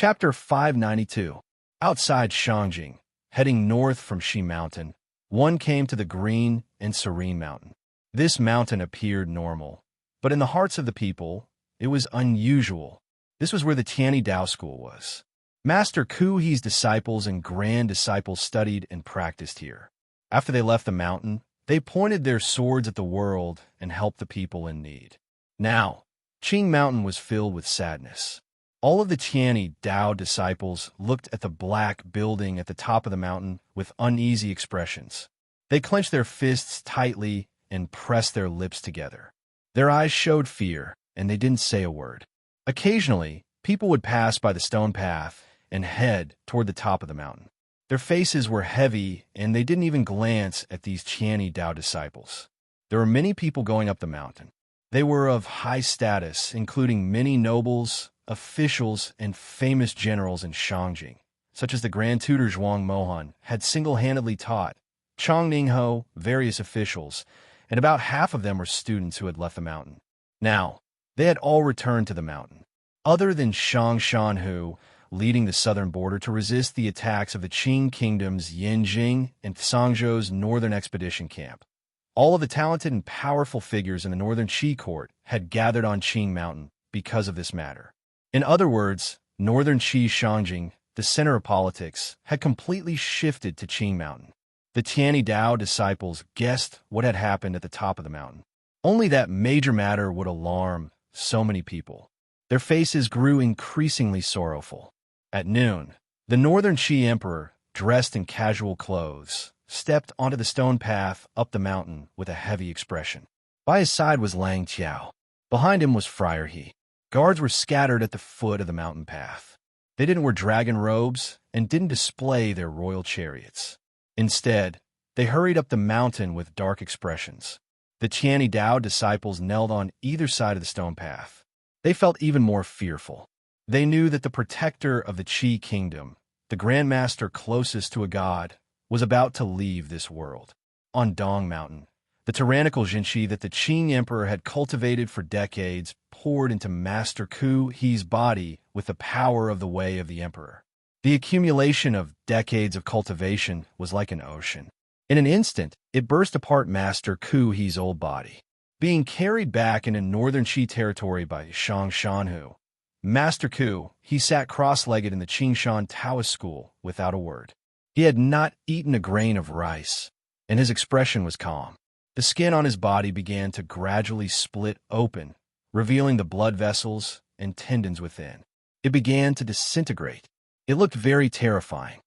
Chapter 592. Outside Shangjing, heading north from Shi Mountain, one came to the green and serene mountain. This mountain appeared normal, but in the hearts of the people, it was unusual. This was where the Tianyi Dao school was. Master Ku He's disciples and grand disciples studied and practiced here. After they left the mountain, they pointed their swords at the world and helped the people in need. Now, Qing Mountain was filled with sadness. All of the Tianyi Dao disciples looked at the black building at the top of the mountain with uneasy expressions. They clenched their fists tightly and pressed their lips together. Their eyes showed fear, and they didn't say a word. Occasionally, people would pass by the stone path and head toward the top of the mountain. Their faces were heavy, and they didn't even glance at these Tianyi Dao disciples. There were many people going up the mountain. They were of high status, including many nobles, officials, and famous generals in Shangjing, such as the Grand Tutor Zhuang Mohan had single-handedly taught, Chang Ningho, various officials, and about half of them were students who had left the mountain. Now, they had all returned to the mountain. Other than Shang Shanhu, leading the southern border to resist the attacks of the Qing kingdoms Yanjing and Sangzhou's northern expedition camp. All of the talented and powerful figures in the northern Qi court had gathered on Qing Mountain because of this matter. In other words, northern Qi Shangjing, the center of politics, had completely shifted to Qing Mountain. The Tianyi Dao disciples guessed what had happened at the top of the mountain. Only that major matter would alarm so many people. Their faces grew increasingly sorrowful. At noon, the northern Qi emperor, dressed in casual clothes, stepped onto the stone path up the mountain with a heavy expression. By his side was Lang Qiao. Behind him was Friar He. Guards were scattered at the foot of the mountain path. They didn't wear dragon robes and didn't display their royal chariots. Instead, they hurried up the mountain with dark expressions. The Tianyi Dao disciples knelt on either side of the stone path. They felt even more fearful. They knew that the protector of the Qi kingdom, the Grand Master closest to a god, was about to leave this world. On Dong Mountain, the tyrannical Jinshi that the Qing emperor had cultivated for decades poured into Master Ku He's body with the power of the way of the emperor. The accumulation of decades of cultivation was like an ocean. In an instant, it burst apart Master Ku He's old body. Being carried back into northern Qi territory by Shang Shanhu, Master Ku He sat cross-legged in the Qingshan Taoist school without a word. He had not eaten a grain of rice, and his expression was calm. The skin on his body began to gradually split open, revealing the blood vessels and tendons within. It began to disintegrate. It looked very terrifying.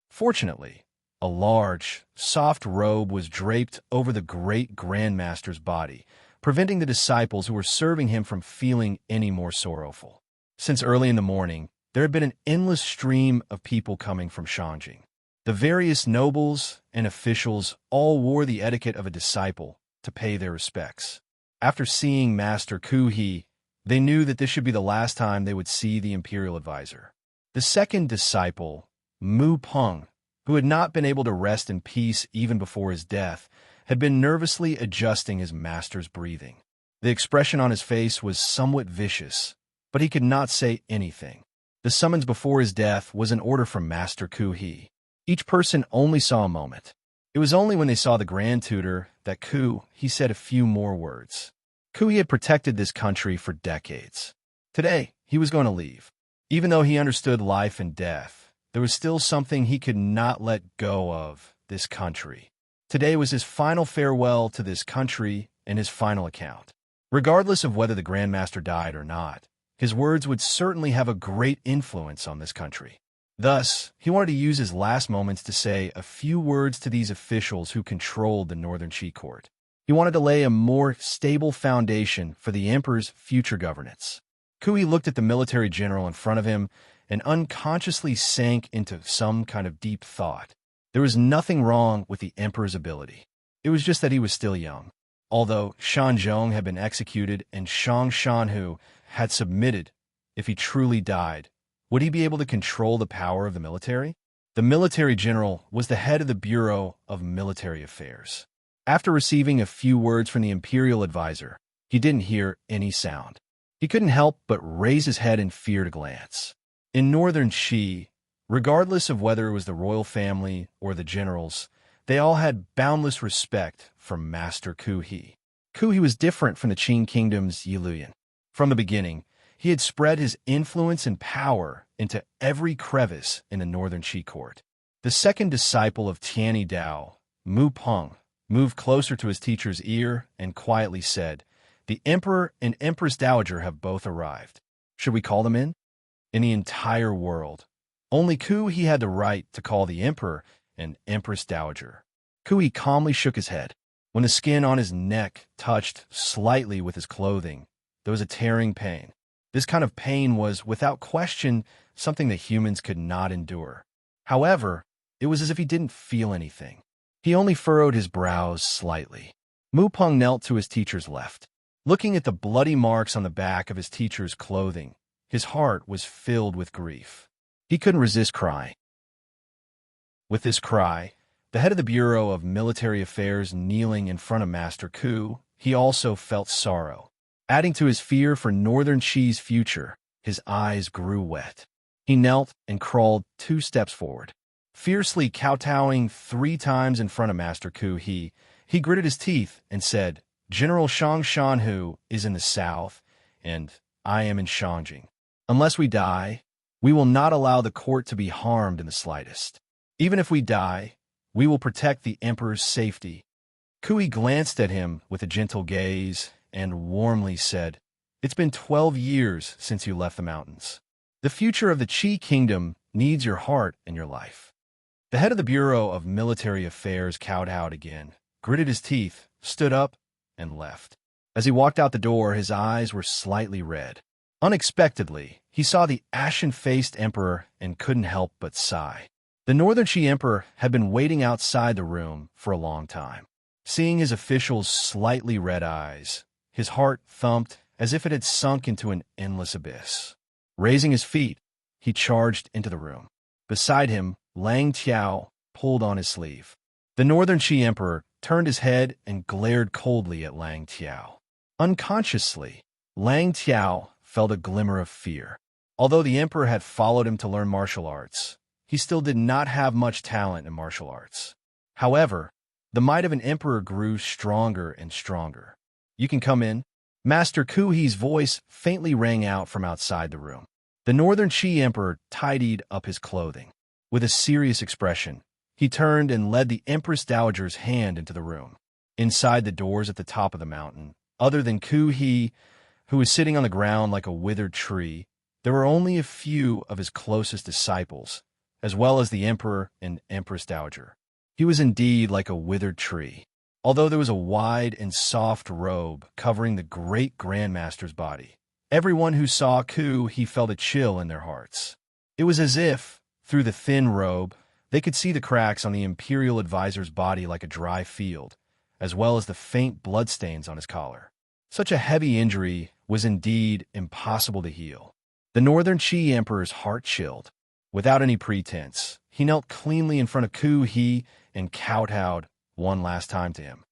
Fortunately, a large, soft robe was draped over the great Grandmaster's body, preventing the disciples who were serving him from feeling any more sorrowful. Since early in the morning, there had been an endless stream of people coming from Shangjing. The various nobles and officials all wore the etiquette of a disciple to pay their respects. After seeing Master Ku He, they knew that this should be the last time they would see the imperial advisor. The second disciple, Mu Peng, who had not been able to rest in peace even before his death, had been nervously adjusting his master's breathing. The expression on his face was somewhat vicious, but he could not say anything. The summons before his death was an order from Master Ku He. Each person only saw a moment. It was only when they saw the Grand Tutor that Ku He said a few more words. Ku He had protected this country for decades. Today, he was going to leave. Even though he understood life and death, there was still something he could not let go of, this country. Today was his final farewell to this country and his final account. Regardless of whether the Grandmaster died or not, his words would certainly have a great influence on this country. Thus, he wanted to use his last moments to say a few words to these officials who controlled the northern Qi court. He wanted to lay a more stable foundation for the emperor's future governance. Ku He looked at the military general in front of him and unconsciously sank into some kind of deep thought. There was nothing wrong with the emperor's ability. It was just that he was still young. Although Shan Zhong had been executed and Shang Shanhu had submitted, if he truly died, would he be able to control the power of the military? The military general was the head of the Bureau of Military Affairs. After receiving a few words from the imperial advisor, he didn't hear any sound. He couldn't help but raise his head in fear to glance. In northern Qi, regardless of whether it was the royal family or the generals, they all had boundless respect for Master Ku He. Ku He was different from the Qin kingdom's Yiluyan. From the beginning, he had spread his influence and power into every crevice in the northern Qi court. The second disciple of Tianyi Dao, Mu Peng, moved closer to his teacher's ear and quietly said, "The Emperor and Empress Dowager have both arrived. Should we call them in?" In the entire world, only Ku He had the right to call the Emperor and Empress Dowager. Ku He calmly shook his head. When the skin on his neck touched slightly with his clothing, there was a tearing pain. This kind of pain was, without question, something that humans could not endure. However, it was as if he didn't feel anything. He only furrowed his brows slightly. Mu Peng knelt to his teacher's left. Looking at the bloody marks on the back of his teacher's clothing, his heart was filled with grief. He couldn't resist crying. With this cry, the head of the Bureau of Military Affairs kneeling in front of Master Ku, he also felt sorrow. Adding to his fear for Northern Qi's future, his eyes grew wet. He knelt and crawled 2 steps forward. Fiercely kowtowing 3 times in front of Master Ku he gritted his teeth and said, "General Shang Shanhu is in the south, and I am in Shangjing. Unless we die, we will not allow the court to be harmed in the slightest. Even if we die, we will protect the Emperor's safety." Ku He glanced at him with a gentle gaze and warmly said, "It's been 12 years since you left the mountains. The future of the Qi kingdom needs your heart and your life." The head of the Bureau of Military Affairs kowtowed again, gritted his teeth, stood up, and left. As he walked out the door, his eyes were slightly red. Unexpectedly, he saw the ashen-faced emperor and couldn't help but sigh. The Northern Qi emperor had been waiting outside the room for a long time. Seeing his official's slightly red eyes, his heart thumped as if it had sunk into an endless abyss. Raising his feet, he charged into the room. Beside him, Lang Tiao pulled on his sleeve. The Northern Qi emperor turned his head and glared coldly at Lang Tiao. Unconsciously, Lang Tiao felt a glimmer of fear. Although the emperor had followed him to learn martial arts, he still did not have much talent in martial arts. However, the might of an emperor grew stronger and stronger. "You can come in." Master Ku He's voice faintly rang out from outside the room. The Northern Qi emperor tidied up his clothing. With a serious expression, he turned and led the Empress Dowager's hand into the room. Inside the doors at the top of the mountain, other than Ku He, who was sitting on the ground like a withered tree, there were only a few of his closest disciples, as well as the Emperor and Empress Dowager. He was indeed like a withered tree. Although there was a wide and soft robe covering the great Grandmaster's body, everyone who saw Ku He felt a chill in their hearts. It was as if, through the thin robe, they could see the cracks on the Imperial Advisor's body like a dry field, as well as the faint bloodstains on his collar. Such a heavy injury was indeed impossible to heal. The Northern Qi Emperor's heart chilled. Without any pretense, he knelt cleanly in front of Ku He and kowtowed one last time to him.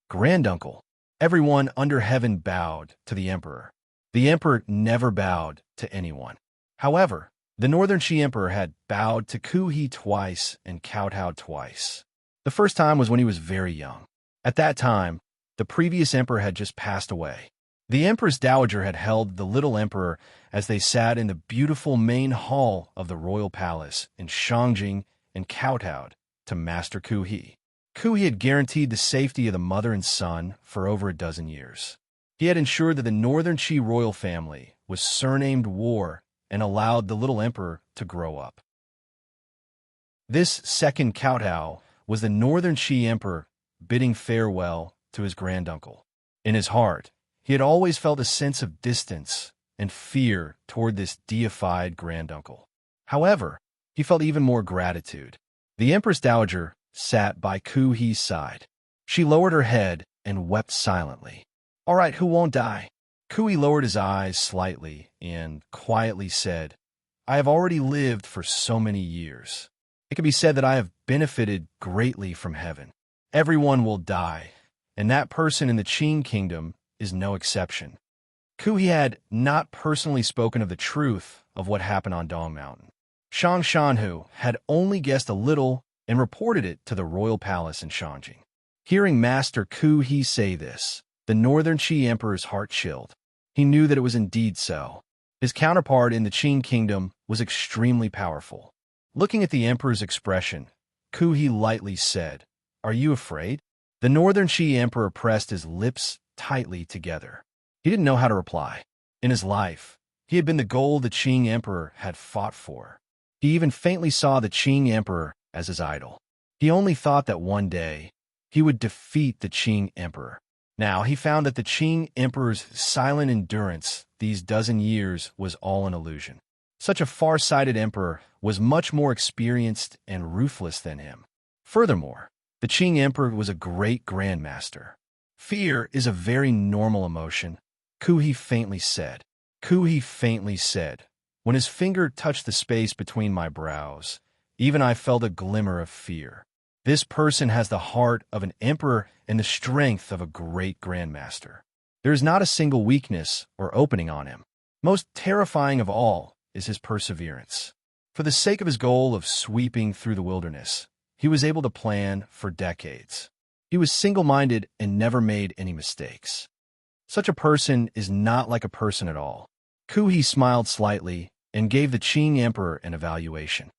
"Granduncle." Everyone under heaven bowed to the emperor. The emperor never bowed to anyone. However, the Northern Qi emperor had bowed to Ku He twice and kowtowed twice. The first time was when he was very young. At that time, the previous emperor had just passed away. The Empress Dowager had held the little emperor as they sat in the beautiful main hall of the royal palace in Shangjing and kowtowed to Master Ku He. Ku He had guaranteed the safety of the mother and son for over a dozen years. He had ensured that the Northern Qi royal family was surnamed War and allowed the little emperor to grow up. This second kowtow was the Northern Qi emperor bidding farewell to his granduncle. In his heart, he had always felt a sense of distance and fear toward this deified granduncle. However, he felt even more gratitude. The Empress Dowager sat by Ku He's side. She lowered her head and wept silently. "All right, who won't die?" Ku He lowered his eyes slightly and quietly said, "I have already lived for so many years. It can be said that I have benefited greatly from heaven. Everyone will die, and that person in the Qin kingdom is no exception." Ku He had not personally spoken of the truth of what happened on Dong Mountain. Shang Shanhu had only guessed a little and reported it to the royal palace in Shangjing. Hearing Master Ku He say this, the Northern Qi Emperor's heart chilled. He knew that it was indeed so. His counterpart in the Qing kingdom was extremely powerful. Looking at the emperor's expression, Ku He lightly said, "Are you afraid?" The Northern Qi Emperor pressed his lips tightly together. He didn't know how to reply. In his life, he had been the goal the Qing Emperor had fought for. He even faintly saw the Qing Emperor as his idol. He only thought that one day, he would defeat the Qing Emperor. Now he found that the Qing Emperor's silent endurance these dozen years was all an illusion. Such a far-sighted emperor was much more experienced and ruthless than him. Furthermore, the Qing Emperor was a great grandmaster. Fear is a very normal emotion, Ku He faintly said. Ku He faintly said, when his finger touched the space between my brows, even I felt a glimmer of fear. This person has the heart of an emperor and the strength of a great grandmaster. There is not a single weakness or opening on him. Most terrifying of all is his perseverance. For the sake of his goal of sweeping through the wilderness, he was able to plan for decades. He was single-minded and never made any mistakes. Such a person is not like a person at all. Ku He smiled slightly and gave the Qing Emperor an evaluation.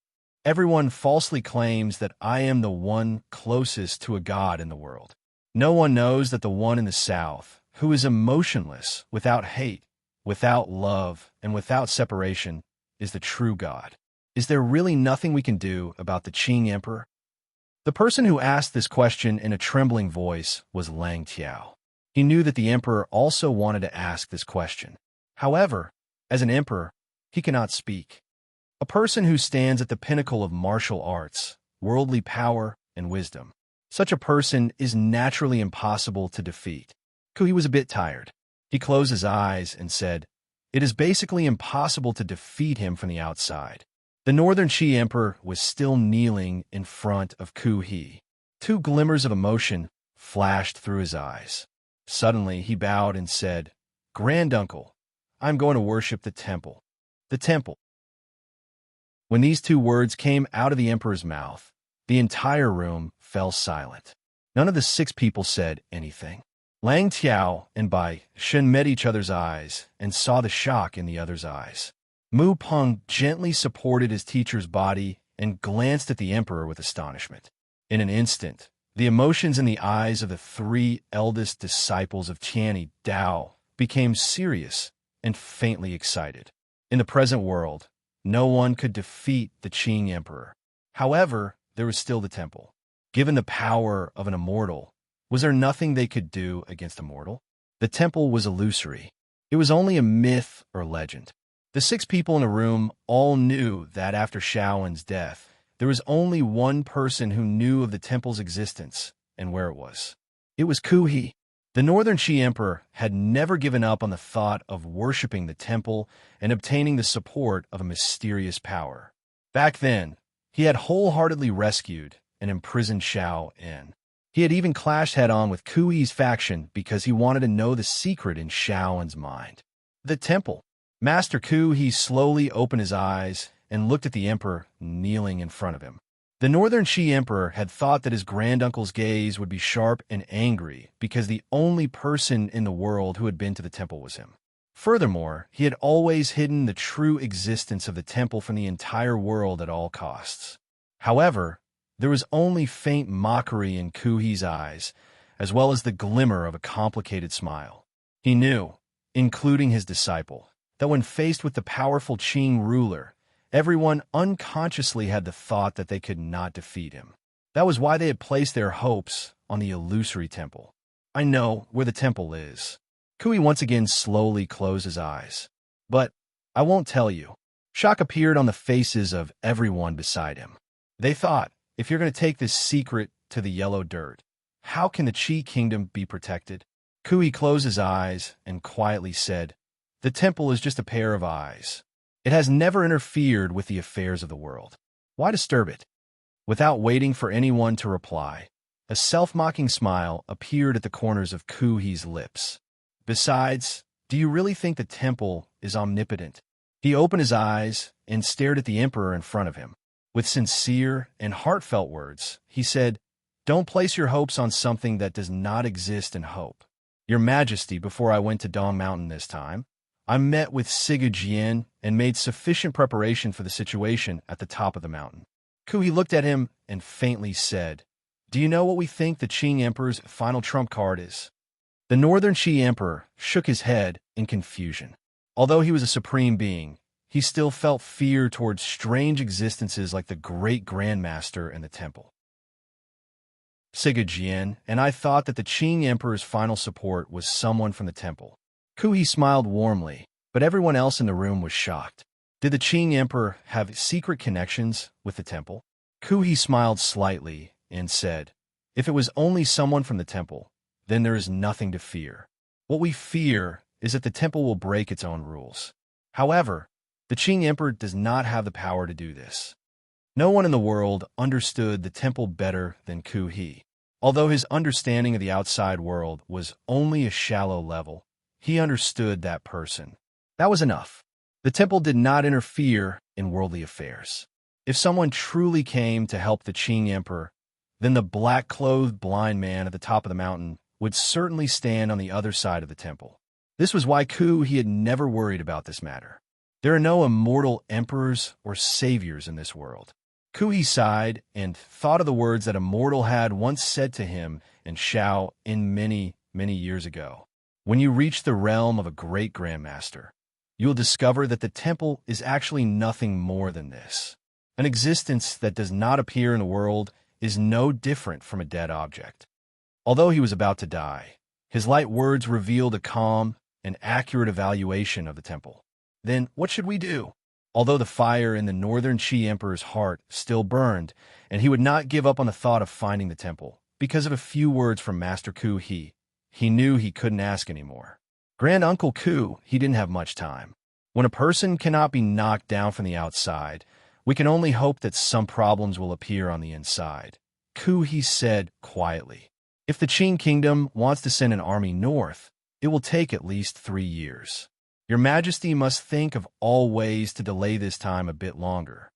Everyone falsely claims that I am the one closest to a god in the world. No one knows that the one in the south, who is emotionless, without hate, without love, and without separation, is the true God. Is there really nothing we can do about the Qing Emperor? The person who asked this question in a trembling voice was Lang Tiao. He knew that the emperor also wanted to ask this question. However, as an emperor, he cannot speak. A person who stands at the pinnacle of martial arts, worldly power, and wisdom. Such a person is naturally impossible to defeat. Ku He was a bit tired. He closed his eyes and said, "It is basically impossible to defeat him from the outside." The Northern Qi Emperor was still kneeling in front of Ku He. Two glimmers of emotion flashed through his eyes. Suddenly, he bowed and said, "Granduncle, I'm going to worship the temple." The temple. When these two words came out of the emperor's mouth, the entire room fell silent. None of the 6 people said anything. Lang Tiao and Bai Shen met each other's eyes and saw the shock in the other's eyes. Mu Peng gently supported his teacher's body and glanced at the emperor with astonishment. In an instant, the emotions in the eyes of the 3 eldest disciples of Tianyi Dao became serious and faintly excited. In the present world, no one could defeat the Qing Emperor. However, there was still the temple. Given the power of an immortal, was there nothing they could do against a mortal? The temple was illusory. It was only a myth or legend. The 6 people in the room all knew that after Shaowen's death, there was only one person who knew of the temple's existence and where it was. It was Ku He. The Northern Qi Emperor had never given up on the thought of worshipping the temple and obtaining the support of a mysterious power. Back then, he had wholeheartedly rescued and imprisoned Shao En. He had even clashed head-on with Ku He's faction because he wanted to know the secret in Shao En's mind. The temple. Master Ku He slowly opened his eyes and looked at the emperor kneeling in front of him. The Northern Qi Emperor had thought that his granduncle's gaze would be sharp and angry because the only person in the world who had been to the temple was him. Furthermore, he had always hidden the true existence of the temple from the entire world at all costs. However, there was only faint mockery in Ku He's eyes, as well as the glimmer of a complicated smile. He knew, including his disciple, that when faced with the powerful Qing ruler, everyone unconsciously had the thought that they could not defeat him. That was why they had placed their hopes on the illusory temple. I know where the temple is. Ku He once again slowly closed his eyes. But I won't tell you. Shock appeared on the faces of everyone beside him. They thought, if you're going to take this secret to the yellow dirt, how can the Qi kingdom be protected? Ku He closed his eyes and quietly said, "The temple is just a pair of eyes. It has never interfered with the affairs of the world. Why disturb it?" Without waiting for anyone to reply, a self-mocking smile appeared at the corners of Ku He's lips. Besides, do you really think the temple is omnipotent? He opened his eyes and stared at the emperor in front of him. With sincere and heartfelt words, he said, "Don't place your hopes on something that does not exist in hope. Your Majesty, before I went to Dong Mountain this time, I met with Siga Jian and made sufficient preparation for the situation at the top of the mountain." Kui looked at him and faintly said, "Do you know what we think the Qing Emperor's final trump card is?" The Northern Qi Emperor shook his head in confusion. Although he was a supreme being, he still felt fear towards strange existences like the Great Grandmaster and the temple. Siga Jian and I thought that the Qing Emperor's final support was someone from the temple. Kui smiled warmly, but everyone else in the room was shocked. Did the Qing Emperor have secret connections with the temple? Kui smiled slightly and said, "If it was only someone from the temple, then there is nothing to fear. What we fear is that the temple will break its own rules. However, the Qing Emperor does not have the power to do this." No one in the world understood the temple better than Kui. Although his understanding of the outside world was only a shallow level, he understood that person. That was enough. The temple did not interfere in worldly affairs. If someone truly came to help the Qing Emperor, then the black-clothed blind man at the top of the mountain would certainly stand on the other side of the temple. This was why he had never worried about this matter. There are no immortal emperors or saviors in this world. Kui sighed and thought of the words that a mortal had once said to him and Shao in many, many years ago. When you reach the realm of a great grandmaster, you will discover that the temple is actually nothing more than this. An existence that does not appear in the world is no different from a dead object. Although he was about to die, his light words revealed a calm and accurate evaluation of the temple. Then what should we do? Although the fire in the Northern Qi Emperor's heart still burned, and he would not give up on the thought of finding the temple, because of a few words from Master Kui, he knew he couldn't ask anymore. Grand Uncle Kui, he didn't have much time. When a person cannot be knocked down from the outside, we can only hope that some problems will appear on the inside. Kui said quietly, "If the Qing kingdom wants to send an army north, it will take at least 3 years. Your Majesty must think of all ways to delay this time a bit longer."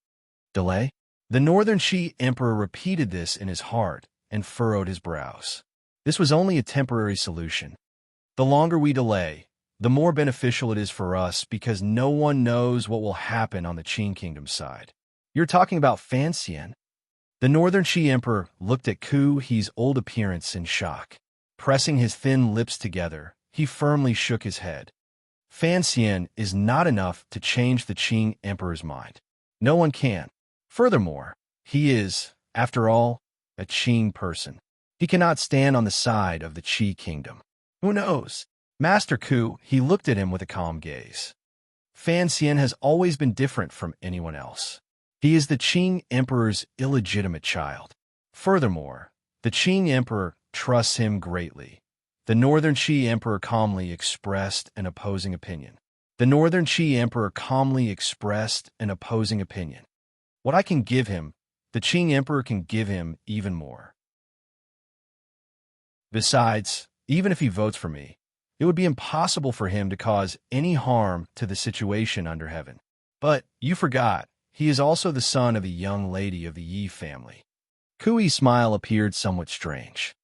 Delay? The Northern Qi Emperor repeated this in his heart and furrowed his brows. This was only a temporary solution. The longer we delay, the more beneficial it is for us because no one knows what will happen on the Qing kingdom side. You're talking about Fan Xian? The Northern Qi Emperor looked at Kui's old appearance in shock. Pressing his thin lips together, he firmly shook his head. Fan Xian is not enough to change the Qing Emperor's mind. No one can. Furthermore, he is, after all, a Qing person. He cannot stand on the side of the Qi kingdom. Who knows? Master Kui, he looked at him with a calm gaze. Fan Xian has always been different from anyone else. He is the Qing Emperor's illegitimate child. Furthermore, the Qing Emperor trusts him greatly. The Northern Qi Emperor calmly expressed an opposing opinion. The Northern Qi Emperor calmly expressed an opposing opinion. What I can give him, the Qing Emperor can give him even more. Besides, even if he votes for me, it would be impossible for him to cause any harm to the situation under heaven. But you forgot, he is also the son of a young lady of the Yi family. Kui's smile appeared somewhat strange.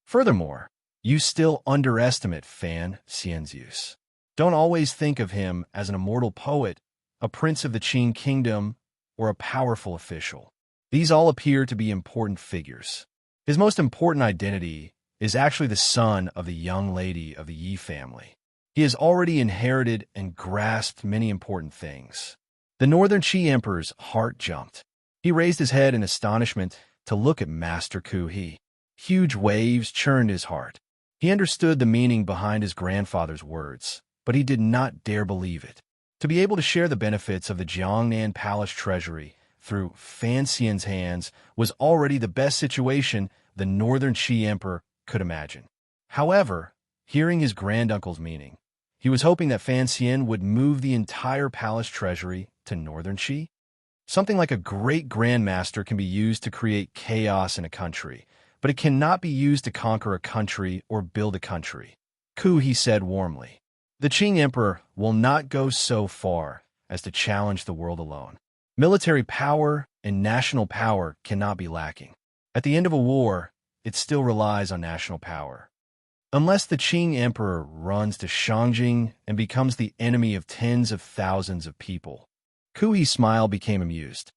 Furthermore, you still underestimate Fan Xian's use. Don't always think of him as an immortal poet, a prince of the Qing kingdom, or a powerful official. These all appear to be important figures. His most important identity is actually the son of the young lady of the Yi family. He has already inherited and grasped many important things. The Northern Qi Emperor's heart jumped. He raised his head in astonishment to look at Master Kui. Huge waves churned his heart. He understood the meaning behind his grandfather's words, but he did not dare believe it. To be able to share the benefits of the Jiangnan Palace treasury through Fan Xian's hands was already the best situation the Northern Qi Emperor could imagine. However, hearing his granduncle's meaning, he was hoping that Fan Xian would move the entire palace treasury to Northern Qi. Something like a great grandmaster can be used to create chaos in a country, but it cannot be used to conquer a country or build a country. Kui said warmly. The Qing emperor will not go so far as to challenge the world alone. Military power and national power cannot be lacking. At the end of a war, it still relies on national power. Unless the Qing emperor runs to Shangjing and becomes the enemy of tens of thousands of people. Kui's smile became amused.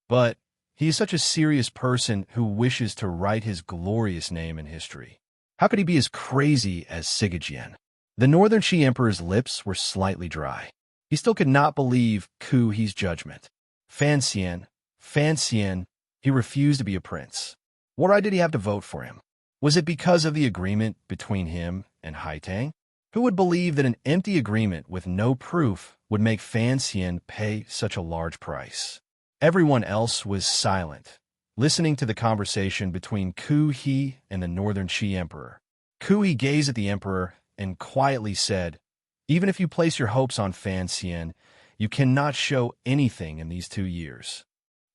But he is such a serious person who wishes to write his glorious name in history. How could he be as crazy as Sigejian? The Northern Qi emperor's lips were slightly dry. He still could not believe Kui's judgment. Fan Xian, he refused to be a prince. What right did he have to vote for him? Was it because of the agreement between him and Haitang? Who would believe that an empty agreement with no proof would make Fan Xian pay such a large price? Everyone else was silent, listening to the conversation between Kui and the Northern Qi emperor. Kui gazed at the emperor and quietly said, "Even if you place your hopes on Fan Xian, you cannot show anything in these 2 years."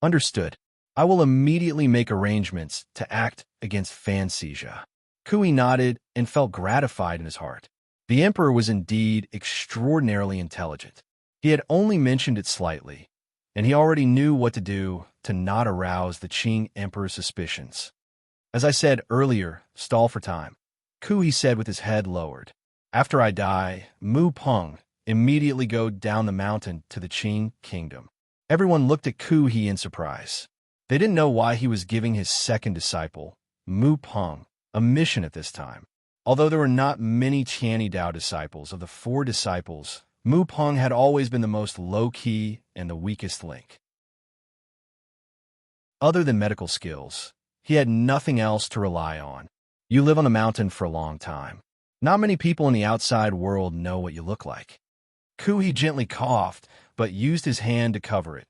Understood. I will immediately make arrangements to act against Fan Xija. Kui nodded and felt gratified in his heart. The emperor was indeed extraordinarily intelligent. He had only mentioned it slightly, and he already knew what to do to not arouse the Qing emperor's suspicions. As I said earlier, stall for time. Kui said with his head lowered. After I die, Mu Peng immediately go down the mountain to the Qing kingdom. Everyone looked at Kui in surprise. They didn't know why he was giving his second disciple, Mu Peng, a mission at this time. Although there were not many Tianyi Dao disciples, of the 4 disciples, Mu Peng had always been the most low-key and the weakest link. Other than medical skills, he had nothing else to rely on. You live on the mountain for a long time. Not many people in the outside world know what you look like. Kui gently coughed, but used his hand to cover it,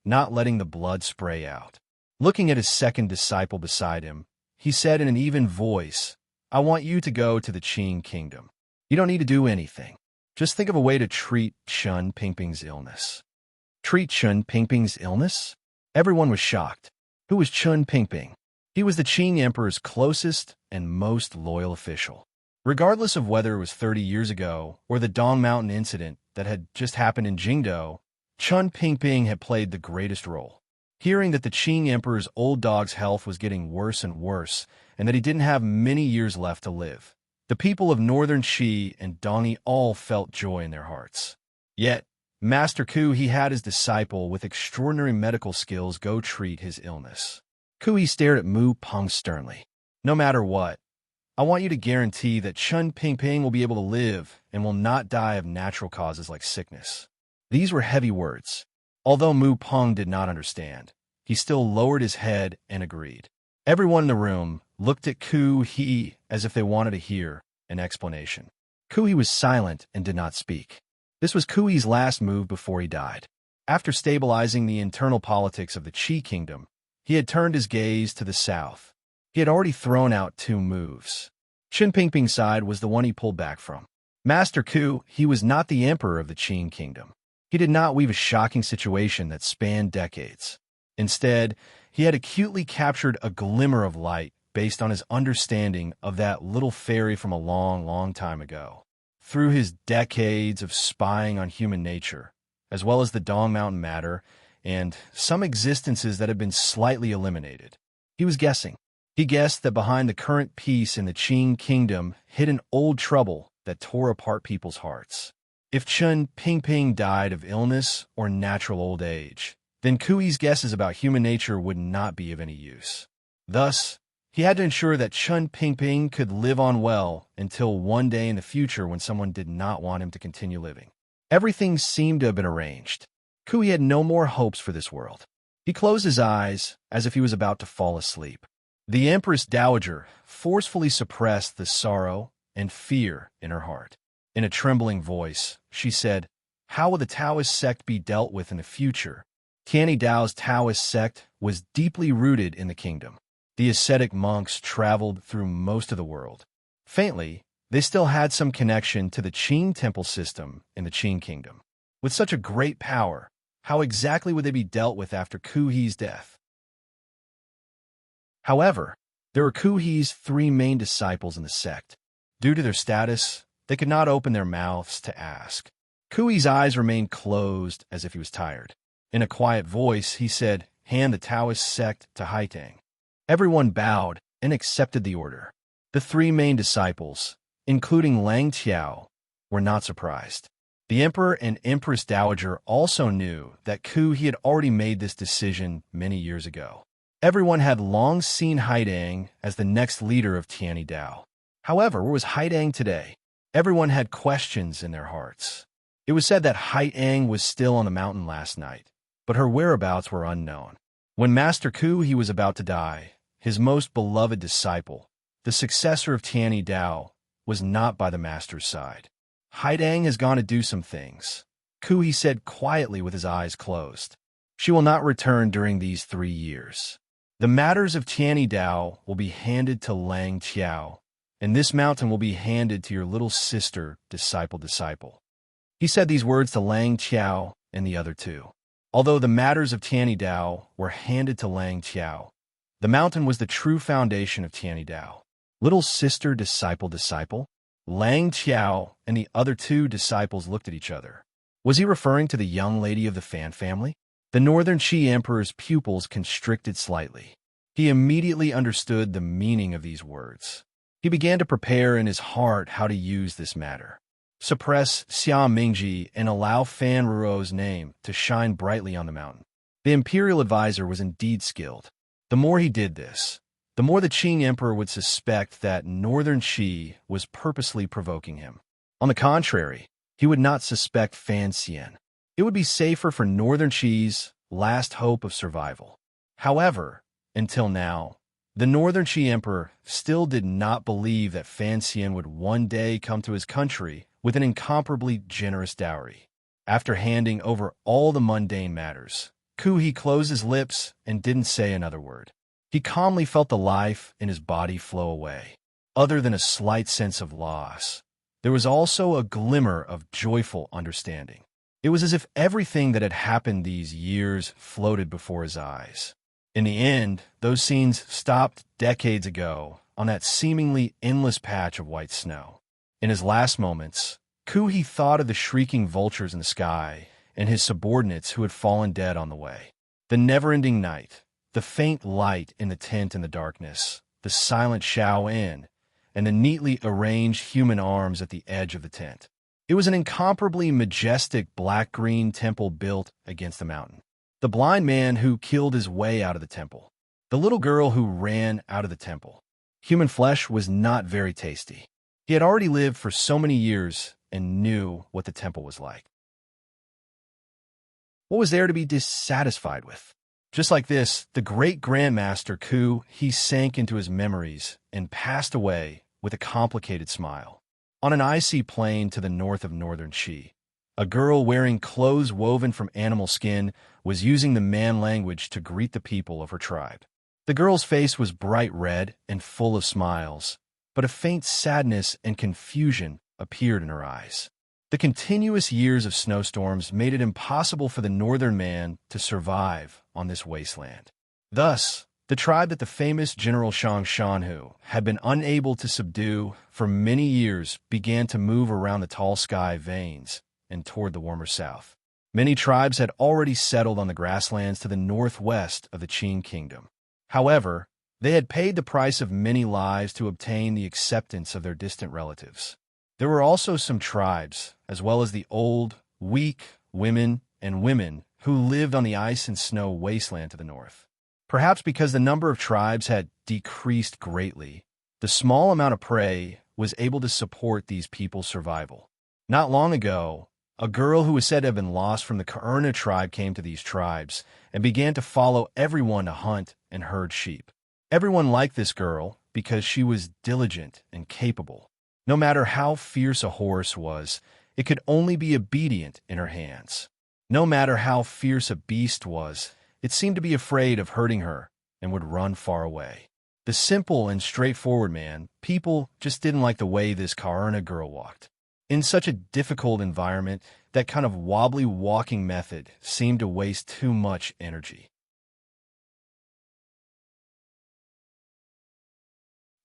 not letting the blood spray out. Looking at his second disciple beside him, he said in an even voice, "I want you to go to the Qing kingdom. You don't need to do anything. Just think of a way to treat Chun Pingping's illness." Treat Chun Pingping's illness? Everyone was shocked. Who was Chun Pingping? He was the Qing emperor's closest and most loyal official. Regardless of whether it was 30 years ago or the Dong Mountain incident that had just happened in Jingdou, Chun Pingping had played the greatest role. Hearing that the Qing emperor's old dog's health was getting worse and worse, and that he didn't have many years left to live, the people of Northern Qi and Dongyi all felt joy in their hearts. Yet, Master Ku, he had his disciple with extraordinary medical skills go treat his illness. Kui stared at Mu Peng sternly. "No matter what, I want you to guarantee that Chun Pingping will be able to live and will not die of natural causes like sickness." These were heavy words. Although Mu Peng did not understand, he still lowered his head and agreed. Everyone in the room looked at Kui as if they wanted to hear an explanation. Kui was silent and did not speak. This was Kui's last move before he died. After stabilizing the internal politics of the Qi kingdom, he had turned his gaze to the south. He had already thrown out 2 moves. Chun Pingping's side was the one he pulled back from. Master Ku, he was not the emperor of the Qing kingdom. He did not weave a shocking situation that spanned decades. Instead, he had acutely captured a glimmer of light based on his understanding of that little fairy from a long, long time ago. Through his decades of spying on human nature, as well as the Dong Mountain matter, and some existences that had been slightly eliminated, he was guessing. He guessed that behind the current peace in the Qing kingdom hid an old trouble that tore apart people's hearts. If Chun Pingping died of illness or natural old age, then Kui's guesses about human nature would not be of any use. Thus, he had to ensure that Chun Pingping could live on well until one day in the future when someone did not want him to continue living. Everything seemed to have been arranged. Kui had no more hopes for this world. He closed his eyes as if he was about to fall asleep. The Empress Dowager forcefully suppressed the sorrow and fear in her heart. In a trembling voice, she said, "How will the Taoist sect be dealt with in the future?" Tianyi Dao's Taoist sect was deeply rooted in the kingdom. The ascetic monks traveled through most of the world. Faintly, they still had some connection to the Qing temple system in the Qing kingdom. With such a great power, how exactly would they be dealt with after Kui's death? However, there were Kui's 3 main disciples in the sect. Due to their status, they could not open their mouths to ask. Kui's eyes remained closed as if he was tired. In a quiet voice, he said, "Hand the Taoist sect to Haitang." Everyone bowed and accepted the order. The three main disciples, including Lang Tiao, were not surprised. The Emperor and Empress Dowager also knew that Kui had already made this decision many years ago. Everyone had long seen Haidang as the next leader of Tianyi Dao. However, where was Haidang today? Everyone had questions in their hearts. It was said that Haidang was still on the mountain last night, but her whereabouts were unknown. When Master Kui was about to die, his most beloved disciple, the successor of Tianyi Dao, was not by the master's side. "Haidang has gone to do some things," Kui said quietly with his eyes closed. "She will not return during these 3 years. The matters of Tianyi Dao will be handed to Lang Tiao, and this mountain will be handed to your little sister, disciple. He said these words to Lang Tiao and the other two. Although the matters of Tianyi Dao were handed to Lang Tiao, the mountain was the true foundation of Tianyi Dao. Little sister, disciple. Lang Tiao and the other two disciples looked at each other. Was he referring to the young lady of the Fan family? The Northern Qi Emperor's pupils constricted slightly. He immediately understood the meaning of these words. He began to prepare in his heart how to use this matter. Suppress Xia Mingji and allow Fan Ruo's name to shine brightly on the mountain. The imperial advisor was indeed skilled. The more he did this, the more the Qing Emperor would suspect that Northern Qi was purposely provoking him. On the contrary, he would not suspect Fan Xian. It would be safer for Northern Qi's last hope of survival. However, until now, the Northern Qi Emperor still did not believe that Fan Xian would one day come to his country with an incomparably generous dowry. After handing over all the mundane matters, Kui closed his lips and didn't say another word. He calmly felt the life in his body flow away. Other than a slight sense of loss, there was also a glimmer of joyful understanding. It was as if everything that had happened these years floated before his eyes. In the end, those scenes stopped decades ago on that seemingly endless patch of white snow. In his last moments, Kui thought of the shrieking vultures in the sky and his subordinates who had fallen dead on the way. The never-ending night, the faint light in the tent in the darkness, the silent Shao Yin, and the neatly arranged human arms at the edge of the tent. It was an incomparably majestic black-green temple built against the mountain. The blind man who killed his way out of the temple. The little girl who ran out of the temple. Human flesh was not very tasty. He had already lived for so many years and knew what the temple was like. What was there to be dissatisfied with? Just like this, the great Grandmaster Ku, he sank into his memories and passed away with a complicated smile. On an icy plain to the north of Northern Qi, a girl wearing clothes woven from animal skin was using the man language to greet the people of her tribe. The girl's face was bright red and full of smiles, but a faint sadness and confusion appeared in her eyes. The continuous years of snowstorms made it impossible for the northern man to survive on this wasteland. Thus, the tribe that the famous General Shang Shanhu had been unable to subdue for many years began to move around the tall sky veins and toward the warmer south. Many tribes had already settled on the grasslands to the northwest of the Qing kingdom. However, they had paid the price of many lives to obtain the acceptance of their distant relatives. There were also some tribes, as well as the old, weak women who lived on the ice and snow wasteland to the north. Perhaps because the number of tribes had decreased greatly, the small amount of prey was able to support these people's survival. Not long ago, a girl who was said to have been lost from the Kaurna tribe came to these tribes and began to follow everyone to hunt and herd sheep. Everyone liked this girl because she was diligent and capable. No matter how fierce a horse was, it could only be obedient in her hands. No matter how fierce a beast was, it seemed to be afraid of hurting her and would run far away. The simple and straightforward man, people just didn't like the way this Kaurna girl walked. In such a difficult environment, that kind of wobbly walking method seemed to waste too much energy.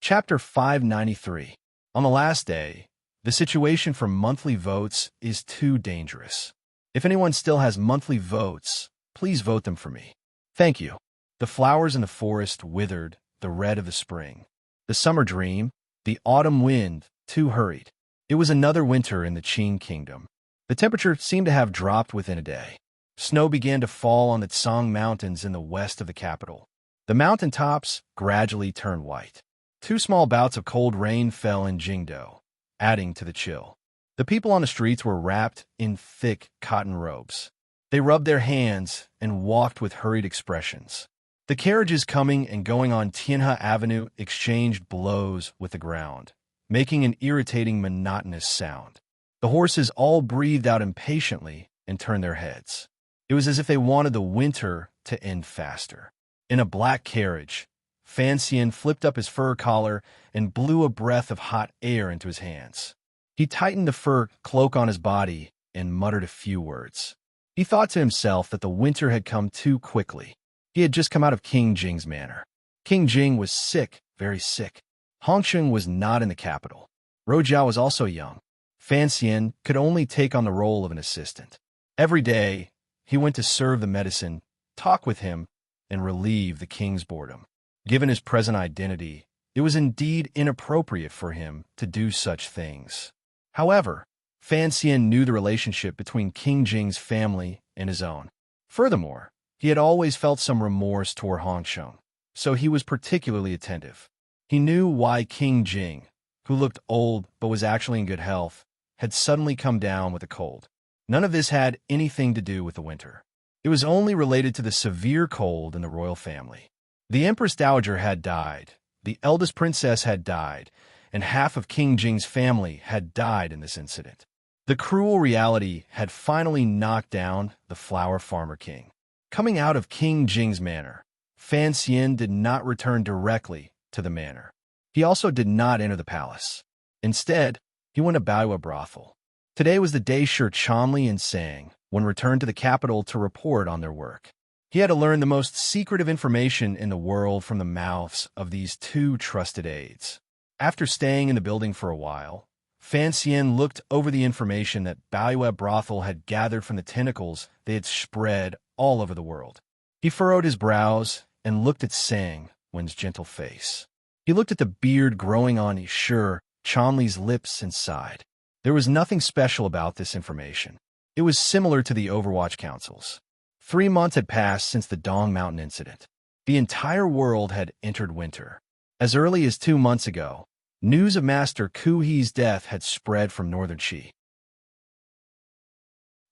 Chapter 593. On the last day, The situation for monthly votes is too dangerous. If anyone still has monthly votes, please vote them for me. Thank you. The flowers in the forest withered, the red of the spring. The summer dream, the autumn wind, too hurried. It was another winter in the Qing kingdom. The temperature seemed to have dropped within a day. Snow began to fall on the Tsang Mountains in the west of the capital. The mountain tops gradually turned white. 2 small bouts of cold rain fell in Jingdo, adding to the chill. The people on the streets were wrapped in thick cotton robes. They rubbed their hands and walked with hurried expressions. The carriages coming and going on Tianhe Avenue exchanged blows with the ground, making an irritating, monotonous sound. The horses all breathed out impatiently and turned their heads. It was as if they wanted the winter to end faster. In a black carriage, Fan Xian flipped up his fur collar and blew a breath of hot air into his hands. He tightened the fur cloak on his body and muttered a few words. He thought to himself that the winter had come too quickly. He had just come out of King Jing's manor. King Jing was sick, very sick. Hongsheng was not in the capital. Rojiao was also young. Fan Xian could only take on the role of an assistant. Every day, he went to serve the medicine, talk with him, and relieve the king's boredom. Given his present identity, it was indeed inappropriate for him to do such things. However, Fan Xian knew the relationship between King Jing's family and his own. Furthermore, he had always felt some remorse toward Hongsheng, so he was particularly attentive. He knew why King Jing, who looked old but was actually in good health, had suddenly come down with a cold. None of this had anything to do with the winter. It was only related to the severe cold in the royal family. The Empress Dowager had died, the eldest princess had died, and half of King Jing's family had died in this incident. The cruel reality had finally knocked down the flower farmer king. Coming out of King Jing's manor, Fan Xian did not return directly to the manor. He also did not enter the palace. Instead, he went to Baiwa brothel. Today was the day Shi Chanli and Sang when returned to the capital to report on their work. He had to learn the most secretive information in the world from the mouths of these 2 trusted aides. After staying in the building for a while, Fan Xian looked over the information that Baiwa brothel had gathered from the tentacles they had spread all over the world. He furrowed his brows and looked at Sang Wen's gentle face. He looked at the beard growing on Shi Chanli's lips and sighed. There was nothing special about this information. It was similar to the Overwatch Council's. 3 months had passed since the Dong Mountain incident. The entire world had entered winter. As early as 2 months ago, news of Master Ku He's death had spread from northern Qi.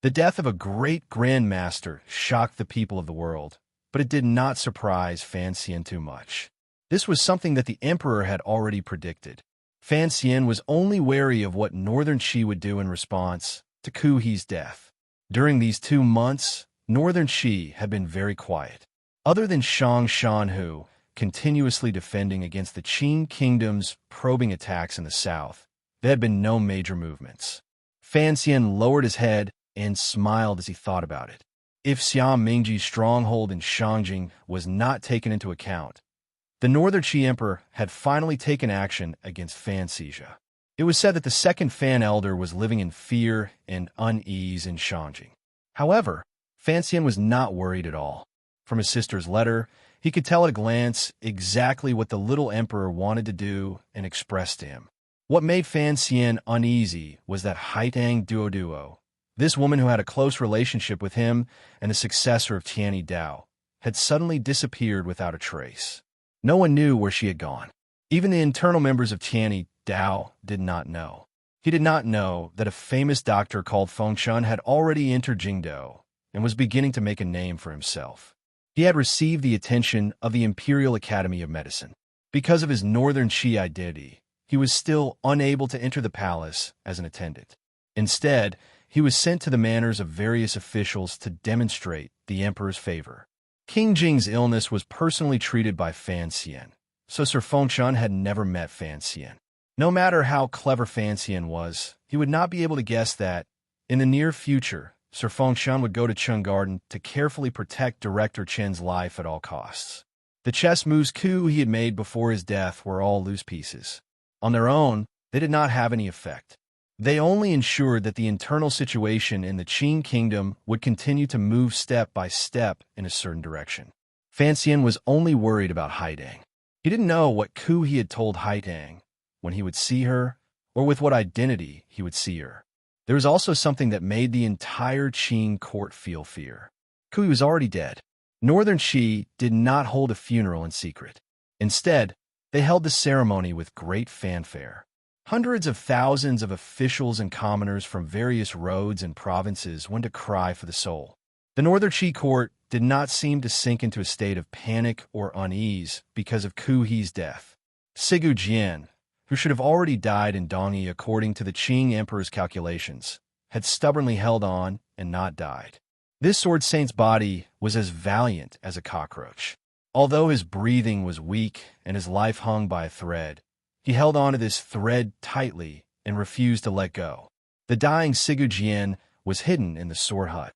The death of a great Grand Master shocked the people of the world, but it did not surprise Fan Xian too much. This was something that the emperor had already predicted. Fan Xian was only wary of what northern Qi would do in response to Ku He's death. During these 2 months, northern Qi had been very quiet. Other than Shang Shanhu continuously defending against the Qing kingdom's probing attacks in the south, there had been no major movements. Fan Xian lowered his head and smiled as he thought about it. If Xiao Mingji's stronghold in Shangjing was not taken into account, the northern Qi emperor had finally taken action against Fan Xizha. It was said that the second Fan elder was living in fear and unease in Shangjing. However, Fan Xian was not worried at all. From his sister's letter, he could tell at a glance exactly what the little emperor wanted to do and express to him. What made Fan Xian uneasy was that Haitang Duoduo, this woman who had a close relationship with him and the successor of Tianyi Dao, had suddenly disappeared without a trace. No one knew where she had gone. Even the internal members of Tianyi Dao did not know. He did not know that a famous doctor called Feng Shun had already entered Jingdo and was beginning to make a name for himself. He had received the attention of the Imperial Academy of Medicine. Because of his northern Qi identity, he was still unable to enter the palace as an attendant. Instead, he was sent to the manors of various officials to demonstrate the emperor's favor. King Jing's illness was personally treated by Fan Xian, so Sir Fengshan had never met Fan Xian. No matter how clever Fan Xian was, he would not be able to guess that, in the near future, Sir Fengshan would go to Cheng Garden to carefully protect Director Chen's life at all costs. The chess moves coup he had made before his death were all loose pieces. On their own, they did not have any effect. They only ensured that the internal situation in the Qing kingdom would continue to move step by step in a certain direction. Fan Xian was only worried about Haidang. He didn't know what coup he had told Haidang, when he would see her, or with what identity he would see her. There was also something that made the entire Qing court feel fear. Kui was already dead. Northern Qi did not hold a funeral in secret. Instead, they held the ceremony with great fanfare. Hundreds of thousands of officials and commoners from various roads and provinces went to cry for the soul. The Northern Qi court did not seem to sink into a state of panic or unease because of Ku He's death. Sigu Jian, who should have already died in Dongyi according to the Qing emperor's calculations, had stubbornly held on and not died. This sword saint's body was as valiant as a cockroach. Although his breathing was weak and his life hung by a thread, he held on to this thread tightly and refused to let go. The dying Sigu Jian was hidden in the sword hut.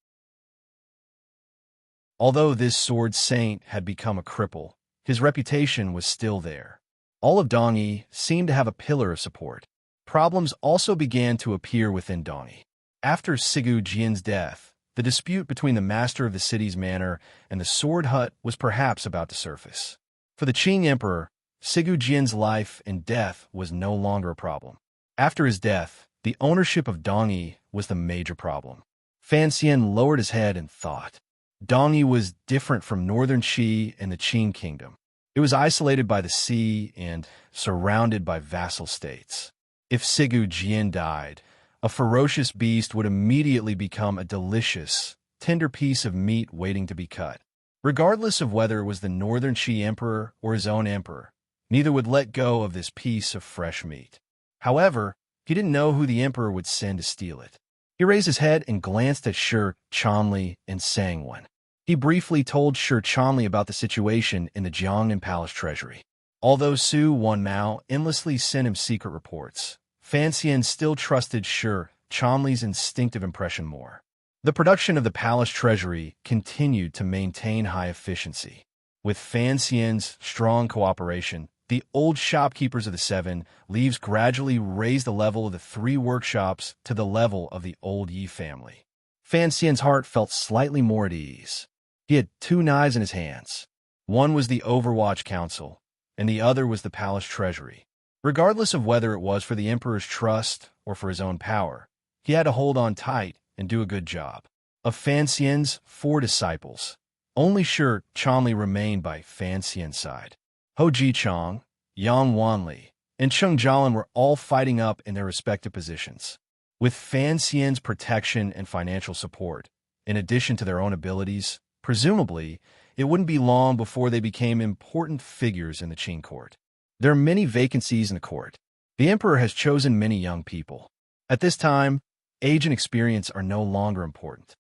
Although this sword saint had become a cripple, his reputation was still there. All of Dongyi seemed to have a pillar of support. Problems also began to appear within Dongyi. After Sigu Jian's death, the dispute between the master of the city's manor and the sword hut was perhaps about to surface. For the Qing emperor, Sigu Jian's life and death was no longer a problem. After his death, the ownership of Dongyi was the major problem. Fan Xian lowered his head and thought. Dongyi was different from northern Qi and the Qing kingdom. It was isolated by the sea and surrounded by vassal states. If Sigu Jian died, a ferocious beast would immediately become a delicious, tender piece of meat waiting to be cut. Regardless of whether it was the northern Qi emperor or his own emperor, neither would let go of this piece of fresh meat. However, he didn't know who the emperor would send to steal it. He raised his head and glanced at Shi Chanli and Sangwon. He briefly told Shi Chanli about the situation in the Jiangnan Palace treasury. Although Su Wanmao endlessly sent him secret reports, Fan Xian still trusted Shi Chanli's instinctive impression more. The production of the palace treasury continued to maintain high efficiency. With Fan Xian's strong cooperation, the old shopkeepers of the seven leaves gradually raised the level of the three workshops to the level of the old Yi family. Fan Xian's heart felt slightly more at ease. He had two knives in his hands. One was the Overwatch Council, and the other was the palace treasury. Regardless of whether it was for the emperor's trust or for his own power, he had to hold on tight and do a good job. Of Fan Xian's 4 disciples, only Shi Chanli remained by Fan Xian's side. Ho Jichong, Yang Wanli, and Cheng Jialin were all fighting up in their respective positions. With Fan Xian's protection and financial support, in addition to their own abilities, presumably, it wouldn't be long before they became important figures in the Qing court. There are many vacancies in the court. The emperor has chosen many young people. At this time, age and experience are no longer important.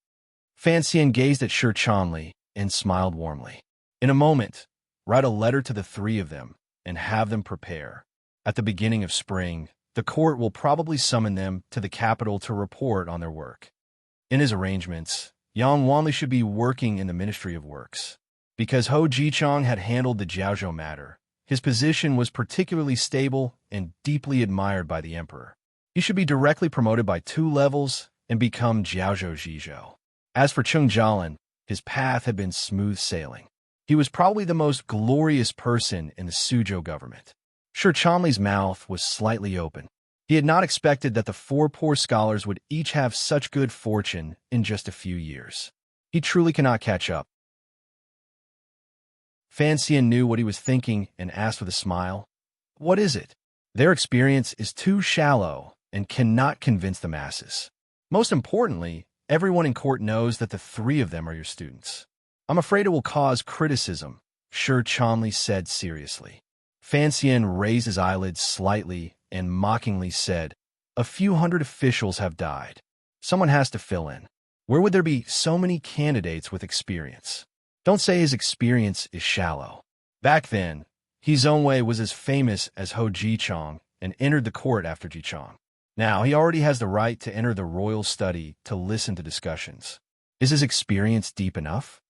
Fan Xian gazed at Shi Chanli and smiled warmly. In a moment, write a letter to the 3 of them and have them prepare. At the beginning of spring, the court will probably summon them to the capital to report on their work. In his arrangements, Yang Wanli should be working in the Ministry of Works. Because Ho Jichong had handled the Jiaozhou matter, his position was particularly stable and deeply admired by the emperor. He should be directly promoted by 2 levels and become Jiaozhou Zhizhou. As for Cheng Jialin, his path had been smooth sailing. He was probably the most glorious person in the Suzhou government. Shi Chanli's mouth was slightly open. He had not expected that the 4 poor scholars would each have such good fortune in just a few years. He truly cannot catch up. Fan Xian knew what he was thinking and asked with a smile, "What is it?" Their experience is too shallow and cannot convince the masses. Most importantly, everyone in court knows that the 3 of them are your students. I'm afraid it will cause criticism, Shi Chanli said seriously. Fan Xian raised his eyelids slightly and mockingly said, "A few hundred officials have died. Someone has to fill in. Where would there be so many candidates with experience? Don't say his experience is shallow." Back then, He Zhongwei was as famous as Ho Jichong and entered the court after Jichong. Now, he already has the right to enter the royal study to listen to discussions. Is his experience deep enough?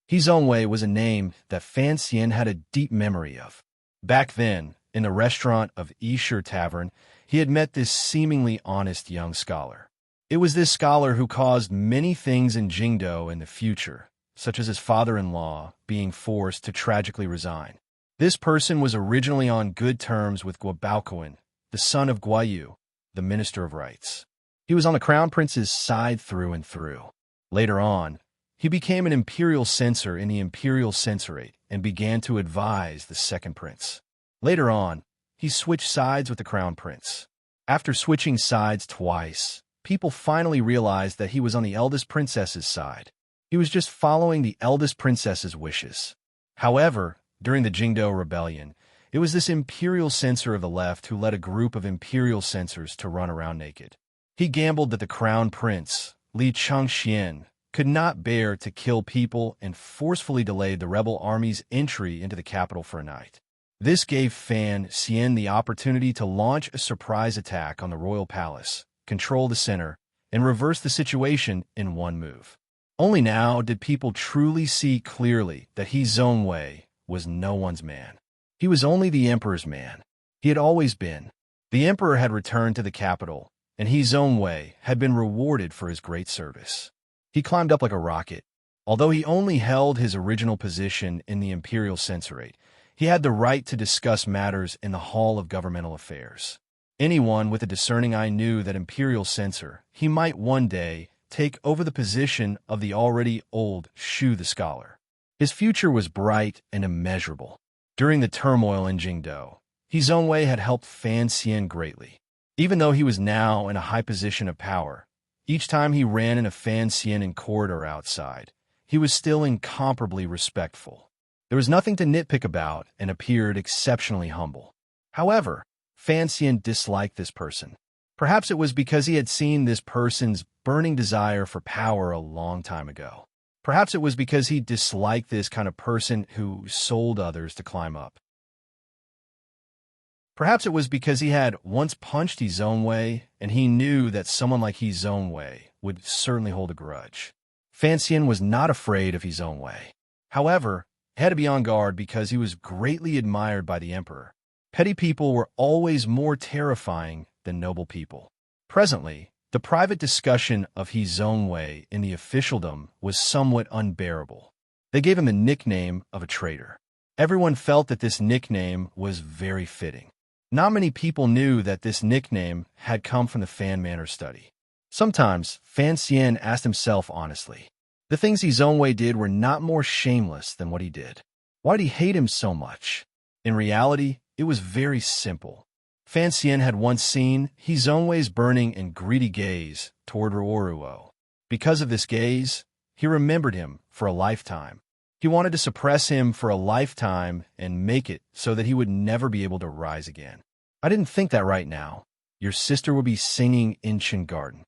He Zhongwei was a name that Fan Xian had a deep memory of. Back then, in the restaurant of Esher Tavern, he had met this seemingly honest young scholar. It was this scholar who caused many things in Jingdo in the future, such as his father-in-law being forced to tragically resign. This person was originally on good terms with Guobaoquan, the son of Guayu, the Minister of Rights. He was on the crown prince's side through and through. Later on, he became an imperial censor in the imperial censorate and began to advise the second prince. Later on, he switched sides with the crown prince. After switching sides twice, people finally realized that he was on the eldest princess's side. He was just following the eldest princess's wishes. However, during the Jingdo Rebellion, it was this imperial censor of the left who led a group of imperial censors to run around naked. He gambled that the crown prince, Li Changxian, could not bear to kill people and forcefully delayed the rebel army's entry into the capital for a night. This gave Fan Xian the opportunity to launch a surprise attack on the royal palace, control the center, and reverse the situation in one move. Only now did people truly see clearly that He Zongwei was no one's man. He was only the emperor's man. He had always been. The emperor had returned to the capital, and He Zongwei had been rewarded for his great service. He climbed up like a rocket. Although he only held his original position in the imperial censorate, he had the right to discuss matters in the Hall of Governmental Affairs. Anyone with a discerning eye knew that imperial censor, he might one day take over the position of the already old Shu the scholar. His future was bright and immeasurable. During the turmoil in Jingdo, He Zongwei had helped Fan Xian greatly. Even though he was now in a high position of power, each time he ran in a Fan Xian corridor outside, he was still incomparably respectful. There was nothing to nitpick about and appeared exceptionally humble. However, Fan Xian disliked this person. Perhaps it was because he had seen this person's burning desire for power a long time ago. Perhaps it was because he disliked this kind of person who sold others to climb up. Perhaps it was because he had once punched He Zongwei, and he knew that someone like He Zongwei would certainly hold a grudge. Fan Xian was not afraid of He Zongwei. However, he had to be on guard because he was greatly admired by the emperor. Petty people were always more terrifying than noble people. Presently, the private discussion of He Zongwei in the officialdom was somewhat unbearable. They gave him the nickname of a traitor. Everyone felt that this nickname was very fitting. Not many people knew that this nickname had come from the Fan Manor study. Sometimes, Fan Xian asked himself honestly, the things He Zongwei did were not more shameless than what he did. Why did he hate him so much? In reality, it was very simple. Fan Xian had once seen He Zongwei's burning and greedy gaze toward Ruoruo. Because of this gaze, he remembered him for a lifetime. He wanted to suppress him for a lifetime and make it so that he would never be able to rise again. I didn't think that right now. Your sister would be singing in Chen Garden.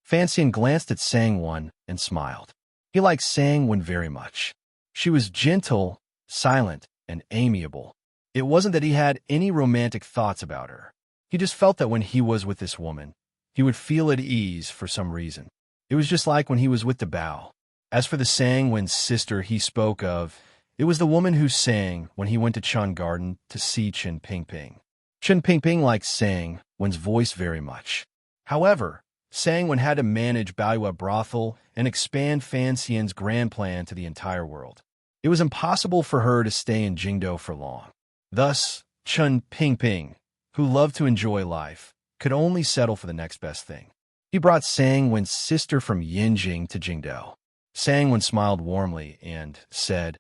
Fan Xian glanced at Sangwon and smiled. He liked Sangwon very much. She was gentle, silent, and amiable. It wasn't that he had any romantic thoughts about her. He just felt that when he was with this woman, he would feel at ease for some reason. It was just like when he was with the Bao. As for the Sangwon's sister he spoke of, it was the woman who sang when he went to Chen Garden to see Chen Pingping. Chen Pingping liked Sangwon's voice very much. However, Sangwon had to manage Baoyue brothel and expand Fan Xian's grand plan to the entire world. It was impossible for her to stay in Jingdo for long. Thus, Chen Pingping, who loved to enjoy life, could only settle for the next best thing. He brought Sangwon's sister from Yinjing to Jingdo. Sangwon smiled warmly and said,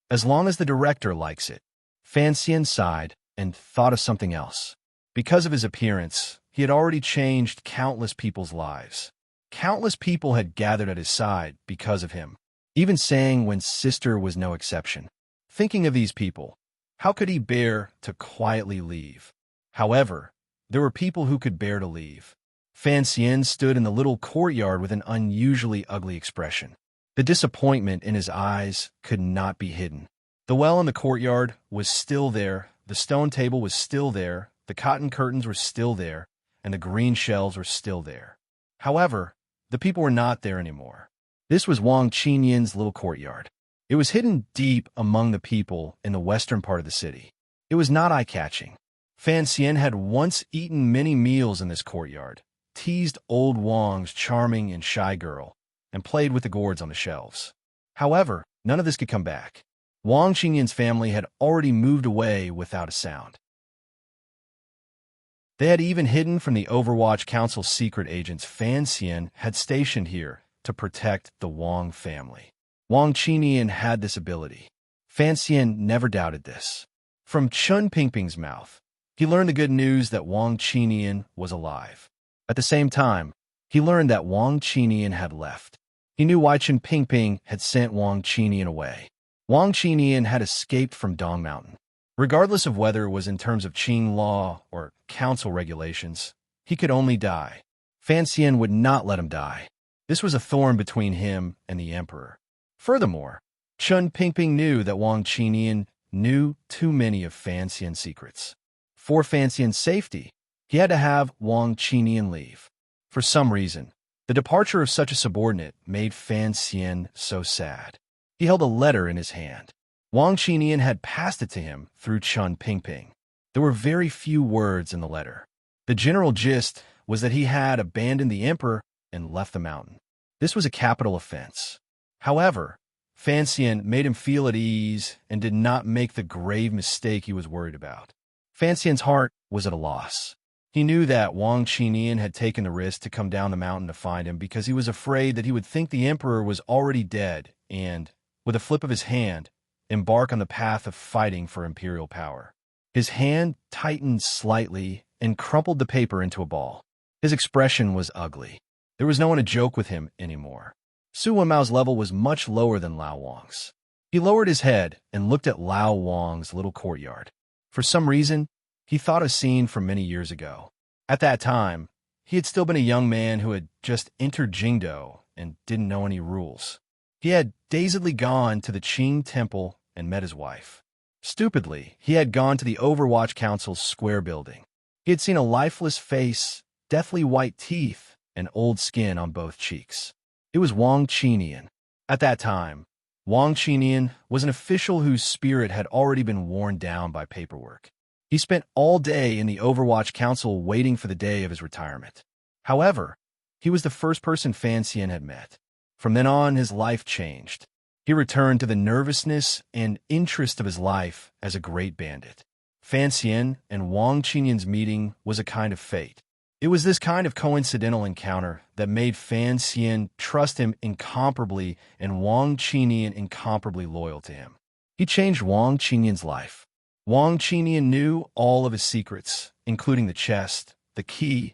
as long as the director likes it. Fan Xian sighed and thought of something else. Because of his appearance, he had already changed countless people's lives. Countless people had gathered at his side because of him. Even Sangwon's sister was no exception. Thinking of these people, how could he bear to quietly leave? However, there were people who could bear to leave. Fan Xian stood in the little courtyard with an unusually ugly expression. The disappointment in his eyes could not be hidden. The well in the courtyard was still there, the stone table was still there, the cotton curtains were still there, and the green shelves were still there. However, the people were not there anymore. This was Wang Qinyan's little courtyard. It was hidden deep among the people in the western part of the city. It was not eye-catching. Fan Xian had once eaten many meals in this courtyard, teased old Wang's charming and shy girl, and played with the gourds on the shelves. However, none of this could come back. Wang Qingyan's family had already moved away without a sound. They had even hidden from the Overwatch Council's secret agents Fan Xian had stationed here to protect the Wang family. Wang Qingyan had this ability. Fan Xian never doubted this. From Chun Pingping's mouth, he learned the good news that Wang Qingyan was alive. At the same time, he learned that Wang Qingyan had left. He knew why Chun Pingping had sent Wang Qingyan away. Wang Qingyan had escaped from Dong Mountain. Regardless of whether it was in terms of Qing law or council regulations, he could only die. Fan Xian would not let him die. This was a thorn between him and the emperor. Furthermore, Chun Pingping knew that Wang Qingyan knew too many of Fan Xian's secrets. For Fan Xian's safety, he had to have Wang Qingyan leave. For some reason, the departure of such a subordinate made Fan Xian so sad. He held a letter in his hand. Wang Qingyan had passed it to him through Chun Pingping. There were very few words in the letter. The general gist was that he had abandoned the emperor and left the mountain. This was a capital offense. However, Fan Xian made him feel at ease and did not make the grave mistake he was worried about. Fan Xian's heart was at a loss. He knew that Wang Qingyan had taken the risk to come down the mountain to find him because he was afraid that he would think the emperor was already dead and, with a flip of his hand, embark on the path of fighting for imperial power. His hand tightened slightly and crumpled the paper into a ball. His expression was ugly. There was no one to joke with him anymore. Su Wenmao's level was much lower than Lao Wang's. He lowered his head and looked at Lao Wang's little courtyard. For some reason, he thought of a scene from many years ago. At that time, he had still been a young man who had just entered Jingdo and didn't know any rules. He had dazedly gone to the Qing temple and met his wife. Stupidly, he had gone to the Overwatch Council's square building. He had seen a lifeless face, deathly white teeth, and old skin on both cheeks. It was Wang Qingyan. At that time, Wang Qingyan was an official whose spirit had already been worn down by paperwork. He spent all day in the Overwatch Council waiting for the day of his retirement. However, he was the first person Fan Xian had met. From then on, his life changed. He returned to the nervousness and interest of his life as a great bandit. Fan Xian and Wang Qingyan's meeting was a kind of fate. It was this kind of coincidental encounter that made Fan Xian trust him incomparably and Wang Qingyan incomparably loyal to him. He changed Wang Qingyan's life. Wang Qingyan knew all of his secrets, including the chest, the key,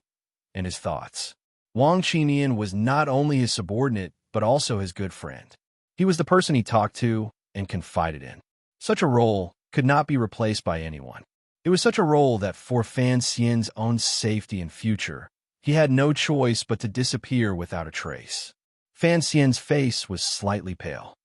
and his thoughts. Wang Qingyan was not only his subordinate, but also his good friend. He was the person he talked to and confided in. Such a role could not be replaced by anyone. It was such a role that for Fan Xian's own safety and future, he had no choice but to disappear without a trace. Fan Xian's face was slightly pale.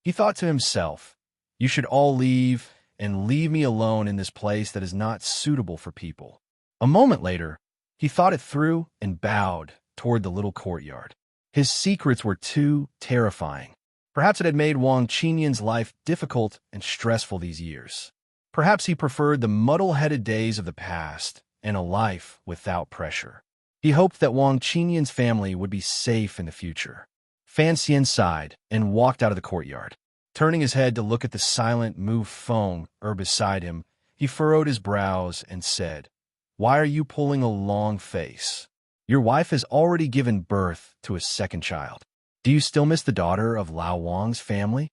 He thought to himself, "You should all leave and leave me alone in this place that is not suitable for people." A moment later, he thought it through and bowed toward the little courtyard. His secrets were too terrifying. Perhaps it had made Wang Qingyan's life difficult and stressful these years. Perhaps he preferred the muddle-headed days of the past and a life without pressure. He hoped that Wang Qingyan's family would be safe in the future. Fan Xian sighed and walked out of the courtyard. Turning his head to look at the silent Mu Feng beside him, he furrowed his brows and said, "Why are you pulling a long face? Your wife has already given birth to a second child. Do you still miss the daughter of Lao Wang's family?"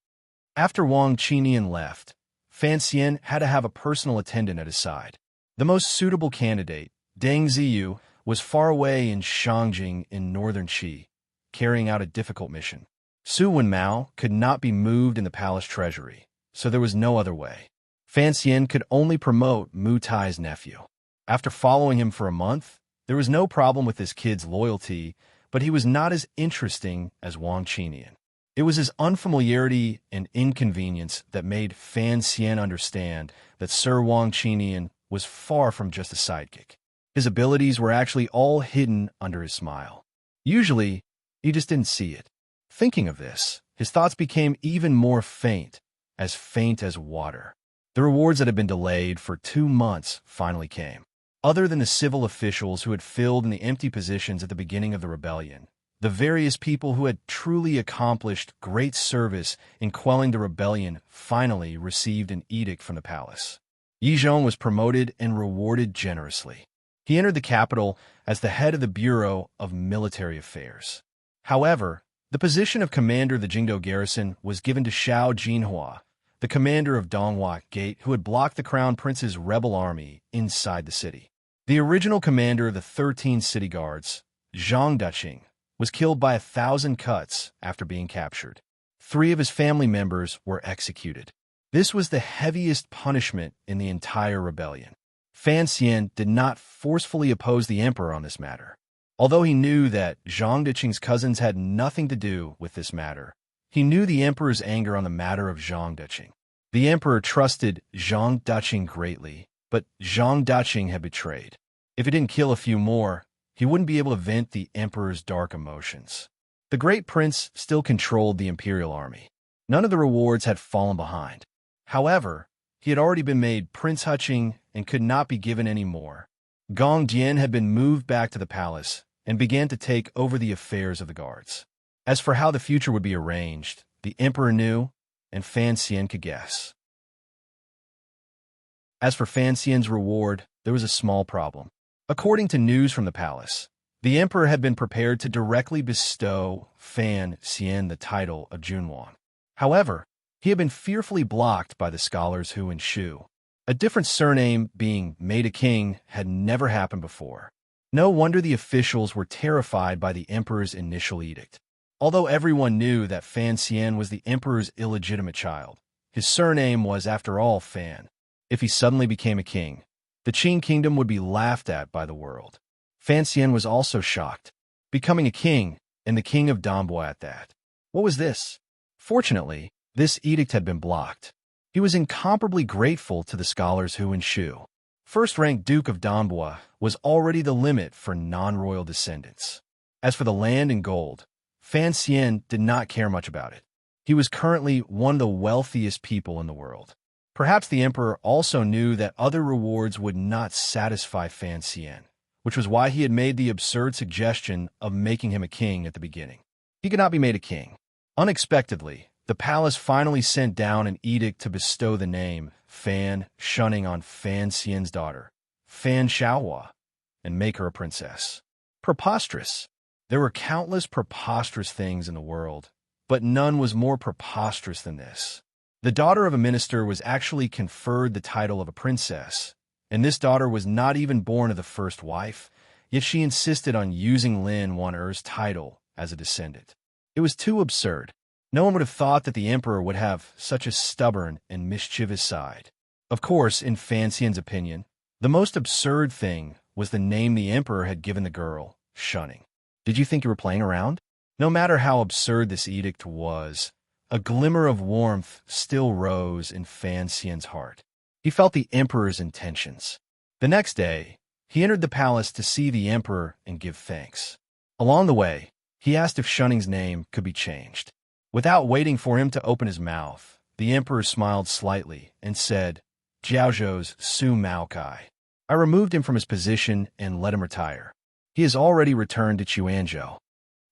After Wang Qingyan left, Fan Xian had to have a personal attendant at his side. The most suitable candidate, Deng Ziyu, was far away in Shangjing in northern Qi, carrying out a difficult mission. Su Wenmao could not be moved in the palace treasury, so there was no other way. Fan Xian could only promote Mu Tai's nephew. After following him for a month, there was no problem with this kid's loyalty, but he was not as interesting as Wang Qingyan. It was his unfamiliarity and inconvenience that made Fan Xian understand that Sir Wang Qingyan was far from just a sidekick. His abilities were actually all hidden under his smile. Usually, he just didn't see it. Thinking of this, his thoughts became even more faint as water. The rewards that had been delayed for 2 months finally came. Other than the civil officials who had filled in the empty positions at the beginning of the rebellion, the various people who had truly accomplished great service in quelling the rebellion finally received an edict from the palace. Yi Zhong was promoted and rewarded generously. He entered the capital as the head of the Bureau of Military Affairs. However, the position of commander of the Jingdo garrison was given to Xiao Jinhua, the commander of Donghua Gate, who had blocked the crown prince's rebel army inside the city. The original commander of the 13 city guards, Zhang Duqing, was killed by 1,000 cuts after being captured. 3 of his family members were executed. This was the heaviest punishment in the entire rebellion. Fan Xian did not forcefully oppose the emperor on this matter. Although he knew that Zhang Duqing's cousins had nothing to do with this matter, he knew the emperor's anger on the matter of Zhang Duqing. The emperor trusted Zhang Duqing greatly, but Zhang Duqing had betrayed. If he didn't kill a few more, he wouldn't be able to vent the emperor's dark emotions. The great prince still controlled the imperial army. None of the rewards had fallen behind. However, he had already been made Prince Huqing and could not be given any more. Gong Jian had been moved back to the palace and began to take over the affairs of the guards. As for how the future would be arranged, the emperor knew, and Fan Xian could guess. As for Fan Xian's reward, there was a small problem. According to news from the palace, the emperor had been prepared to directly bestow Fan Xian the title of Junwan. However, he had been fearfully blocked by the scholars Hu and Shu. A different surname being made a king had never happened before. No wonder the officials were terrified by the emperor's initial edict. Although everyone knew that Fan Xian was the emperor's illegitimate child, his surname was, after all, Fan. If he suddenly became a king, the Qing kingdom would be laughed at by the world. Fan Xian was also shocked, becoming a king, and the king of Donghua at that. What was this? Fortunately, this edict had been blocked. He was incomparably grateful to the scholars Hu and Shu. First-ranked Duke of Donghua was already the limit for non-royal descendants. As for the land and gold, Fan Xian did not care much about it. He was currently one of the wealthiest people in the world. Perhaps the emperor also knew that other rewards would not satisfy Fan Xian, which was why he had made the absurd suggestion of making him a king at the beginning. He could not be made a king. Unexpectedly, the palace finally sent down an edict to bestow the name Fan Shunning on Fan Xian's daughter, Fan Xiaohua, and make her a princess. Preposterous. There were countless preposterous things in the world, but none was more preposterous than this. The daughter of a minister was actually conferred the title of a princess, and this daughter was not even born of the first wife, yet she insisted on using Lin Wan'er's title as a descendant. It was too absurd. No one would have thought that the emperor would have such a stubborn and mischievous side. Of course, in Fan Xian's opinion, the most absurd thing was the name the emperor had given the girl, Shunning. Did you think you were playing around? No matter how absurd this edict was, a glimmer of warmth still rose in Fan Xian's heart. He felt the emperor's intentions. The next day, he entered the palace to see the emperor and give thanks. Along the way, he asked if Shunning's name could be changed. Without waiting for him to open his mouth, the emperor smiled slightly and said, "Jiaozhou's Su Maokai." I removed him from his position and let him retire. He has already returned to Chuanzhou.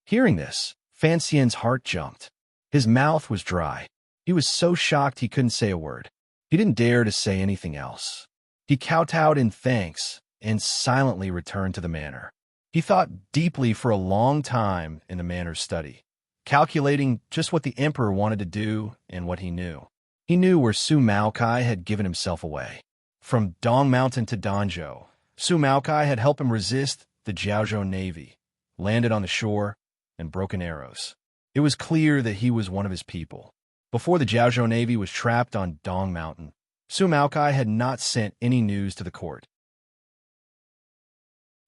Hearing this, Fan Xian's heart jumped. His mouth was dry. He was so shocked he couldn't say a word. He didn't dare to say anything else. He kowtowed in thanks and silently returned to the manor. He thought deeply for a long time in the manor's study, calculating just what the emperor wanted to do and what he knew. He knew where Su Maokai had given himself away. From Dong Mountain to Danzhou, Su Maokai had helped him resist the Jiaozhou navy, landed on the shore, and broken arrows. It was clear that he was one of his people. Before the Jiaozhou navy was trapped on Dong Mountain, Su Maokai had not sent any news to the court.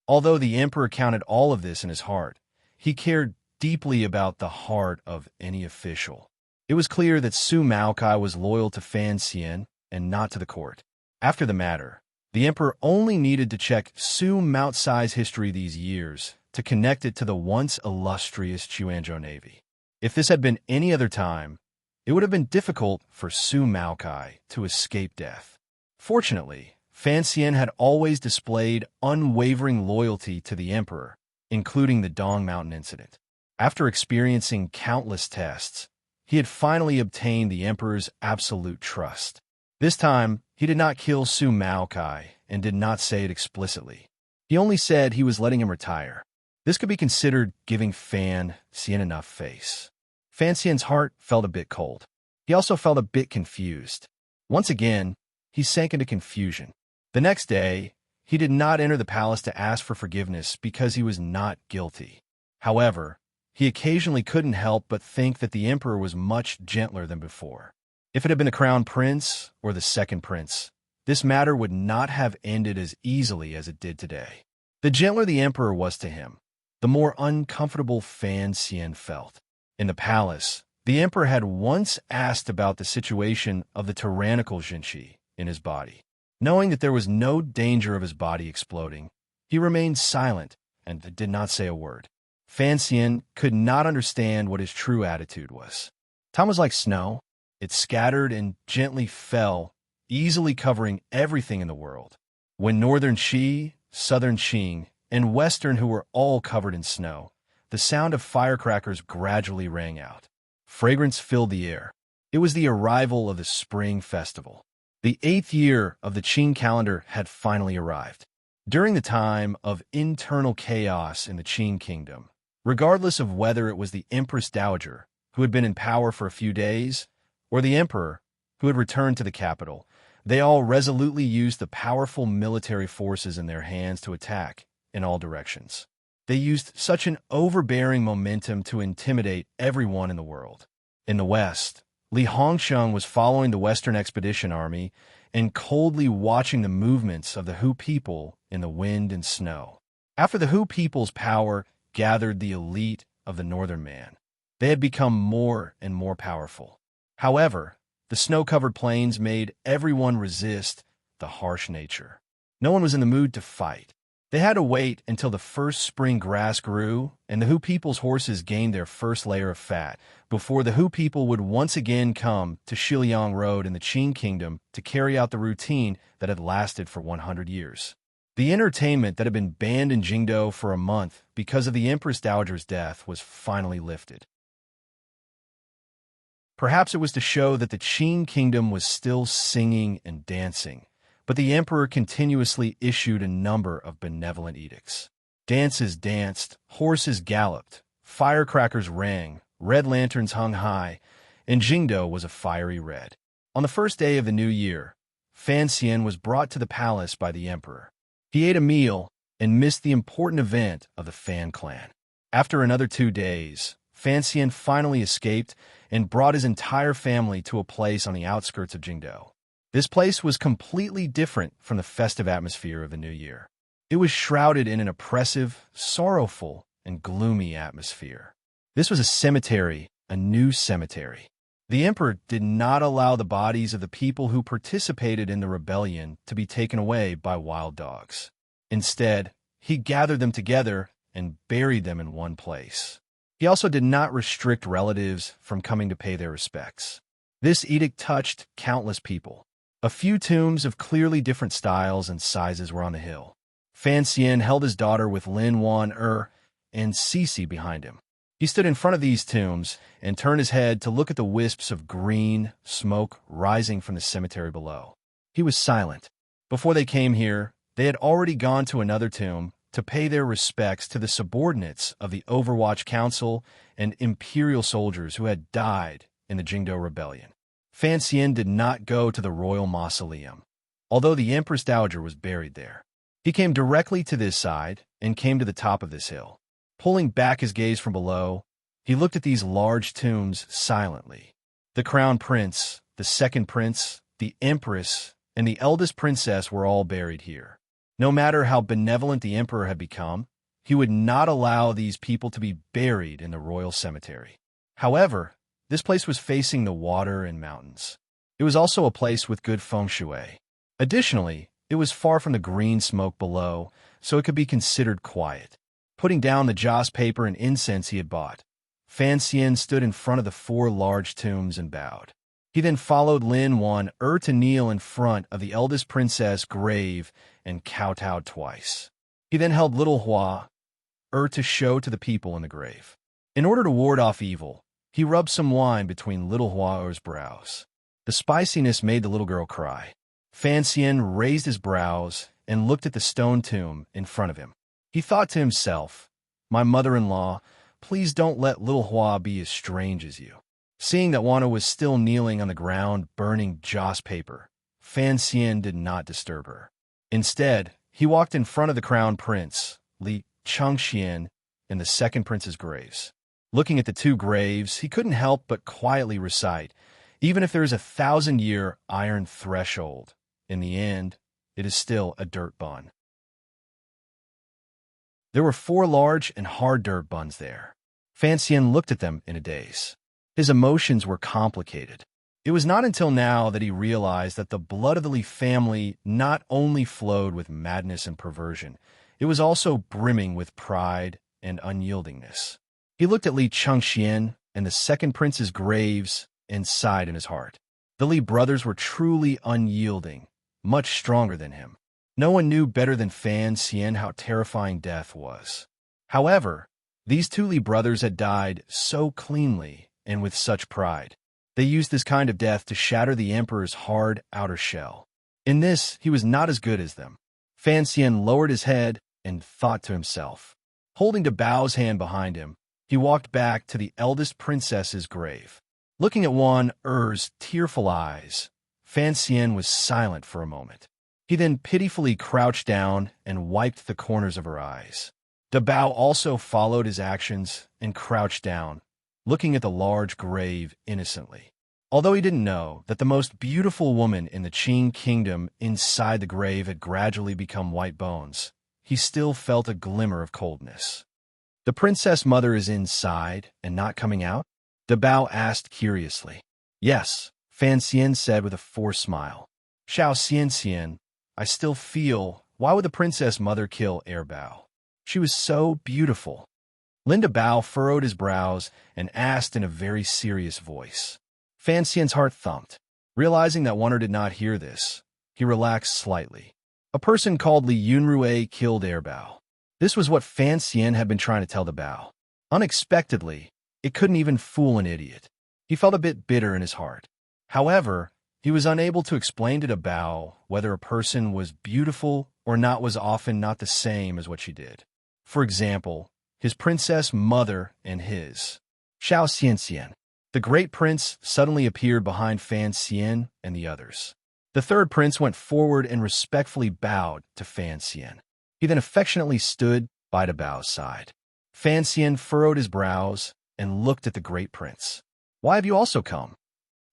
Although the emperor counted all of this in his heart, he cared deeply about the heart of any official. It was clear that Su Maokai was loyal to Fan Xian and not to the court. After the matter, the emperor only needed to check Su Maocai's history these years to connect it to the once illustrious Chuanzhou navy. If this had been any other time, it would have been difficult for Su Maokai to escape death. Fortunately, Fan Xian had always displayed unwavering loyalty to the emperor, including the Dong Mountain incident. After experiencing countless tests, he had finally obtained the emperor's absolute trust. This time, he did not kill Su Maokai and did not say it explicitly. He only said he was letting him retire. This could be considered giving Fan Xian enough face. Fan Xian's heart felt a bit cold. He also felt a bit confused. Once again, he sank into confusion. The next day, he did not enter the palace to ask for forgiveness because he was not guilty. However, he occasionally couldn't help but think that the emperor was much gentler than before. If it had been the crown prince or the second prince, this matter would not have ended as easily as it did today. The gentler the emperor was to him, the more uncomfortable Fan Xian felt. In the palace, the emperor had once asked about the situation of the tyrannical Jinshi in his body. Knowing that there was no danger of his body exploding, he remained silent and did not say a word. Fan Xian could not understand what his true attitude was. Time was like snow. It scattered and gently fell, easily covering everything in the world. When northern Qi, southern Qing, and western Hu were all covered in snow, the sound of firecrackers gradually rang out. Fragrance filled the air. It was the arrival of the spring festival. The 8th year of the Qing calendar had finally arrived. During the time of internal chaos in the Qing kingdom, regardless of whether it was the Empress Dowager, who had been in power for a few days, or the emperor, who had returned to the capital, they all resolutely used the powerful military forces in their hands to attack in all directions. They used such an overbearing momentum to intimidate everyone in the world. In the west, Li Hongsheng was following the Western Expedition Army and coldly watching the movements of the Hu people in the wind and snow. After the Hu people's power gathered the elite of the Northern Man, they had become more and more powerful. However, the snow-covered plains made everyone resist the harsh nature. No one was in the mood to fight. They had to wait until the first spring grass grew and the Hu people's horses gained their first layer of fat before the Hu people would once again come to Shiliang Road in the Qing Kingdom to carry out the routine that had lasted for 100 years. The entertainment that had been banned in Jingdo for a month because of the Empress Dowager's death was finally lifted. Perhaps it was to show that the Qing Kingdom was still singing and dancing, but the emperor continuously issued a number of benevolent edicts. Dances danced, horses galloped, firecrackers rang, red lanterns hung high, and Jingdo was a fiery red. On the first day of the new year, Fan Xian was brought to the palace by the emperor. He ate a meal and missed the important event of the Fan clan. After another 2 days, Fan Xian finally escaped and brought his entire family to a place on the outskirts of Jingdo. This place was completely different from the festive atmosphere of the new year. It was shrouded in an oppressive, sorrowful, and gloomy atmosphere. This was a cemetery, a new cemetery. The emperor did not allow the bodies of the people who participated in the rebellion to be taken away by wild dogs. Instead, he gathered them together and buried them in one place. He also did not restrict relatives from coming to pay their respects. This edict touched countless people. A few tombs of clearly different styles and sizes were on the hill. Fan Xian held his daughter with Lin Wan and Cece behind him. He stood in front of these tombs and turned his head to look at the wisps of green smoke rising from the cemetery below. He was silent. Before they came here, they had already gone to another tomb to pay their respects to the subordinates of the Overwatch Council and imperial soldiers who had died in the Jingdo Rebellion. Fan Xian did not go to the royal mausoleum, although the Empress Dowager was buried there. He came directly to this side and came to the top of this hill. Pulling back his gaze from below, he looked at these large tombs silently. The crown prince, the second prince, the empress, and the eldest princess were all buried here. No matter how benevolent the emperor had become, he would not allow these people to be buried in the royal cemetery. However, this place was facing the water and mountains. It was also a place with good feng shui. Additionally, it was far from the green smoke below, so it could be considered quiet. Putting down the joss paper and incense he had bought, Fan Xian stood in front of the 4 large tombs and bowed. He then followed Lin Wan to kneel in front of the eldest princess' grave and kowtowed twice. He then held little Hua to show to the people in the grave. In order to ward off evil, he rubbed some wine between little Hua's brows. The spiciness made the little girl cry. Fan Xian raised his brows and looked at the stone tomb in front of him. He thought to himself, "My mother-in-law, please don't let little Hua be as strange as you." Seeing that Wana was still kneeling on the ground burning joss paper, Fan Xian did not disturb her. Instead, he walked in front of the crown prince, Li Chengxian, and the second prince's graves. Looking at the 2 graves, he couldn't help but quietly recite, "Even if there is a 1,000-year iron threshold, in the end, it is still a dirt bun." There were 4 large and hard dirt buns there. Fan Xian looked at them in a daze. His emotions were complicated. It was not until now that he realized that the blood of the Li family not only flowed with madness and perversion, it was also brimming with pride and unyieldingness. He looked at Li Chengxian and the second prince's graves and sighed in his heart. The Li brothers were truly unyielding, much stronger than him. No one knew better than Fan Xian how terrifying death was. However, these 2 Li brothers had died so cleanly and with such pride. They used this kind of death to shatter the emperor's hard outer shell. In this, he was not as good as them. Fan Xian lowered his head and thought to himself. Holding to Bao's hand behind him, he walked back to the eldest princess's grave. Looking at Wan Er's tearful eyes, Fan Xian was silent for a moment. He then pitifully crouched down and wiped the corners of her eyes. Da Bao also followed his actions and crouched down, looking at the large grave innocently. Although he didn't know that the most beautiful woman in the Qing kingdom inside the grave had gradually become white bones, he still felt a glimmer of coldness. "The princess mother is inside and not coming out?" Da Bao asked curiously. "Yes," Fan Xian said with a forced smile. "Xiao Xian, I still feel, why would the princess mother kill Bao? She was so beautiful." Linda Bao furrowed his brows and asked in a very serious voice. Fan Xian's heart thumped. Realizing that Wonder did not hear this, he relaxed slightly. A person called Li Yunrui killed Bao. This was what Fan Xian had been trying to tell the Bao. Unexpectedly, it couldn't even fool an idiot. He felt a bit bitter in his heart. However, he was unable to explain to the Bao whether a person was beautiful or not was often not the same as what she did. For example, his princess mother and his. Xiao Xian. The great prince suddenly appeared behind Fan Xian and the others. The third prince went forward and respectfully bowed to Fan Xian. He then affectionately stood by the Bao's side. Fan Xian furrowed his brows and looked at the great prince. "Why have you also come?"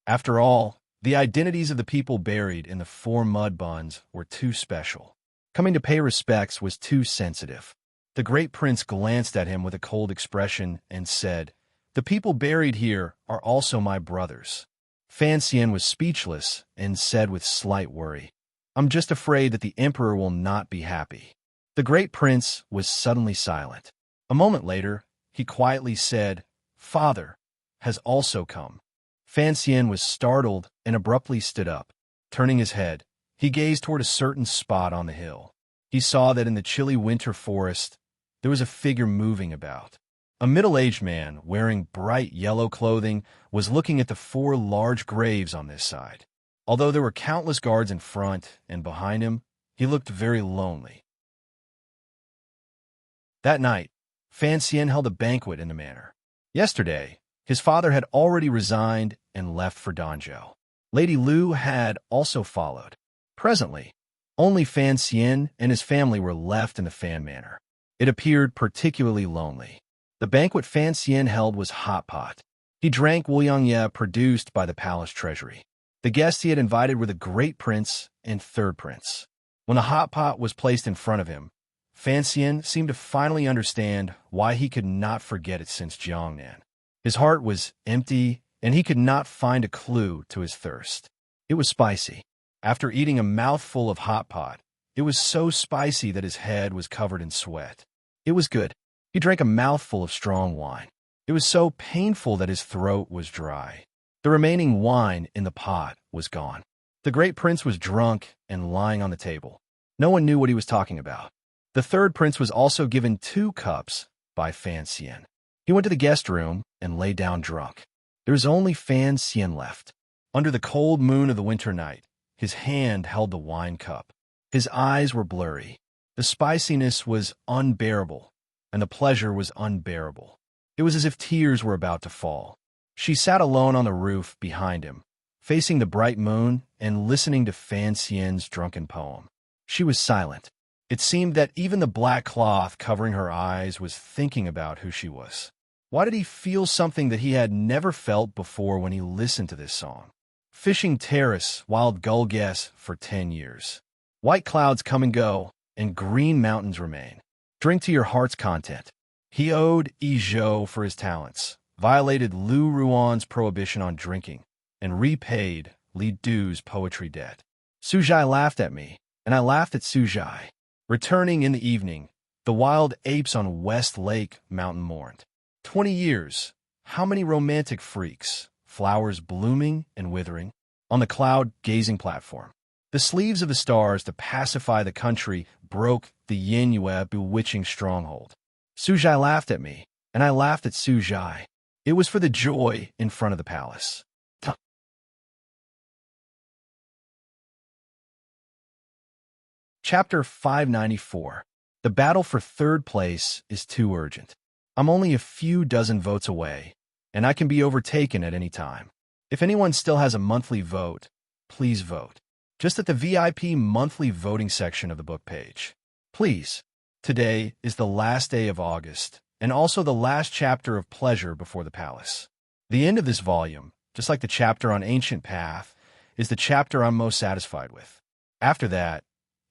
After all, the identities of the people buried in the 4 mud buns were too special. Coming to pay respects was too sensitive. The great prince glanced at him with a cold expression and said, "The people buried here are also my brothers." Fan Xian was speechless and said with slight worry, "I'm just afraid that the emperor will not be happy." The great prince was suddenly silent. A moment later, he quietly said, "Father has also come." Fan Xian was startled and abruptly stood up. Turning his head, he gazed toward a certain spot on the hill. He saw that in the chilly winter forest, there was a figure moving about. A middle-aged man wearing bright yellow clothing was looking at the 4 large graves on this side. Although there were countless guards in front and behind him, he looked very lonely. That night, Fan Xian held a banquet in the manor. Yesterday, his father had already resigned and left for Danzhou. Lady Lu had also followed. Presently, only Fan Xian and his family were left in the Fan Manor. It appeared particularly lonely. The banquet Fan Xian held was hot pot. He drank Wuliangye produced by the palace treasury. The guests he had invited were the great prince and third prince. When the hot pot was placed in front of him, Fan Xian seemed to finally understand why he could not forget it since Jiangnan. His heart was empty, and he could not find a clue to his thirst. It was spicy. After eating a mouthful of hot pot, it was so spicy that his head was covered in sweat. It was good. He drank a mouthful of strong wine. It was so painful that his throat was dry. The remaining wine in the pot was gone. The great prince was drunk and lying on the table. No one knew what he was talking about. The third prince was also given 2 cups by Fan Xian. He went to the guest room and lay down drunk. There was only Fan Xian left. Under the cold moon of the winter night, his hand held the wine cup. His eyes were blurry. The spiciness was unbearable, and the pleasure was unbearable. It was as if tears were about to fall. She sat alone on the roof behind him, facing the bright moon and listening to Fan Xian's drunken poem. She was silent. It seemed that even the black cloth covering her eyes was thinking about who she was. Why did he feel something that he had never felt before when he listened to this song? Fishing Terrace, Wild Gull Guess for 10 years. White clouds come and go, and green mountains remain. Drink to your heart's content. He owed Yi Zhou for his talents, violated Lu Ruan's prohibition on drinking, and repaid Li Du's poetry debt. Su Zhai laughed at me, and I laughed at Su Zhai. Returning in the evening, the wild apes on West Lake Mountain mourned. 20 years, how many romantic freaks, flowers blooming and withering, on the cloud-gazing platform. The sleeves of the stars to pacify the country broke the Yinyue bewitching stronghold. Su Zhai laughed at me, and I laughed at Su Zhai. It was for the joy in front of the palace. Chapter 594. The battle for third place is too urgent. I'm only a few dozen votes away, and I can be overtaken at any time. If anyone still has a monthly vote, please vote. Just at the VIP monthly voting section of the book page. Please. Today is the last day of August, and also the last chapter of Pleasure Before the Palace. The end of this volume, just like the chapter on Ancient Path, is the chapter I'm most satisfied with. After that,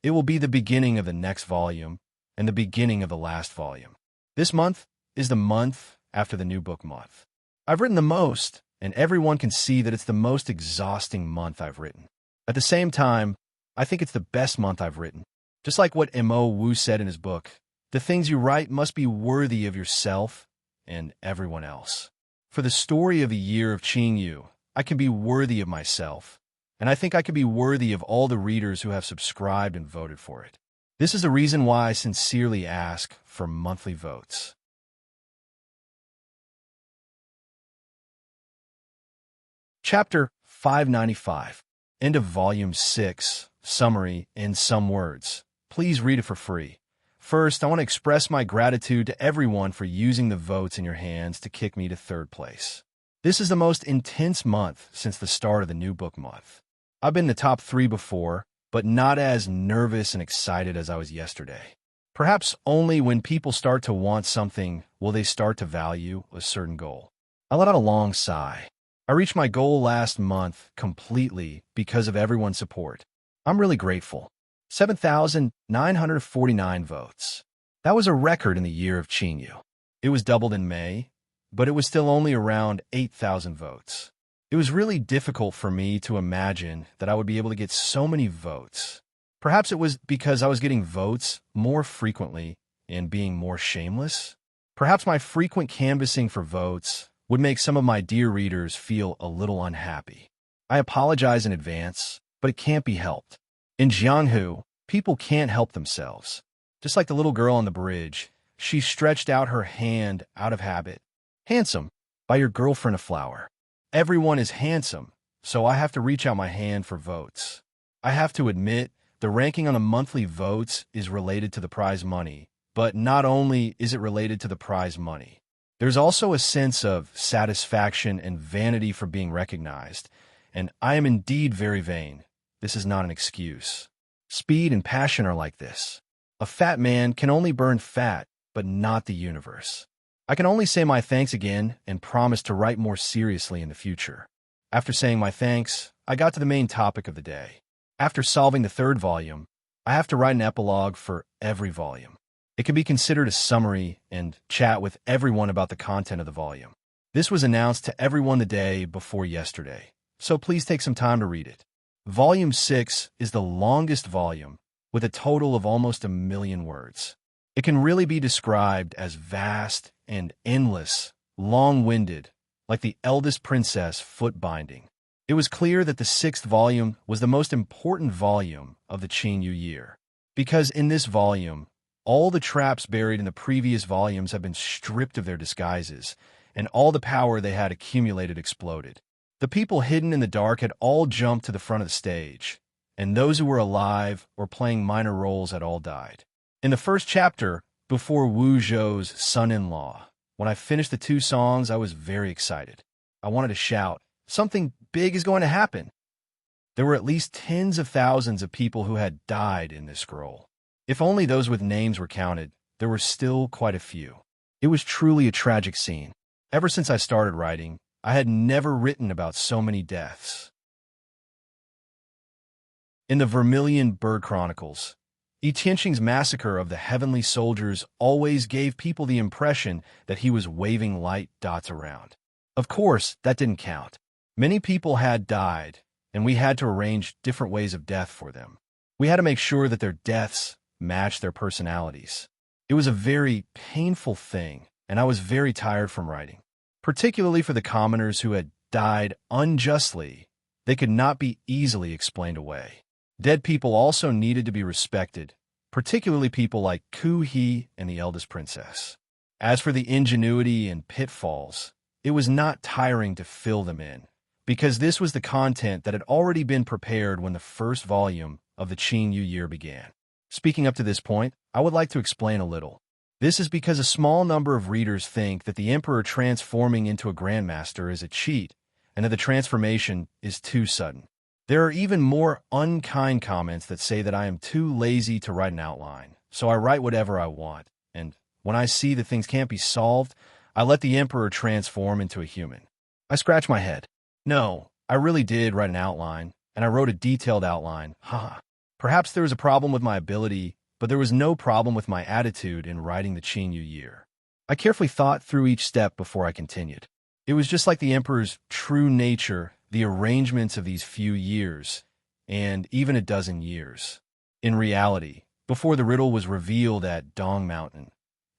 it will be the beginning of the next volume and the beginning of the last volume. This month is the month after the new book month. I've written the most, and everyone can see that it's the most exhausting month I've written. At the same time, I think it's the best month I've written. Just like what Mo Wu said in his book, the things you write must be worthy of yourself and everyone else. For the story of a year of Qing Yu, I can be worthy of myself, and I think I can be worthy of all the readers who have subscribed and voted for it. This is the reason why I sincerely ask for monthly votes. Chapter 595. End of Volume 6. Summary in some words. Please read it for free. First, I want to express my gratitude to everyone for using the votes in your hands to kick me to third place. This is the most intense month since the start of the new book month. I've been in the top 3 before, but not as nervous and excited as I was yesterday. Perhaps only when people start to want something will they start to value a certain goal. I let out a long sigh. I reached my goal last month completely because of everyone's support. I'm really grateful. 7,949 votes. That was a record in the year of Qing Yu. It was doubled in May, but it was still only around 8,000 votes. It was really difficult for me to imagine that I would be able to get so many votes. Perhaps it was because I was getting votes more frequently and being more shameless. Perhaps my frequent canvassing for votes would make some of my dear readers feel a little unhappy. I apologize in advance, but it can't be helped. In Jianghu, people can't help themselves. Just like the little girl on the bridge, she stretched out her hand out of habit. Handsome, buy your girlfriend a flower. Everyone is handsome, so I have to reach out my hand for votes. I have to admit, the ranking on the monthly votes is related to the prize money, but not only is it related to the prize money. There's also a sense of satisfaction and vanity for being recognized, and I am indeed very vain. This is not an excuse. Speed and passion are like this. A fat man can only burn fat, but not the universe. I can only say my thanks again and promise to write more seriously in the future. After saying my thanks, I got to the main topic of the day. After solving the third volume, I have to write an epilogue for every volume. It can be considered a summary and chat with everyone about the content of the volume. This was announced to everyone the day before yesterday, so please take some time to read it. Volume 6 is the longest volume, with a total of almost 1,000,000 words. It can really be described as vast and endless long-winded, like the eldest princess foot-binding. It was clear that the sixth volume was the most important volume of the Qing Yu year, because in this volume, all the traps buried in the previous volumes have been stripped of their disguises, and all the power they had accumulated exploded. The people hidden in the dark had all jumped to the front of the stage, and those who were alive or playing minor roles had all died. In the first chapter, before Wu Zhou's son-in-law, when I finished the 2 songs, I was very excited. I wanted to shout, "Something big is going to happen!" There were at least tens of thousands of people who had died in this scroll. If only those with names were counted, there were still quite a few. It was truly a tragic scene. Ever since I started writing, I had never written about so many deaths. In the Vermilion Bird Chronicles, Yi Tianqing's massacre of the heavenly soldiers always gave people the impression that he was waving light dots around. Of course, that didn't count. Many people had died, and we had to arrange different ways of death for them. We had to make sure that their deaths matched their personalities. It was a very painful thing, and I was very tired from writing. Particularly for the commoners who had died unjustly, they could not be easily explained away. Dead people also needed to be respected, particularly people like Ku He and the eldest princess. As for the ingenuity and pitfalls, it was not tiring to fill them in, because this was the content that had already been prepared when the first volume of the Qing Yu year began. Speaking up to this point, I would like to explain a little. This is because a small number of readers think that the emperor transforming into a grandmaster is a cheat, and that the transformation is too sudden. There are even more unkind comments that say that I am too lazy to write an outline, so I write whatever I want, and when I see that things can't be solved, I let the emperor transform into a human. I scratch my head. No, I really did write an outline, and I wrote a detailed outline. Haha. Perhaps there was a problem with my ability, but there was no problem with my attitude in writing the Qing Yu year. I carefully thought through each step before I continued. It was just like the emperor's true nature, the arrangements of these few years, and even a dozen years. In reality, before the riddle was revealed at Dong Mountain,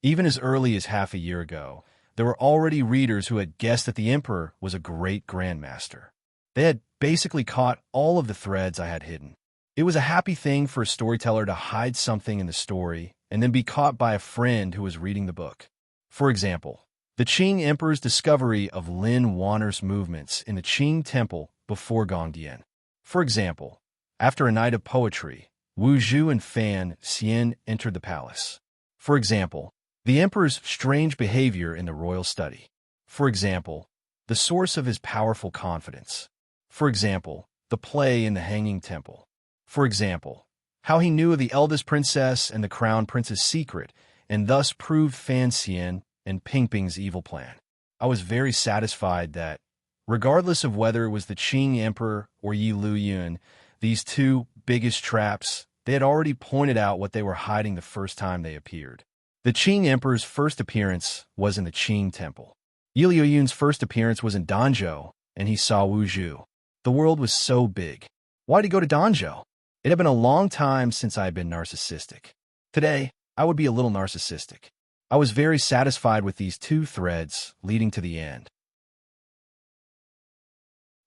even as early as half a year ago, there were already readers who had guessed that the emperor was a great grandmaster. They had basically caught all of the threads I had hidden. It was a happy thing for a storyteller to hide something in the story and then be caught by a friend who was reading the book. For example, the Qing emperor's discovery of Lin Wanner's movements in the Qing temple before Gongdian. For example, after a night of poetry, Wu Zhu and Fan Xian entered the palace. For example, the emperor's strange behavior in the royal study. For example, the source of his powerful confidence. For example, the play in the Hanging Temple. For example, how he knew of the eldest princess and the crown prince's secret, and thus proved Fan Xian and Ping Ping's evil plan. I was very satisfied that, regardless of whether it was the Qing emperor or Yi Luyun, these 2 biggest traps, they had already pointed out what they were hiding the first time they appeared. The Qing emperor's first appearance was in the Qing temple. Yi Luyun's first appearance was in Danzhou, and he saw Wu Zhu. The world was so big. Why did he go to Danzhou? It had been a long time since I had been narcissistic. Today, I would be a little narcissistic. I was very satisfied with these 2 threads leading to the end.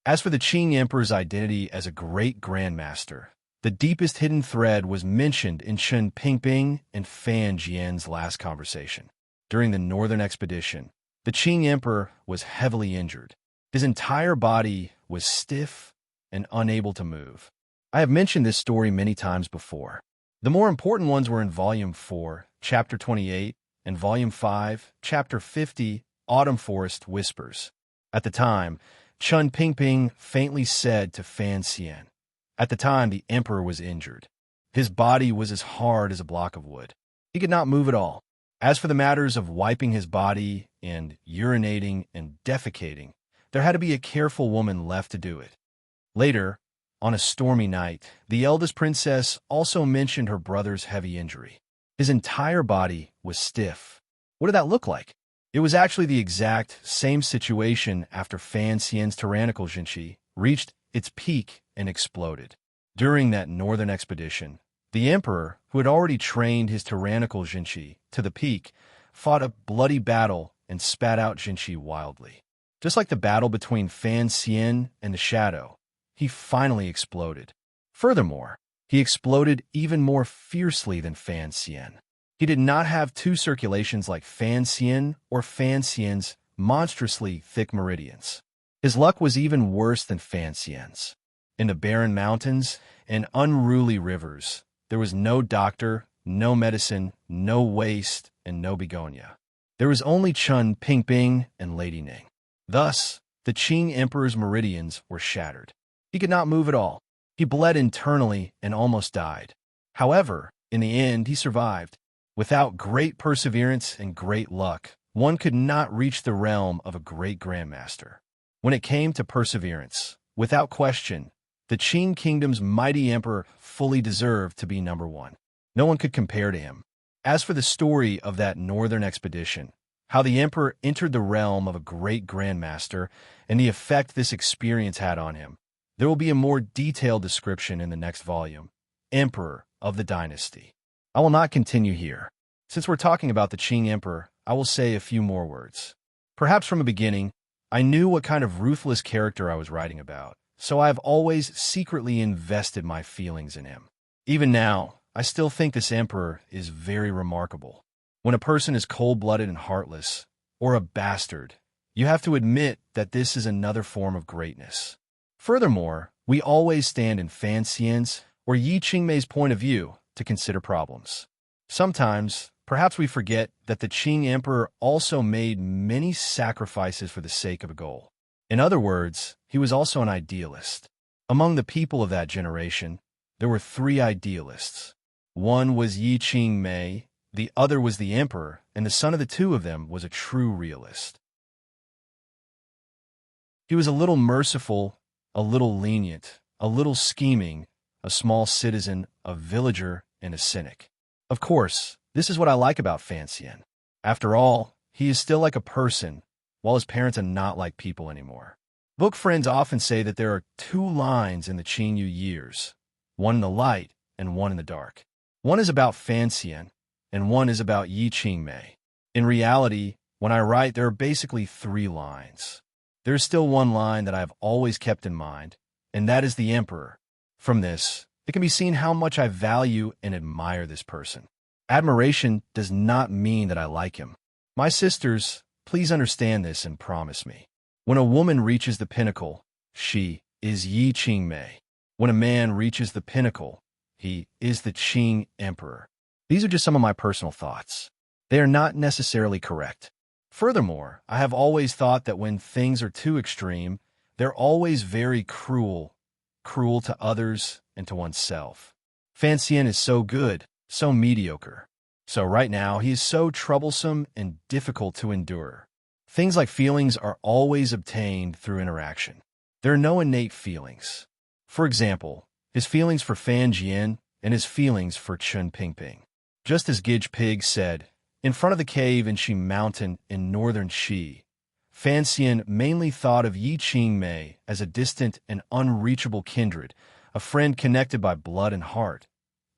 As for the Qing emperor's identity as a great grandmaster, the deepest hidden thread was mentioned in Chen Pingping and Fan Jian's last conversation. During the northern expedition, the Qing emperor was heavily injured. His entire body was stiff and unable to move. I have mentioned this story many times before. The more important ones were in Volume 4, Chapter 28, and Volume 5, Chapter 50, Autumn Forest Whispers. At the time, Chen Pingping faintly said to Fan Xian, "At the time, the emperor was injured. His body was as hard as a block of wood. He could not move at all. As for the matters of wiping his body and urinating and defecating, there had to be a careful woman left to do it." Later, on a stormy night, the eldest princess also mentioned her brother's heavy injury. His entire body was stiff. What did that look like? It was actually the exact same situation after Fan Xian's tyrannical Jinqi reached its peak and exploded. During that northern expedition, the emperor, who had already trained his tyrannical Jinqi to the peak, fought a bloody battle and spat out Jinchi wildly. Just like the battle between Fan Xian and the Shadow, he finally exploded. Furthermore, he exploded even more fiercely than Fan Xian. He did not have two circulations like Fan Xian or Fan Xian's monstrously thick meridians. His luck was even worse than Fan Xian's. In the barren mountains and unruly rivers, there was no doctor, no medicine, no waste, and no begonia. There was only Chun Pingping and Lady Ning. Thus, the Qing Emperor's meridians were shattered. He could not move at all. He bled internally and almost died. However, in the end, he survived. Without great perseverance and great luck, one could not reach the realm of a great grandmaster. When it came to perseverance, without question, the Qing kingdom's mighty emperor fully deserved to be number one. No one could compare to him. As for the story of that northern expedition, how the emperor entered the realm of a great grandmaster, and the effect this experience had on him, there will be a more detailed description in the next volume, Emperor of the Dynasty. I will not continue here. Since we're talking about the Qing emperor, I will say a few more words. Perhaps from the beginning, I knew what kind of ruthless character I was writing about, so I have always secretly invested my feelings in him. Even now, I still think this emperor is very remarkable. When a person is cold-blooded and heartless, or a bastard, you have to admit that this is another form of greatness. Furthermore, we always stand in Fan Xian's or Yi Qingmei's point of view to consider problems. Sometimes, perhaps we forget that the Qing emperor also made many sacrifices for the sake of a goal. In other words, he was also an idealist. Among the people of that generation, there were three idealists. One was Yi Qingmei, the other was the emperor, and the son of the two of them was a true realist. He was a little merciful, a little lenient, a little scheming, a small citizen, a villager, and a cynic. Of course, this is what I like about Fan Xian. After all, he is still like a person, while his parents are not like people anymore. Book friends often say that there are two lines in the Qingyu years, one in the light and one in the dark. One is about Fan Xian, and one is about Yi Qingmei. In reality, when I write, there are basically three lines. There is still one line that I have always kept in mind, and that is the emperor. From this, it can be seen how much I value and admire this person. Admiration does not mean that I like him. My sisters, please understand this and promise me. When a woman reaches the pinnacle, she is Yi Qingmei. When a man reaches the pinnacle, he is the Qing emperor. These are just some of my personal thoughts. They are not necessarily correct. Furthermore, I have always thought that when things are too extreme, they're always very cruel to others and to oneself. Fan Xian is so good, so mediocre. So right now, he is so troublesome and difficult to endure. Things like feelings are always obtained through interaction. There are no innate feelings. For example, his feelings for Fan Jian and his feelings for Chun Pingping. Just as Gij Pig said, in front of the cave in Shi Mountain in northern Xi, Fan Xian mainly thought of Yi Qingmei as a distant and unreachable kindred, a friend connected by blood and heart,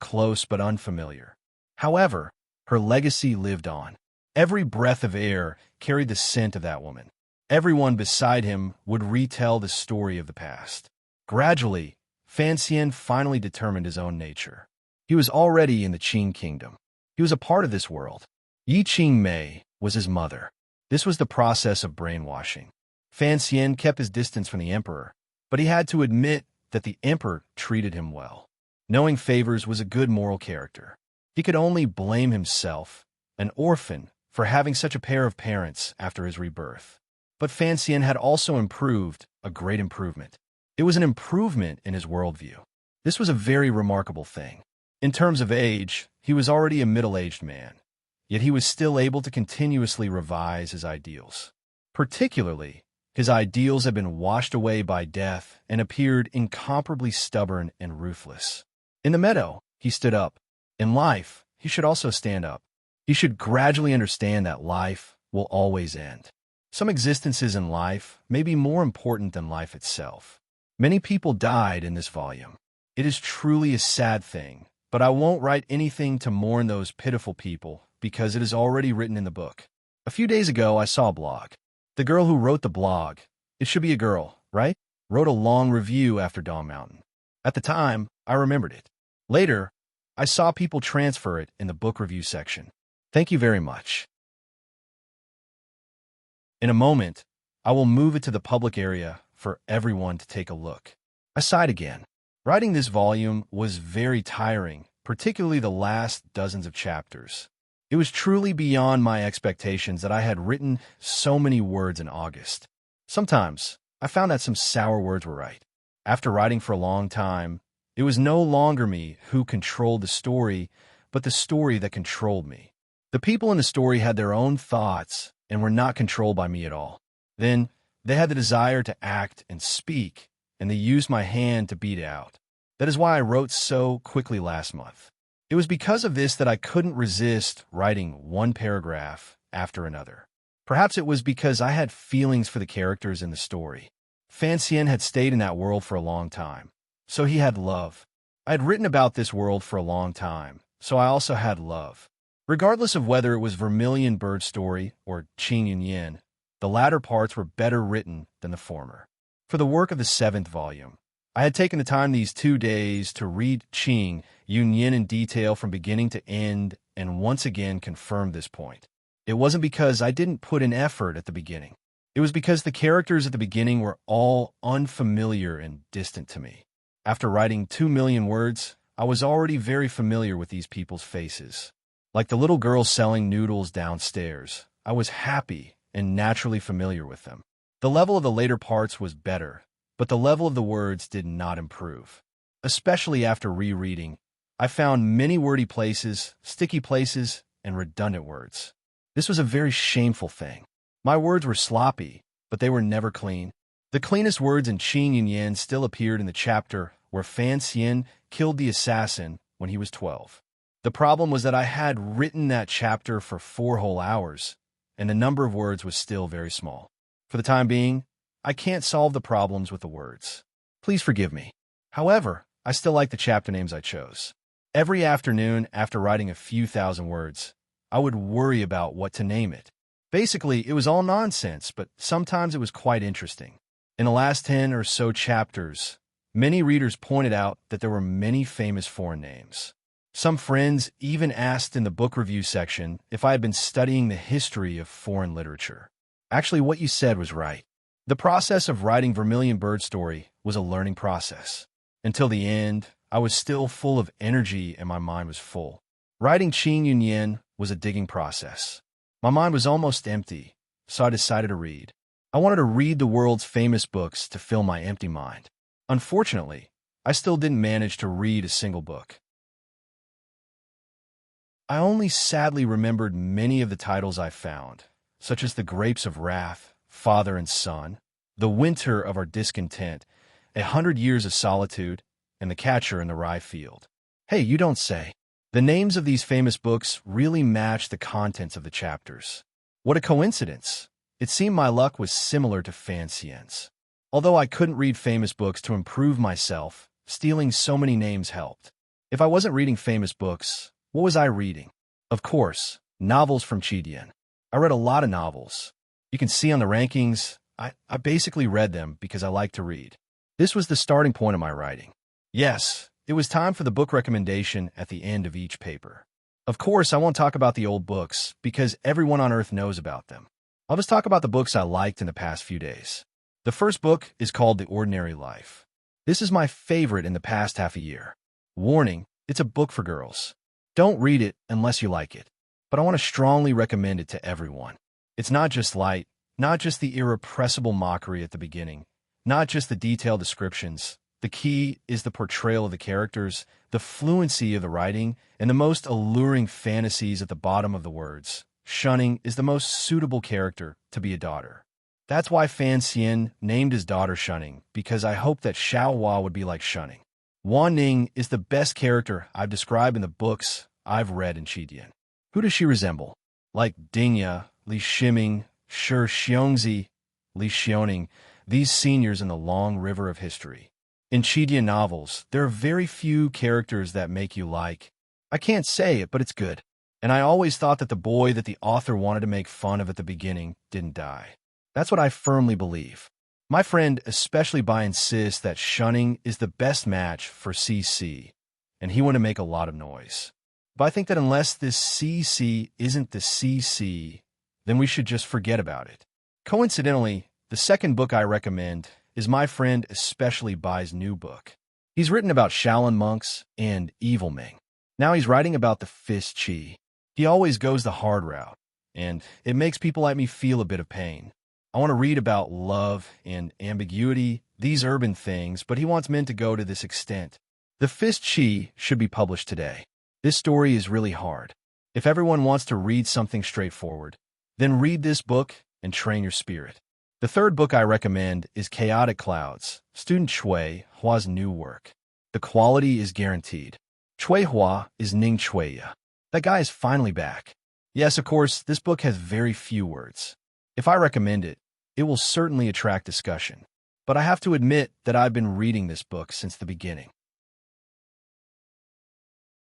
close but unfamiliar. However, her legacy lived on. Every breath of air carried the scent of that woman. Everyone beside him would retell the story of the past. Gradually, Fan Xian finally determined his own nature. He was already in the Qing kingdom. He was a part of this world. Yi Qingmei was his mother. This was the process of brainwashing. Fan Xian kept his distance from the emperor, but he had to admit that the emperor treated him well. Knowing favors was a good moral character. He could only blame himself, an orphan, for having such a pair of parents after his rebirth. But Fan Xian had also improved, a great improvement. It was an improvement in his worldview. This was a very remarkable thing. In terms of age, he was already a middle-aged man, yet he was still able to continuously revise his ideals. Particularly, his ideals had been washed away by death and appeared incomparably stubborn and ruthless. In the meadow, he stood up. In life, he should also stand up. He should gradually understand that life will always end. Some existences in life may be more important than life itself. Many people died in this volume. It is truly a sad thing, but I won't write anything to mourn those pitiful people because it is already written in the book. A few days ago, I saw a blog. The girl who wrote the blog, it should be a girl, right? Wrote a long review after Dawn Mountain. At the time, I remembered it. Later, I saw people transfer it in the book review section. Thank you very much. In a moment, I will move it to the public area for everyone to take a look. I sighed again. Writing this volume was very tiring, particularly the last dozens of chapters. It was truly beyond my expectations that I had written so many words in August. Sometimes, I found that some sour words were right. After writing for a long time, it was no longer me who controlled the story, but the story that controlled me. The people in the story had their own thoughts and were not controlled by me at all. Then, they had the desire to act and speak, and they used my hand to beat it out. That is why I wrote so quickly last month. It was because of this that I couldn't resist writing one paragraph after another. Perhaps it was because I had feelings for the characters in the story. Fan Xian had stayed in that world for a long time, so he had love. I had written about this world for a long time, so I also had love. Regardless of whether it was Vermilion Bird Story or Qing Yunyan, the latter parts were better written than the former. For the work of the 7th volume, I had taken the time these 2 days to read Qing Yunyan in detail from beginning to end and once again confirmed this point. It wasn't because I didn't put in effort at the beginning. It was because the characters at the beginning were all unfamiliar and distant to me. After writing 2 million words, I was already very familiar with these people's faces. Like the little girl selling noodles downstairs, I was happy and naturally familiar with them. The level of the later parts was better, but the level of the words did not improve. Especially after rereading, I found many wordy places, sticky places, and redundant words. This was a very shameful thing. My words were sloppy, but they were never clean. The cleanest words in Qing Yunyan still appeared in the chapter where Fan Xian killed the assassin when he was 12. The problem was that I had written that chapter for 4 whole hours, and the number of words was still very small. For the time being, I can't solve the problems with the words. Please forgive me. However, I still like the chapter names I chose. Every afternoon, after writing a few thousand words, I would worry about what to name it. Basically, it was all nonsense, but sometimes it was quite interesting. In the last 10 or so chapters, many readers pointed out that there were many famous foreign names. Some friends even asked in the book review section if I had been studying the history of foreign literature. Actually, what you said was right. The process of writing Vermilion Bird Story was a learning process. Until the end, I was still full of energy and my mind was full. Writing Qing Yunyan was a digging process. My mind was almost empty, so I decided to read. I wanted to read the world's famous books to fill my empty mind. Unfortunately, I still didn't manage to read a single book. I only sadly remembered many of the titles I found, such as The Grapes of Wrath, Father and Son, The Winter of Our Discontent, 100 Years of Solitude, and The Catcher in the Rye Field. Hey, you don't say. The names of these famous books really match the contents of the chapters. What a coincidence. It seemed my luck was similar to Fan Xian's. Although I couldn't read famous books to improve myself, stealing so many names helped. If I wasn't reading famous books, what was I reading? Of course, novels from Qidian. I read a lot of novels. You can see on the rankings, I basically read them because I like to read. This was the starting point of my writing. Yes, it was time for the book recommendation at the end of each paper. Of course, I won't talk about the old books because everyone on Earth knows about them. I'll just talk about the books I liked in the past few days. The first book is called The Ordinary Life. This is my favorite in the past half a year. Warning, it's a book for girls. Don't read it unless you like it, but I want to strongly recommend it to everyone. It's not just light, not just the irrepressible mockery at the beginning, not just the detailed descriptions. The key is the portrayal of the characters, the fluency of the writing, and the most alluring fantasies at the bottom of the words. Shunning is the most suitable character to be a daughter. That's why Fan Xian named his daughter Shunning, because I hoped that Xiao Hua would be like Shunning. Wan Ning is the best character I've described in the books I've read in Qidian. Who does she resemble? Like Dingya, Li Shiming, Shi Xiongzi, Li Xioning, these seniors in the long river of history. In Qidian novels, there are very few characters that make you like. I can't say it, but it's good. And I always thought that the boy that the author wanted to make fun of at the beginning didn't die. That's what I firmly believe. My friend especially insists that shunning is the best match for CC, and he wanted to make a lot of noise. But I think that unless this CC isn't the CC, then we should just forget about it. Coincidentally, the second book I recommend is my friend especially Bai's new book. He's written about Shaolin monks and evil Ming. Now he's writing about the fist chi. He always goes the hard route, and it makes people like me feel a bit of pain. I want to read about love and ambiguity, these urban things, but he wants men to go to this extent. The fist chi should be published today. This story is really hard. If everyone wants to read something straightforward, then read this book and train your spirit. The third book I recommend is Chaotic Clouds, student Chui Hua's new work. The quality is guaranteed. Chui Hua is Ning Chuiya. That guy is finally back. Yes, of course, this book has very few words. If I recommend it, it will certainly attract discussion. But I have to admit that I've been reading this book since the beginning.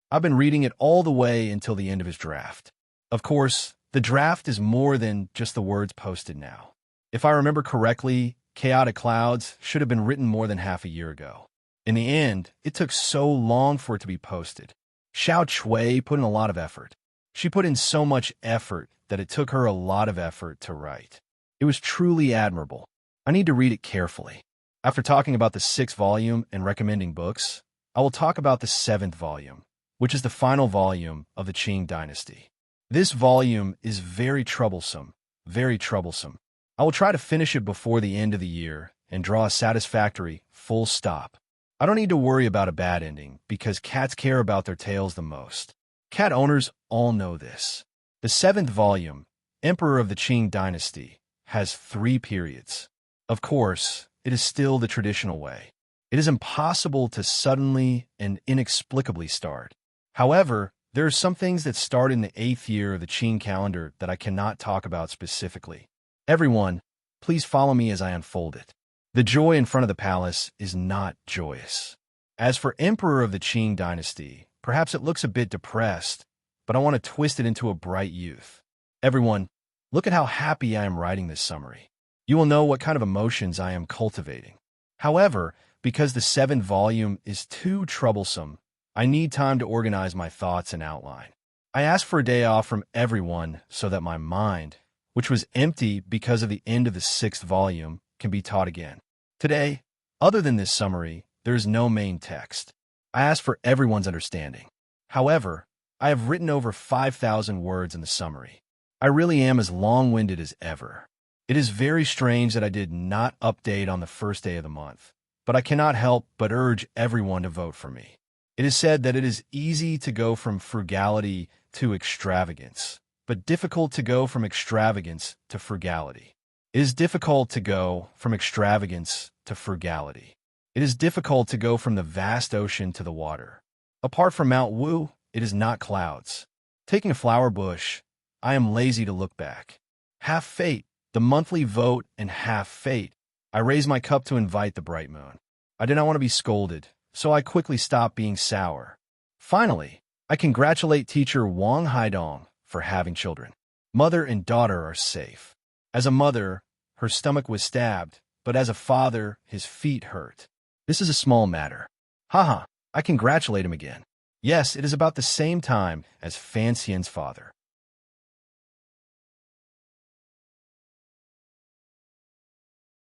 I've been reading it all the way until the end of his draft. Of course, the draft is more than just the words posted now. If I remember correctly, Chaotic Clouds should have been written more than half a year ago. In the end, it took so long for it to be posted. Xiao Chui put in a lot of effort. She put in so much effort that it took her a lot of effort to write. It was truly admirable. I need to read it carefully. After talking about the 6th volume and recommending books, I will talk about the 7th volume, which is the final volume of the Qing dynasty. This volume is very troublesome, very troublesome. I will try to finish it before the end of the year and draw a satisfactory full stop. I don't need to worry about a bad ending because cats care about their tails the most. Cat owners all know this. The 7th volume, Emperor of the Qing dynasty, has 3 periods. Of course, it is still the traditional way. It is impossible to suddenly and inexplicably start. However, there are some things that start in the 8th year of the Qing calendar that I cannot talk about specifically. Everyone, please follow me as I unfold it. The joy in front of the palace is not joyous. As for Emperor of the Qing dynasty, perhaps it looks a bit depressed, but I want to twist it into a bright youth. Everyone, look at how happy I am writing this summary. You will know what kind of emotions I am cultivating. However, because the 7th volume is too troublesome, I need time to organize my thoughts and outline. I asked for a day off from everyone so that my mind, which was empty because of the end of the 6th volume, can be taught again. Today, other than this summary, there is no main text. I asked for everyone's understanding. However, I have written over 5,000 words in the summary. I really am as long-winded as ever. It is very strange that I did not update on the first day of the month, but I cannot help but urge everyone to vote for me. It is said that it is easy to go from frugality to extravagance, but difficult to go from extravagance to frugality. It is difficult to go from extravagance to frugality. It is difficult to go from the vast ocean to the water. Apart from Mount Wu, it is not clouds. Taking a flower bush, I am lazy to look back. Half fate, the monthly vote, and half fate. I raise my cup to invite the bright moon. I did not want to be scolded, so I quickly stopped being sour. Finally, I congratulate teacher Wang Haidong for having children. Mother and daughter are safe. As a mother, her stomach was stabbed, but as a father, his feet hurt. This is a small matter. Haha, I congratulate him again. Yes, it is about the same time as Fan Xian's father.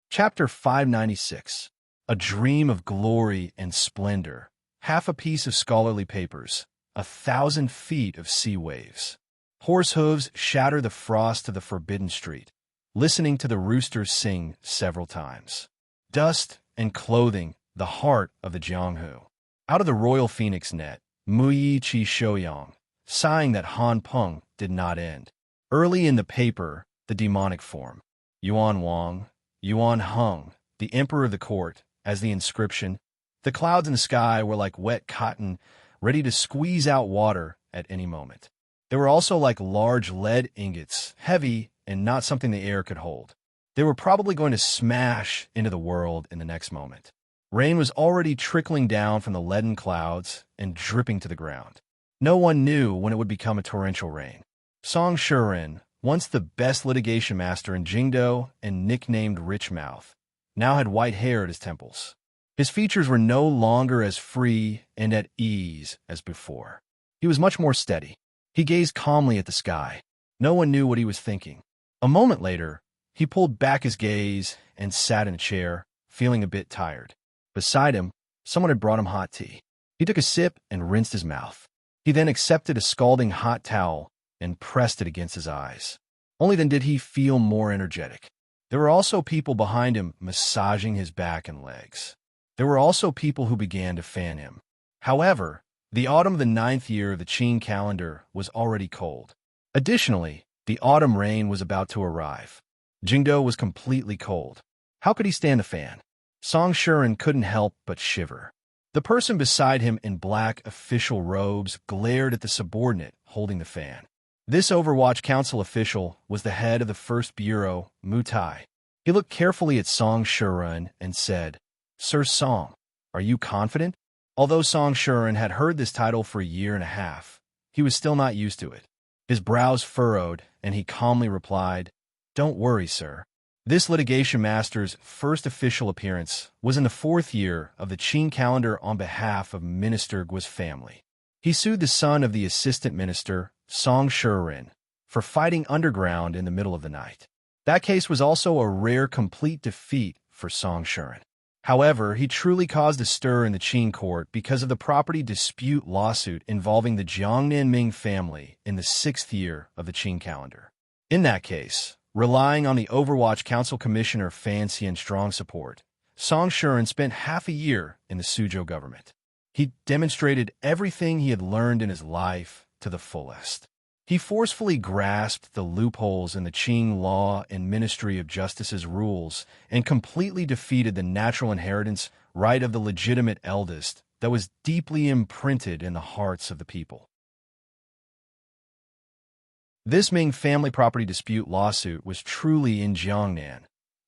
Chapter 596. A dream of glory and splendor. Half a piece of scholarly papers. 1,000 feet of sea waves. Horse hooves shatter the frost of the forbidden street. Listening to the roosters sing several times. Dust and clothing, the heart of the Jianghu. Out of the royal phoenix net, Muyi Qi Shouyang, sighing that Han Peng did not end. Early in the paper, the demonic form. Yuan Wang, Yuan Heng, the emperor of the court, as the inscription. The clouds in the sky were like wet cotton, ready to squeeze out water at any moment. They were also like large lead ingots, heavy and not something the air could hold. They were probably going to smash into the world in the next moment. Rain was already trickling down from the leaden clouds and dripping to the ground. No one knew when it would become a torrential rain. Song Shuren, once the best litigation master in Jingdo and nicknamed Rich Mouth, now had white hair at his temples. His features were no longer as free and at ease as before. He was much more steady. He gazed calmly at the sky. No one knew what he was thinking. A moment later, he pulled back his gaze and sat in a chair, feeling a bit tired. Beside him, someone had brought him hot tea. He took a sip and rinsed his mouth. He then accepted a scalding hot towel and pressed it against his eyes. Only then did he feel more energetic. There were also people behind him massaging his back and legs. There were also people who began to fan him. However, the autumn of the 9th year of the Qing calendar was already cold. Additionally, the autumn rain was about to arrive. Jingdo was completely cold. How could he stand the fan? Song Shuren couldn't help but shiver. The person beside him in black official robes glared at the subordinate holding the fan. This Overwatch Council official was the head of the First Bureau, Mutai. He looked carefully at Song Shuren and said, "Sir Song, are you confident?" Although Song Shuren had heard this title for a year and a half, he was still not used to it. His brows furrowed, and he calmly replied, "Don't worry, sir." This litigation master's first official appearance was in the 4th year of the Qing calendar on behalf of Minister Guo's family. He sued the son of the assistant minister, Song Shuren, for fighting underground in the middle of the night. That case was also a rare complete defeat for Song Shuren. However, he truly caused a stir in the Qing court because of the property dispute lawsuit involving the Jiangnan Ming family in the 6th year of the Qing calendar. In that case, relying on the Overwatch Council Commissioner Fan Xian's strong support, Song Shuren spent half a year in the Suzhou government. He demonstrated everything he had learned in his life to the fullest. He forcefully grasped the loopholes in the Qing law and Ministry of Justice's rules and completely defeated the natural inheritance right of the legitimate eldest that was deeply imprinted in the hearts of the people. This Ming family property dispute lawsuit was truly in Jiangnan,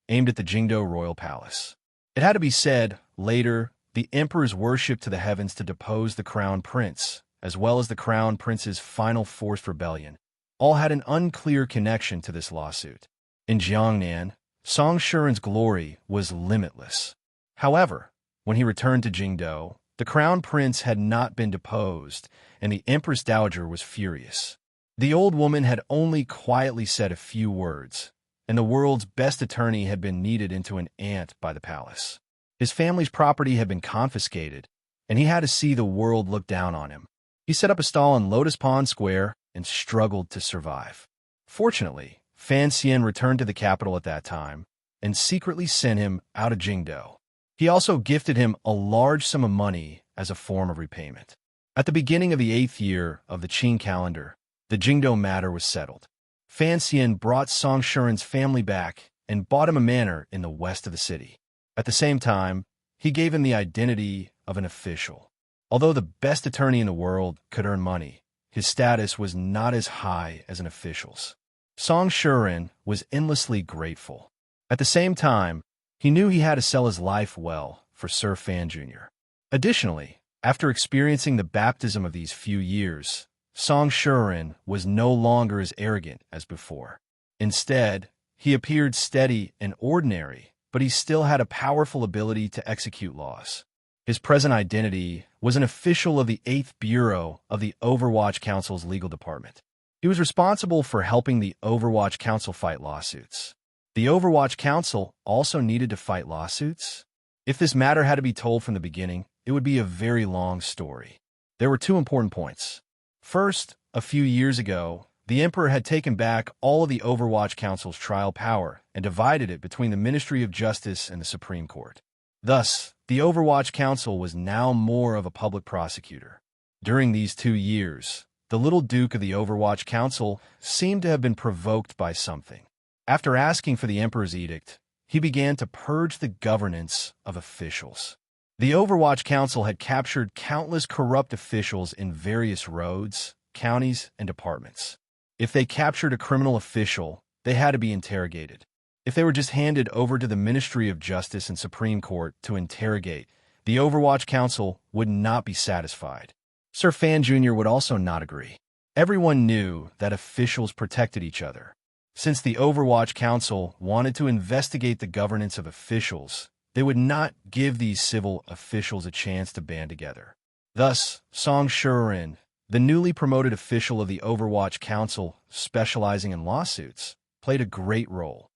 aimed at the Jingdo royal palace. It had to be said, later, the emperor's worship to the heavens to depose the crown prince, as well as the crown prince's final forced rebellion, all had an unclear connection to this lawsuit. In Jiangnan, Song Shuren's glory was limitless. However, when he returned to Jingdo, the crown prince had not been deposed, and the empress dowager was furious. The old woman had only quietly said a few words, and the world's best attorney had been kneaded into an ant by the palace. His family's property had been confiscated, and he had to see the world look down on him. He set up a stall in Lotus Pond Square and struggled to survive. Fortunately, Fan Xian returned to the capital at that time and secretly sent him out of Jingdo. He also gifted him a large sum of money as a form of repayment. At the beginning of the 8th year of the Qing calendar, the Jingdo matter was settled. Fan Xian brought Song Shuren's family back and bought him a manor in the west of the city. At the same time, he gave him the identity of an official. Although the best attorney in the world could earn money, his status was not as high as an official's. Song Shuren was endlessly grateful. At the same time, he knew he had to sell his life well for Sir Fan Jr. Additionally, after experiencing the baptism of these few years, Song Shuren was no longer as arrogant as before. Instead, he appeared steady and ordinary, but he still had a powerful ability to execute laws. His present identity was an official of the 8th Bureau of the Overwatch Council's legal department. He was responsible for helping the Overwatch Council fight lawsuits. The Overwatch Council also needed to fight lawsuits? If this matter had to be told from the beginning, it would be a very long story. There were two important points. First, a few years ago, the Emperor had taken back all of the Overwatch Council's trial power and divided it between the Ministry of Justice and the Supreme Court. Thus, the Overwatch Council was now more of a public prosecutor. During these 2 years, the little Duke of the Overwatch Council seemed to have been provoked by something. After asking for the Emperor's edict, he began to purge the governance of officials. The Overwatch Council had captured countless corrupt officials in various roads, counties, and departments. If they captured a criminal official, they had to be interrogated. If they were just handed over to the Ministry of Justice and Supreme Court to interrogate, the Overwatch Council would not be satisfied. Sir Fan Jr. would also not agree. Everyone knew that officials protected each other. Since the Overwatch Council wanted to investigate the governance of officials, they would not give these civil officials a chance to band together. Thus, Song Shuren, the newly promoted official of the Overwatch Council specializing in lawsuits, played a great role.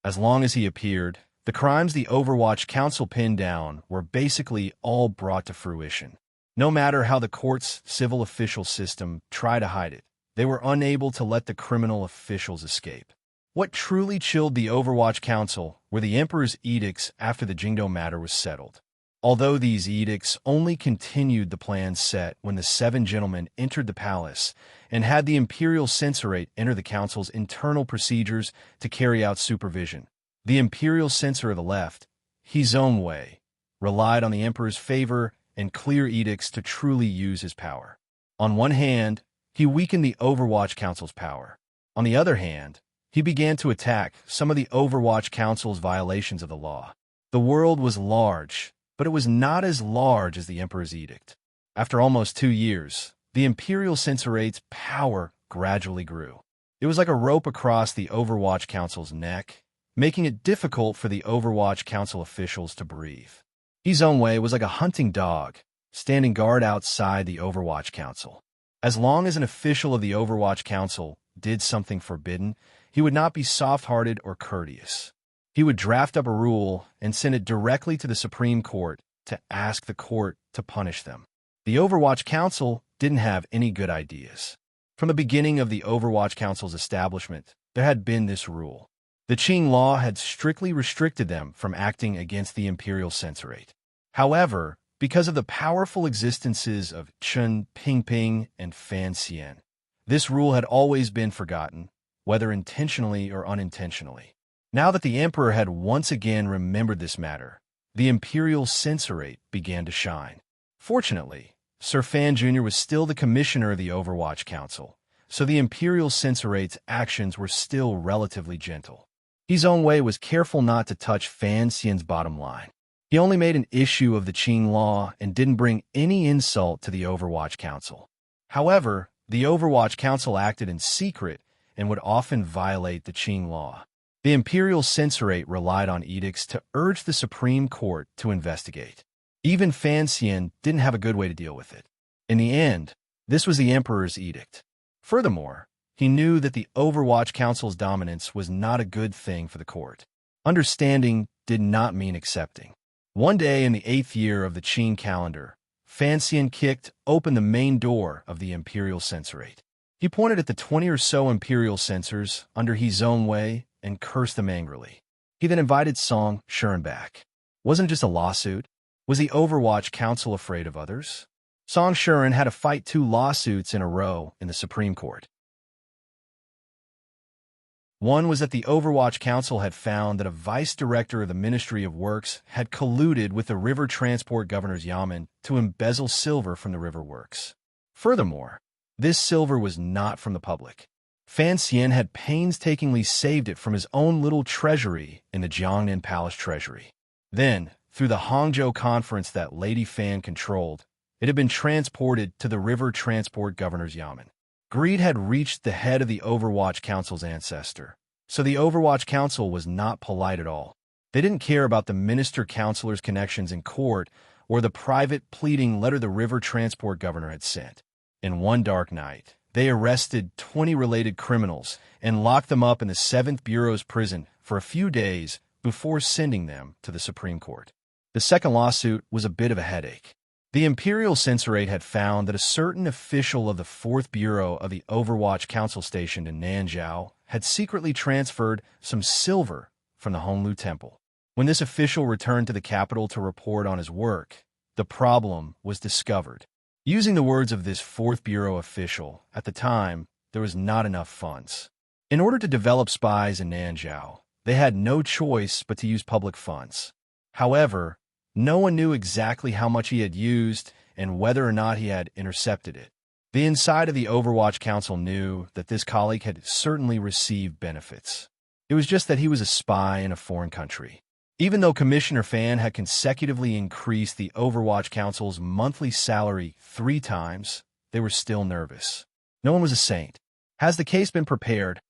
As long as he appeared, the crimes the Overwatch Council pinned down were basically all brought to fruition. No matter how the court's civil official system tried to hide it, they were unable to let the criminal officials escape. What truly chilled the Overwatch Council were the Emperor's edicts after the Jingdo matter was settled. Although these edicts only continued the plans set when the Seven Gentlemen entered the palace and had the Imperial Censorate enter the Council's internal procedures to carry out supervision, the Imperial Censor of the left, his own way, relied on the Emperor's favor and clear edicts to truly use his power. On one hand, he weakened the Overwatch Council's power. On the other hand, he began to attack some of the Overwatch Council's violations of the law. The world was large, but it was not as large as the Emperor's edict. After almost 2 years, the Imperial Censorate's power gradually grew. It was like a rope across the Overwatch Council's neck, making it difficult for the Overwatch Council officials to breathe. His own way was like a hunting dog, standing guard outside the Overwatch Council. As long as an official of the Overwatch Council did something forbidden, he would not be soft-hearted or courteous. He would draft up a rule and send it directly to the Supreme Court to ask the court to punish them. The Overwatch Council didn't have any good ideas. From the beginning of the Overwatch Council's establishment, there had been this rule. The Qing law had strictly restricted them from acting against the Imperial Censorate. However, because of the powerful existences of Chen Pingping and Fan Xian, this rule had always been forgotten, whether intentionally or unintentionally. Now that the Emperor had once again remembered this matter, the Imperial Censorate began to shine. Fortunately, Sir Fan Jr. was still the commissioner of the Overwatch Council, so the Imperial Censorate's actions were still relatively gentle. His own way was careful not to touch Fan Xian's bottom line. He only made an issue of the Qing law and didn't bring any insult to the Overwatch Council. However, the Overwatch Council acted in secret and would often violate the Qing law. The Imperial Censorate relied on edicts to urge the Supreme Court to investigate. Even Fan Xian didn't have a good way to deal with it. In the end, this was the Emperor's edict. Furthermore, he knew that the Overwatch Council's dominance was not a good thing for the court. Understanding did not mean accepting. One day in the 8th year of the Qing calendar, Fan Xian kicked open the main door of the Imperial Censorate. He pointed at the 20 or so Imperial censors under his own way and cursed them angrily. He then invited Song Shuren back. Wasn't it just a lawsuit? Was the Overwatch Council afraid of others? Song Shuren had to fight 2 lawsuits in a row in the Supreme Court. One was that the Overwatch Council had found that a vice director of the Ministry of Works had colluded with the River Transport Governor's Yamen to embezzle silver from the river works. Furthermore, this silver was not from the public. Fan Xian had painstakingly saved it from his own little treasury in the Jiangnan Palace treasury. Then, through the Hangzhou conference that Lady Fan controlled, it had been transported to the River Transport Governor's Yamen. Greed had reached the head of the Overwatch Council's ancestor, so the Overwatch Council was not polite at all. They didn't care about the minister-councilor's connections in court or the private pleading letter the River Transport Governor had sent. In one dark night, they arrested 20 related criminals and locked them up in the 7th Bureau's prison for a few days before sending them to the Supreme Court. The second lawsuit was a bit of a headache. The Imperial Censorate had found that a certain official of the 4th Bureau of the Overwatch Council stationed in Nanzhou had secretly transferred some silver from the Honglu Temple. When this official returned to the capital to report on his work, the problem was discovered. Using the words of this 4th Bureau official, at the time, there was not enough funds. In order to develop spies in Nanzhou, they had no choice but to use public funds. However, no one knew exactly how much he had used and whether or not he had intercepted it. The inside of the Overwatch Council knew that this colleague had certainly received benefits. It was just that he was a spy in a foreign country. Even though Commissioner Fan had consecutively increased the Overwatch Council's monthly salary 3 times, they were still nervous. No one was a saint. Has the case been prepared?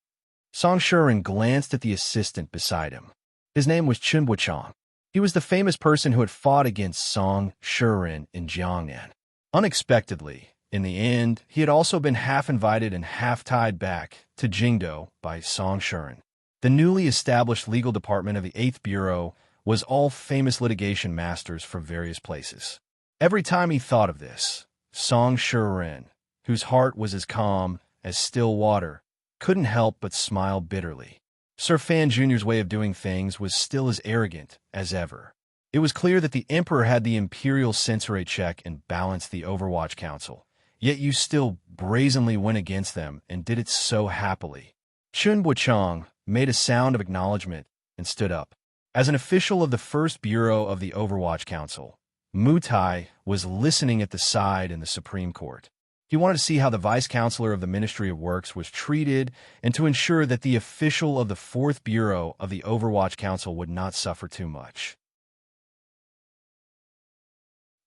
Song Shuren glanced at the assistant beside him. His name was Chun Chang. He was the famous person who had fought against Song Shuren in Jiangnan. Unexpectedly, in the end, he had also been half invited and half tied back to Jingdo by Song Shuren. The newly established legal department of the 8th Bureau was all famous litigation masters for various places. Every time he thought of this, Song Shuren, whose heart was as calm as still water, couldn't help but smile bitterly. Sir Fan Jr.'s way of doing things was still as arrogant as ever. It was clear that the Emperor had the Imperial Censorate check and balanced the Overwatch Council, yet you still brazenly went against them and did it so happily. Chun Chang made a sound of acknowledgement and stood up. As an official of the First Bureau of the Overwatch Council, Mu Tai was listening at the side in the Supreme Court. He wanted to see how the Vice-Chancellor of the Ministry of Works was treated and to ensure that the official of the 4th Bureau of the Overwatch Council would not suffer too much.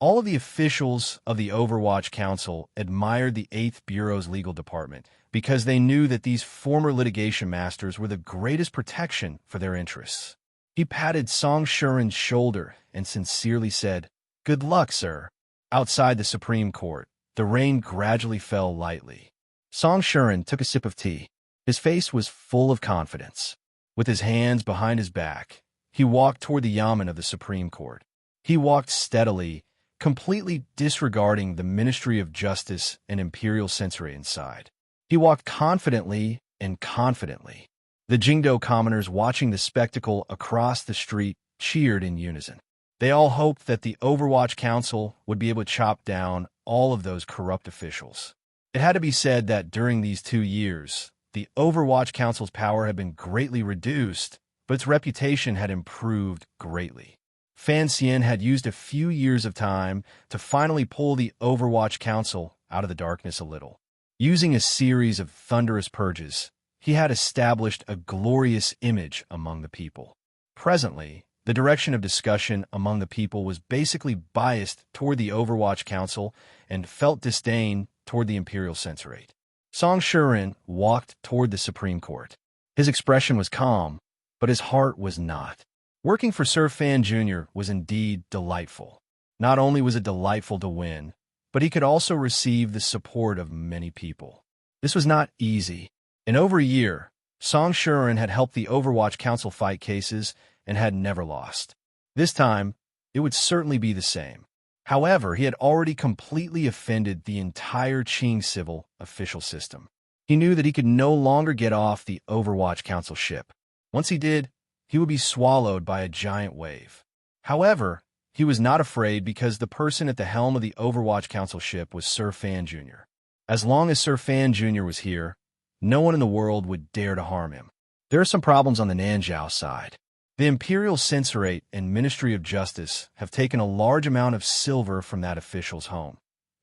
All of the officials of the Overwatch Council admired the 8th Bureau's legal department because they knew that these former litigation masters were the greatest protection for their interests. He patted Song Shuren's shoulder and sincerely said, "Good luck, sir." Outside the Supreme Court, the rain gradually fell lightly. Song Shuren took a sip of tea. His face was full of confidence. With his hands behind his back, he walked toward the yamen of the Supreme Court. He walked steadily, completely disregarding the Ministry of Justice and Imperial Censorate inside. He walked confidently and confidently. The Jingdo commoners watching the spectacle across the street cheered in unison. They all hoped that the Overwatch Council would be able to chop down all of those corrupt officials. It had to be said that during these 2 years, the Overwatch Council's power had been greatly reduced, but its reputation had improved greatly. Fan Xian had used a few years of time to finally pull the Overwatch Council out of the darkness a little. Using a series of thunderous purges, he had established a glorious image among the people. Presently, the direction of discussion among the people was basically biased toward the Overwatch Council and felt disdain toward the Imperial Censorate. Song Shuren walked toward the Supreme Court. His expression was calm, but his heart was not. Working for Sir Fan Jr. was indeed delightful. Not only was it delightful to win, but he could also receive the support of many people. This was not easy. In over a year, Song Shuren had helped the Overwatch Council fight cases and had never lost. This time, it would certainly be the same. However, he had already completely offended the entire Qing civil official system. He knew that he could no longer get off the Overwatch Council ship. Once he did, he would be swallowed by a giant wave. However, he was not afraid because the person at the helm of the Overwatch Council ship was Sir Fan Jr. As long as Sir Fan Jr. was here, no one in the world would dare to harm him. There are some problems on the Nanzhao side. The Imperial Censorate and Ministry of Justice have taken a large amount of silver from that official's home.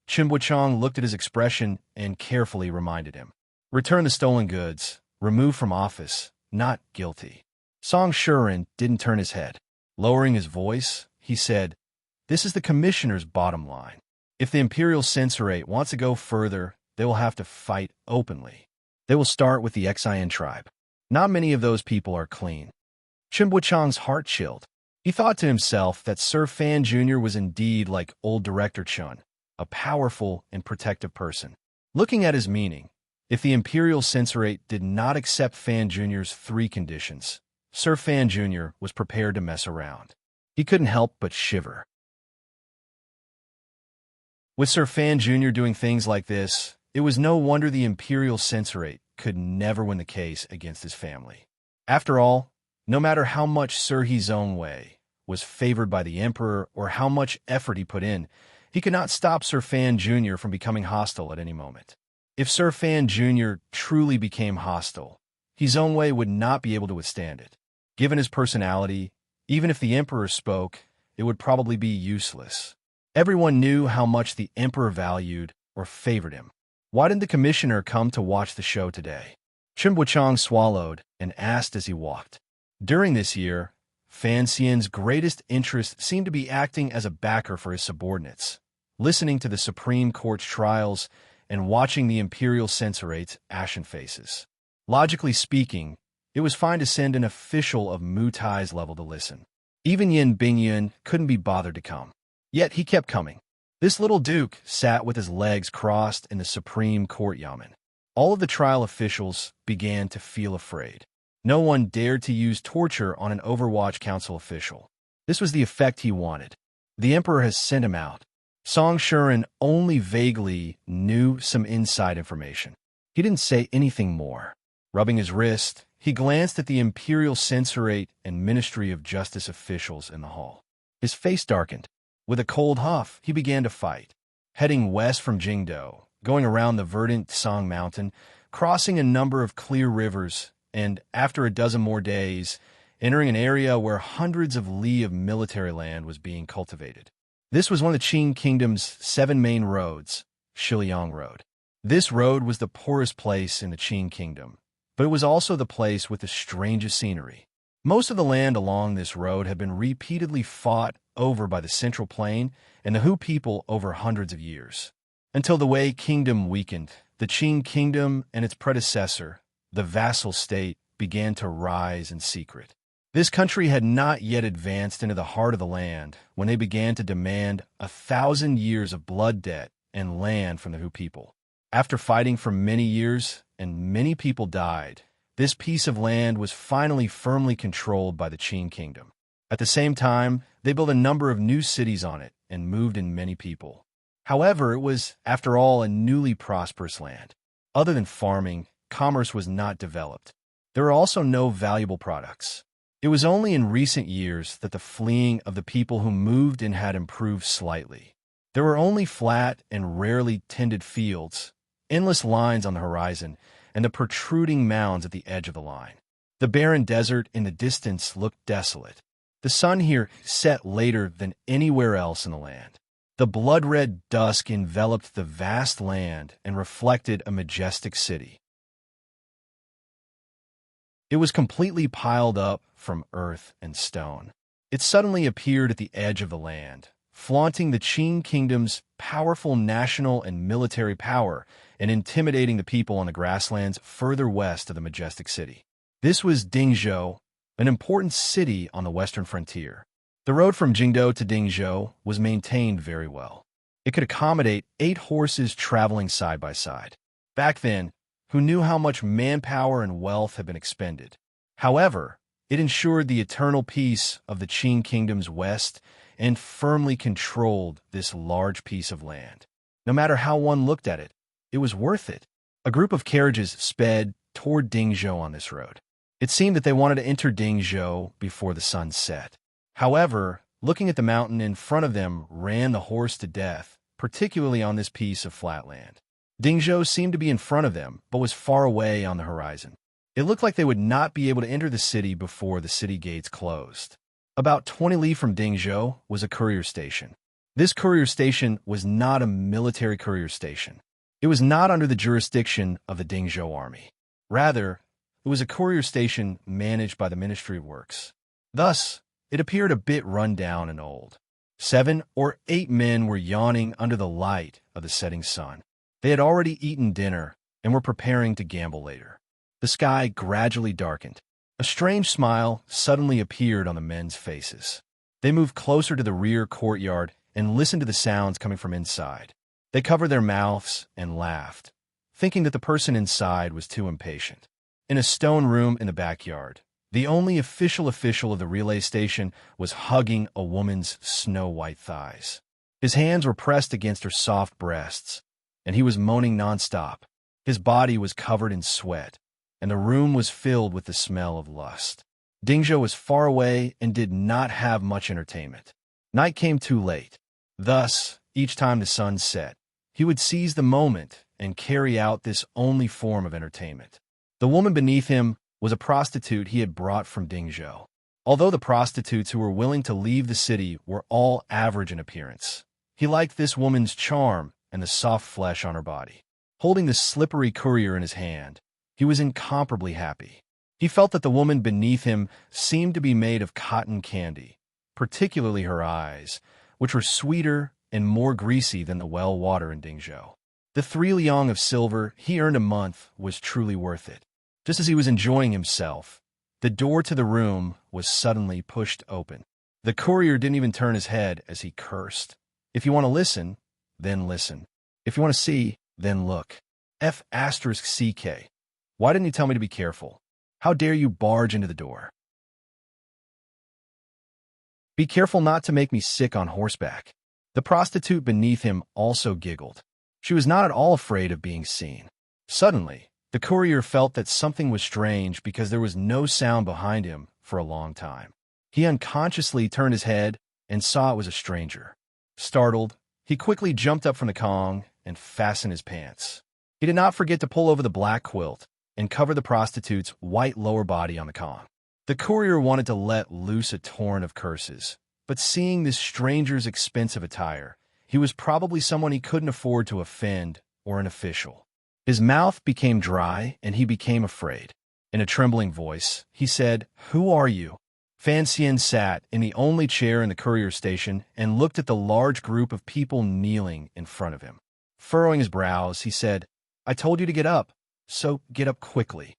Chun Chang looked at his expression and carefully reminded him. Return the stolen goods, remove from office, not guilty. Song Shuren didn't turn his head. Lowering his voice, he said, "This is the Commissioner's bottom line. If the Imperial Censorate wants to go further, they will have to fight openly. They will start with the Xian tribe. Not many of those people are clean." Chun Chang's heart chilled. He thought to himself that Sir Fan Jr. was indeed like old Director Chun, a powerful and protective person. Looking at his meaning, if the Imperial Censorate did not accept Fan Jr.'s 3 conditions, Sir Fan Jr. was prepared to mess around. He couldn't help but shiver. With Sir Fan Jr. doing things like this, it was no wonder the Imperial Censorate could never win the case against his family. After all, no matter how much Sir Hezongwei was favored by the Emperor or how much effort he put in, he could not stop Sir Fan Jr. from becoming hostile at any moment. If Sir Fan Jr. truly became hostile, Hezongwei would not be able to withstand it. Given his personality, even if the Emperor spoke, it would probably be useless. Everyone knew how much the Emperor valued or favored him. Why didn't the Commissioner come to watch the show today? Chun Chang swallowed and asked as he walked. During this year, Fan Xian's greatest interest seemed to be acting as a backer for his subordinates, listening to the Supreme Court's trials and watching the imperial censorate's ashen faces. Logically speaking, it was fine to send an official of Mu Tai's level to listen. Even Yin Bingyun couldn't be bothered to come. Yet he kept coming. This little duke sat with his legs crossed in the Supreme Court yamen. All of the trial officials began to feel afraid. No one dared to use torture on an Overwatch Council official. This was the effect he wanted. The Emperor has sent him out. Song Shuren only vaguely knew some inside information. He didn't say anything more. Rubbing his wrist, he glanced at the Imperial Censorate and Ministry of Justice officials in the hall. His face darkened. With a cold huff, he began to fight. Heading west from Jingdo, going around the verdant Song Mountain, crossing a number of clear rivers, and, after a dozen more days, entering an area where hundreds of li of military land was being cultivated. This was one of the Qing Kingdom's 7 main roads, Shiliang Road. This road was the poorest place in the Qing Kingdom, but it was also the place with the strangest scenery. Most of the land along this road had been repeatedly fought over by the Central Plain and the Hu people over hundreds of years. Until the Wei Kingdom weakened, the Qing Kingdom and its predecessor, the vassal state, began to rise in secret. This country had not yet advanced into the heart of the land when they began to demand 1,000 years of blood debt and land from the Hu people. After fighting for many years and many people died, this piece of land was finally firmly controlled by the Qing Kingdom. At the same time, they built a number of new cities on it and moved in many people. However, it was, after all, a newly prosperous land. Other than farming, commerce was not developed. There were also no valuable products. It was only in recent years that the fleeing of the people who moved in had improved slightly. There were only flat and rarely tended fields, endless lines on the horizon, and the protruding mounds at the edge of the line. The barren desert in the distance looked desolate. The sun here set later than anywhere else in the land. The blood-red dusk enveloped the vast land and reflected a majestic city. It was completely piled up from earth and stone. It suddenly appeared at the edge of the land, flaunting the Qing Kingdom's powerful national and military power and intimidating the people on the grasslands further west of the majestic city. This was Dingzhou, an important city on the western frontier. The road from Jingdo to Dingzhou was maintained very well. It could accommodate 8 horses traveling side by side. Back then, who knew how much manpower and wealth had been expended? However, it ensured the eternal peace of the Qing Kingdom's west and firmly controlled this large piece of land. No matter how one looked at it, it was worth it. A group of carriages sped toward Dingzhou on this road. It seemed that they wanted to enter Dingzhou before the sun set. However, looking at the mountain in front of them ran the horse to death, particularly on this piece of flat land. Dingzhou seemed to be in front of them, but was far away on the horizon. It looked like they would not be able to enter the city before the city gates closed. About 20 li from Dingzhou was a courier station. This courier station was not a military courier station. It was not under the jurisdiction of the Dingzhou army. Rather, it was a courier station managed by the Ministry of Works. Thus, it appeared a bit run down and old. 7 or 8 men were yawning under the light of the setting sun. They had already eaten dinner and were preparing to gamble later. The sky gradually darkened. A strange smile suddenly appeared on the men's faces. They moved closer to the rear courtyard and listened to the sounds coming from inside. They covered their mouths and laughed, thinking that the person inside was too impatient. In a stone room in the backyard, the only official of the relay station was hugging a woman's snow-white thighs. His hands were pressed against her soft breasts, and he was moaning nonstop. His body was covered in sweat, and the room was filled with the smell of lust. Dingzhou was far away and did not have much entertainment. Night came too late. Thus, each time the sun set, he would seize the moment and carry out this only form of entertainment. The woman beneath him was a prostitute he had brought from Dingzhou. Although the prostitutes who were willing to leave the city were all average in appearance, he liked this woman's charm and the soft flesh on her body. Holding the slippery courier in his hand, he was incomparably happy. He felt that the woman beneath him seemed to be made of cotton candy, particularly her eyes, which were sweeter and more greasy than the well water in Dingzhou. The 3 liang of silver he earned a month was truly worth it. Just as he was enjoying himself, the door to the room was suddenly pushed open. The courier didn't even turn his head as he cursed. If you want to listen, then listen. If you want to see, then look. F***CK. Why didn't you tell me to be careful? How dare you barge into the door? Be careful not to make me sick on horseback. The prostitute beneath him also giggled. She was not at all afraid of being seen. Suddenly, the courier felt that something was strange because there was no sound behind him for a long time. He unconsciously turned his head and saw it was a stranger. Startled, he quickly jumped up from the Kong and fastened his pants. He did not forget to pull over the black quilt and cover the prostitute's white lower body on the Kong. The courier wanted to let loose a torrent of curses, but seeing this stranger's expensive attire, he was probably someone he couldn't afford to offend or an official. His mouth became dry and he became afraid. In a trembling voice, he said, "Who are you?" Fan Xian sat in the only chair in the courier station and looked at the large group of people kneeling in front of him. Furrowing his brows, he said, "I told you to get up, so get up quickly."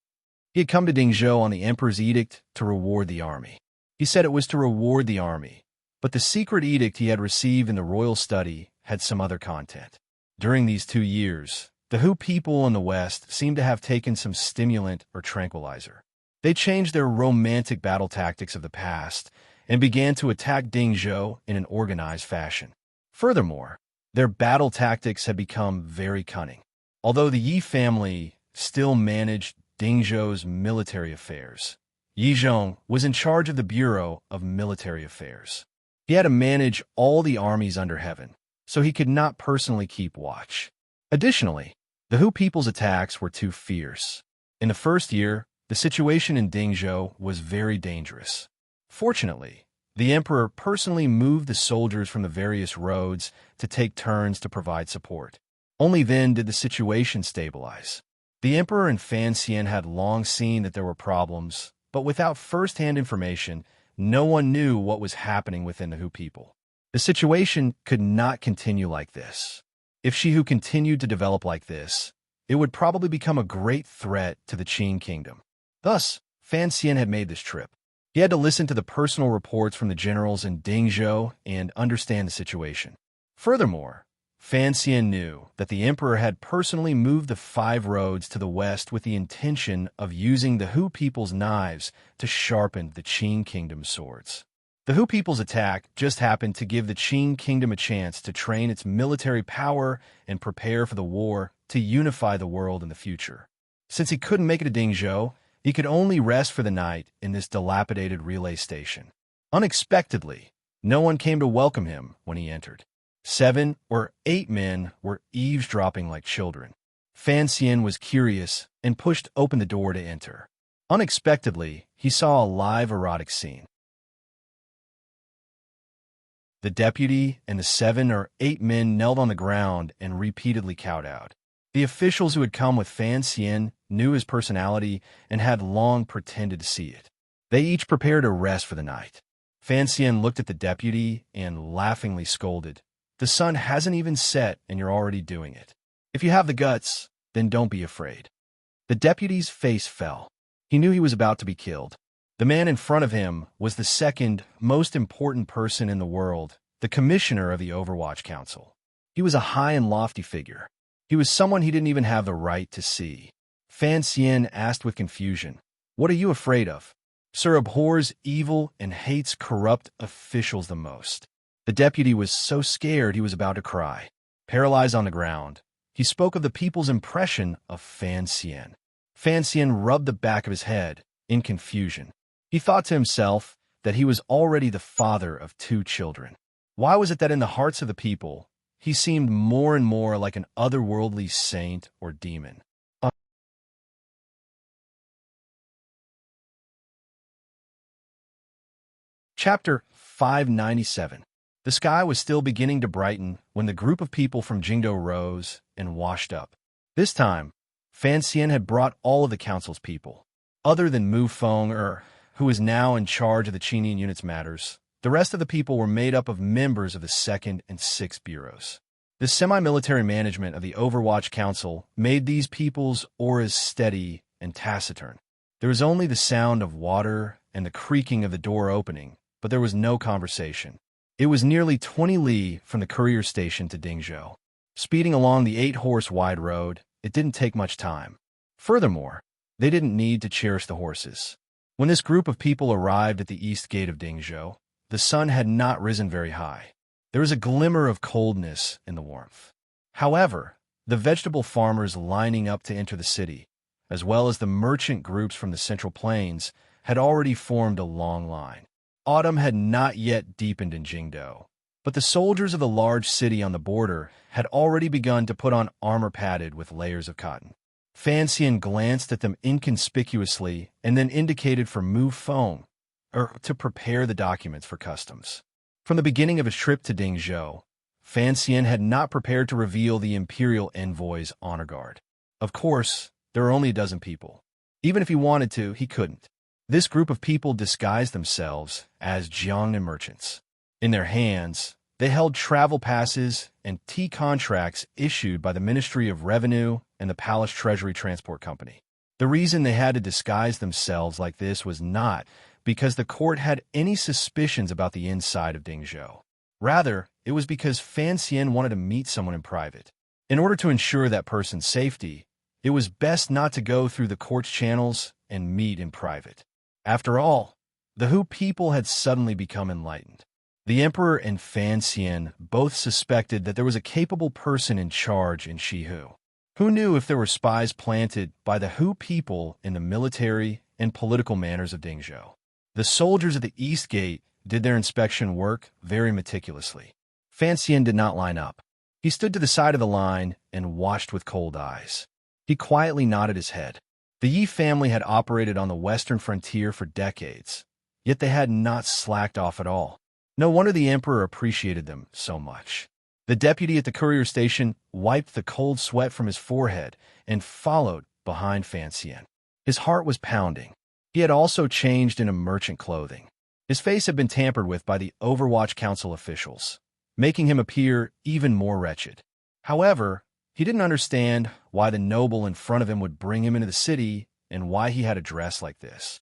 He had come to Dingzhou on the emperor's edict to reward the army. He said it was to reward the army, but the secret edict he had received in the royal study had some other content. During these 2 years, the Hu people in the West seemed to have taken some stimulant or tranquilizer. They changed their romantic battle tactics of the past and began to attack Dingzhou in an organized fashion. Furthermore, their battle tactics had become very cunning. Although the Yi family still managed Dingzhou's military affairs, Yi Zhong was in charge of the Bureau of Military Affairs. He had to manage all the armies under heaven, so he could not personally keep watch. Additionally, the Hu people's attacks were too fierce. In the first year, the situation in Dingzhou was very dangerous. Fortunately, the emperor personally moved the soldiers from the various roads to take turns to provide support. Only then did the situation stabilize. The emperor and Fan Xian had long seen that there were problems, but without first-hand information, no one knew what was happening within the Hu people. The situation could not continue like this. If Shihu continued to develop like this, it would probably become a great threat to the Qin kingdom. Thus, Fan Xian had made this trip. He had to listen to the personal reports from the generals in Dingzhou and understand the situation. Furthermore, Fan Xian knew that the emperor had personally moved the 5 roads to the west with the intention of using the Hu people's knives to sharpen the Qin kingdom's swords. The Hu people's attack just happened to give the Qin kingdom a chance to train its military power and prepare for the war to unify the world in the future. Since he couldn't make it to Dingzhou, he could only rest for the night in this dilapidated relay station. Unexpectedly, no one came to welcome him when he entered. 7 or 8 men were eavesdropping like children. Fan Xian was curious and pushed open the door to enter. Unexpectedly, he saw a live erotic scene. The deputy and the 7 or 8 men knelt on the ground and repeatedly kowtowed. The officials who had come with Fan Xian knew his personality and had long pretended to see it. They each prepared to rest for the night. Fan Xian looked at the deputy and laughingly scolded, "The sun hasn't even set and you're already doing it. If you have the guts, then don't be afraid." The deputy's face fell. He knew he was about to be killed. The man in front of him was the second most important person in the world, the commissioner of the Overwatch Council. He was a high and lofty figure. He was someone he didn't even have the right to see. Fan Xian asked with confusion, "What are you afraid of?" "Sir abhors evil and hates corrupt officials the most." The deputy was so scared he was about to cry. Paralyzed on the ground, he spoke of the people's impression of Fan Xian. Fan Xian rubbed the back of his head in confusion. He thought to himself that he was already the father of 2 children. Why was it that in the hearts of the people, he seemed more and more like an otherworldly saint or demon? Chapter 597. The sky was still beginning to brighten when the group of people from Jingdou rose and washed up. This time, Fan Xian had brought all of the council's people. Other than Mu Feng, who is now in charge of the Qinian unit's matters, the rest of the people were made up of members of the 2nd and 6th Bureaus. The semi-military management of the Overwatch Council made these people's auras steady and taciturn. There was only the sound of water and the creaking of the door opening, but there was no conversation. It was nearly 20 li from the courier station to Dingzhou. Speeding along the 8-horse wide road, it didn't take much time. Furthermore, they didn't need to cherish the horses. When this group of people arrived at the east gate of Dingzhou, the sun had not risen very high. There was a glimmer of coldness in the warmth. However, the vegetable farmers lining up to enter the city, as well as the merchant groups from the Central Plains, had already formed a long line. Autumn had not yet deepened in Jingdou, but the soldiers of the large city on the border had already begun to put on armor padded with layers of cotton. Fan Xian glanced at them inconspicuously and then indicated for Mu Feng, to prepare the documents for customs. From the beginning of his trip to Dingzhou, Fan Xian had not prepared to reveal the imperial envoy's honor guard. Of course, there were only a dozen people. Even if he wanted to, he couldn't. This group of people disguised themselves as Jiangnan merchants. In their hands, they held travel passes and tea contracts issued by the Ministry of Revenue and the Palace Treasury Transport Company. The reason they had to disguise themselves like this was not because the court had any suspicions about the inside of Dingzhou. Rather, it was because Fan Xian wanted to meet someone in private. In order to ensure that person's safety, it was best not to go through the court's channels and meet in private. After all, the Hu people had suddenly become enlightened. The Emperor and Fan Xian both suspected that there was a capable person in charge in Shihu. Who knew if there were spies planted by the Hu people in the military and political manners of Dingzhou? The soldiers at the East Gate did their inspection work very meticulously. Fan Xian did not line up. He stood to the side of the line and watched with cold eyes. He quietly nodded his head. The Yi family had operated on the western frontier for decades, yet they had not slacked off at all. No wonder the emperor appreciated them so much. The deputy at the courier station wiped the cold sweat from his forehead and followed behind Fan Xian. His heart was pounding. He had also changed into merchant clothing. His face had been tampered with by the Overwatch Council officials, making him appear even more wretched. However, he didn't understand why the noble in front of him would bring him into the city and why he had a dress like this.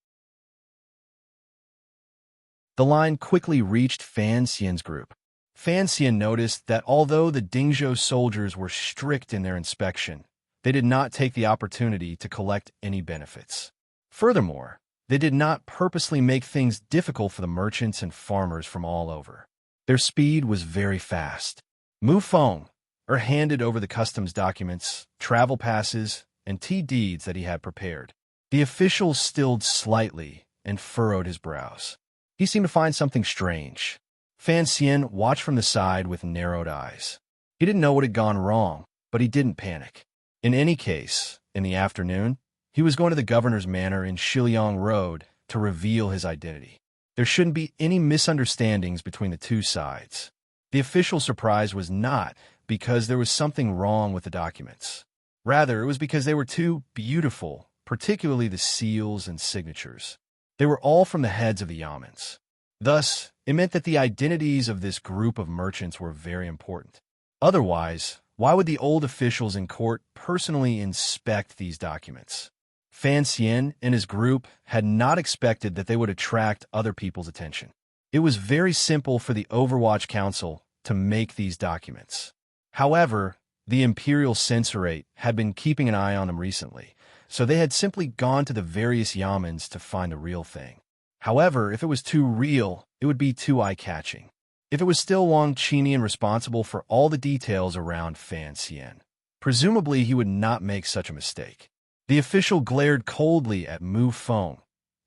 The line quickly reached Fan Xian's group. Fan Xian noticed that although the Dingzhou soldiers were strict in their inspection, they did not take the opportunity to collect any benefits. Furthermore, they did not purposely make things difficult for the merchants and farmers from all over. Their speed was very fast. Mu Feng handed over the customs documents, travel passes, and tea deeds that he had prepared. The official stilled slightly and furrowed his brows. He seemed to find something strange. Fan Xian watched from the side with narrowed eyes. He didn't know what had gone wrong, but he didn't panic. In any case, in the afternoon, he was going to the governor's manor in Shiliang Road to reveal his identity. There shouldn't be any misunderstandings between the two sides. The official surprise was not because there was something wrong with the documents. Rather, it was because they were too beautiful, particularly the seals and signatures. They were all from the heads of the yamens. Thus, it meant that the identities of this group of merchants were very important. Otherwise, why would the old officials in court personally inspect these documents? Fan Xian and his group had not expected that they would attract other people's attention. It was very simple for the Overwatch Council to make these documents. However, the Imperial Censorate had been keeping an eye on them recently, so they had simply gone to the various yamens to find the real thing. However, if it was too real, it would be too eye-catching. If it was still Wang Qinian responsible for all the details around Fan Xian, presumably he would not make such a mistake. The official glared coldly at Mu Feng,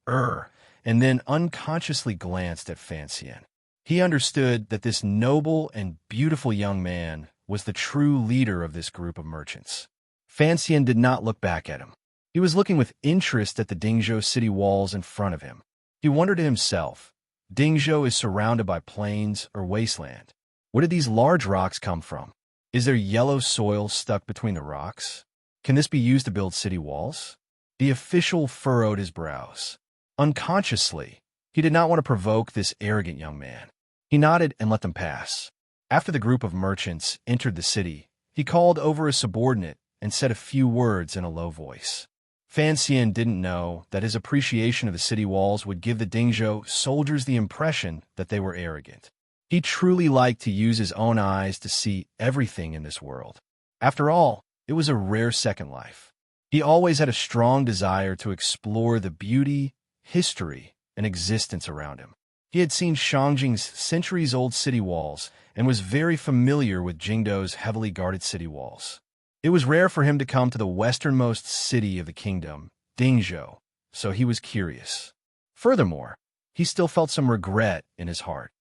and then unconsciously glanced at Fan Xian. He understood that this noble and beautiful young man was the true leader of this group of merchants. Fan Xian did not look back at him. He was looking with interest at the Dingzhou city walls in front of him. He wondered to himself, Dingzhou is surrounded by plains or wasteland. Where did these large rocks come from? Is there yellow soil stuck between the rocks? Can this be used to build city walls? The official furrowed his brows. Unconsciously, he did not want to provoke this arrogant young man. He nodded and let them pass. After the group of merchants entered the city, he called over a subordinate and said a few words in a low voice. Fan Xian didn't know that his appreciation of the city walls would give the Dingzhou soldiers the impression that they were arrogant. He truly liked to use his own eyes to see everything in this world. After all, it was a rare second life. He always had a strong desire to explore the beauty, history, and existence around him. He had seen Shangjing's centuries-old city walls and was very familiar with Jingdou's heavily guarded city walls. It was rare for him to come to the westernmost city of the kingdom, Dingzhou, so he was curious. Furthermore, he still felt some regret in his heart.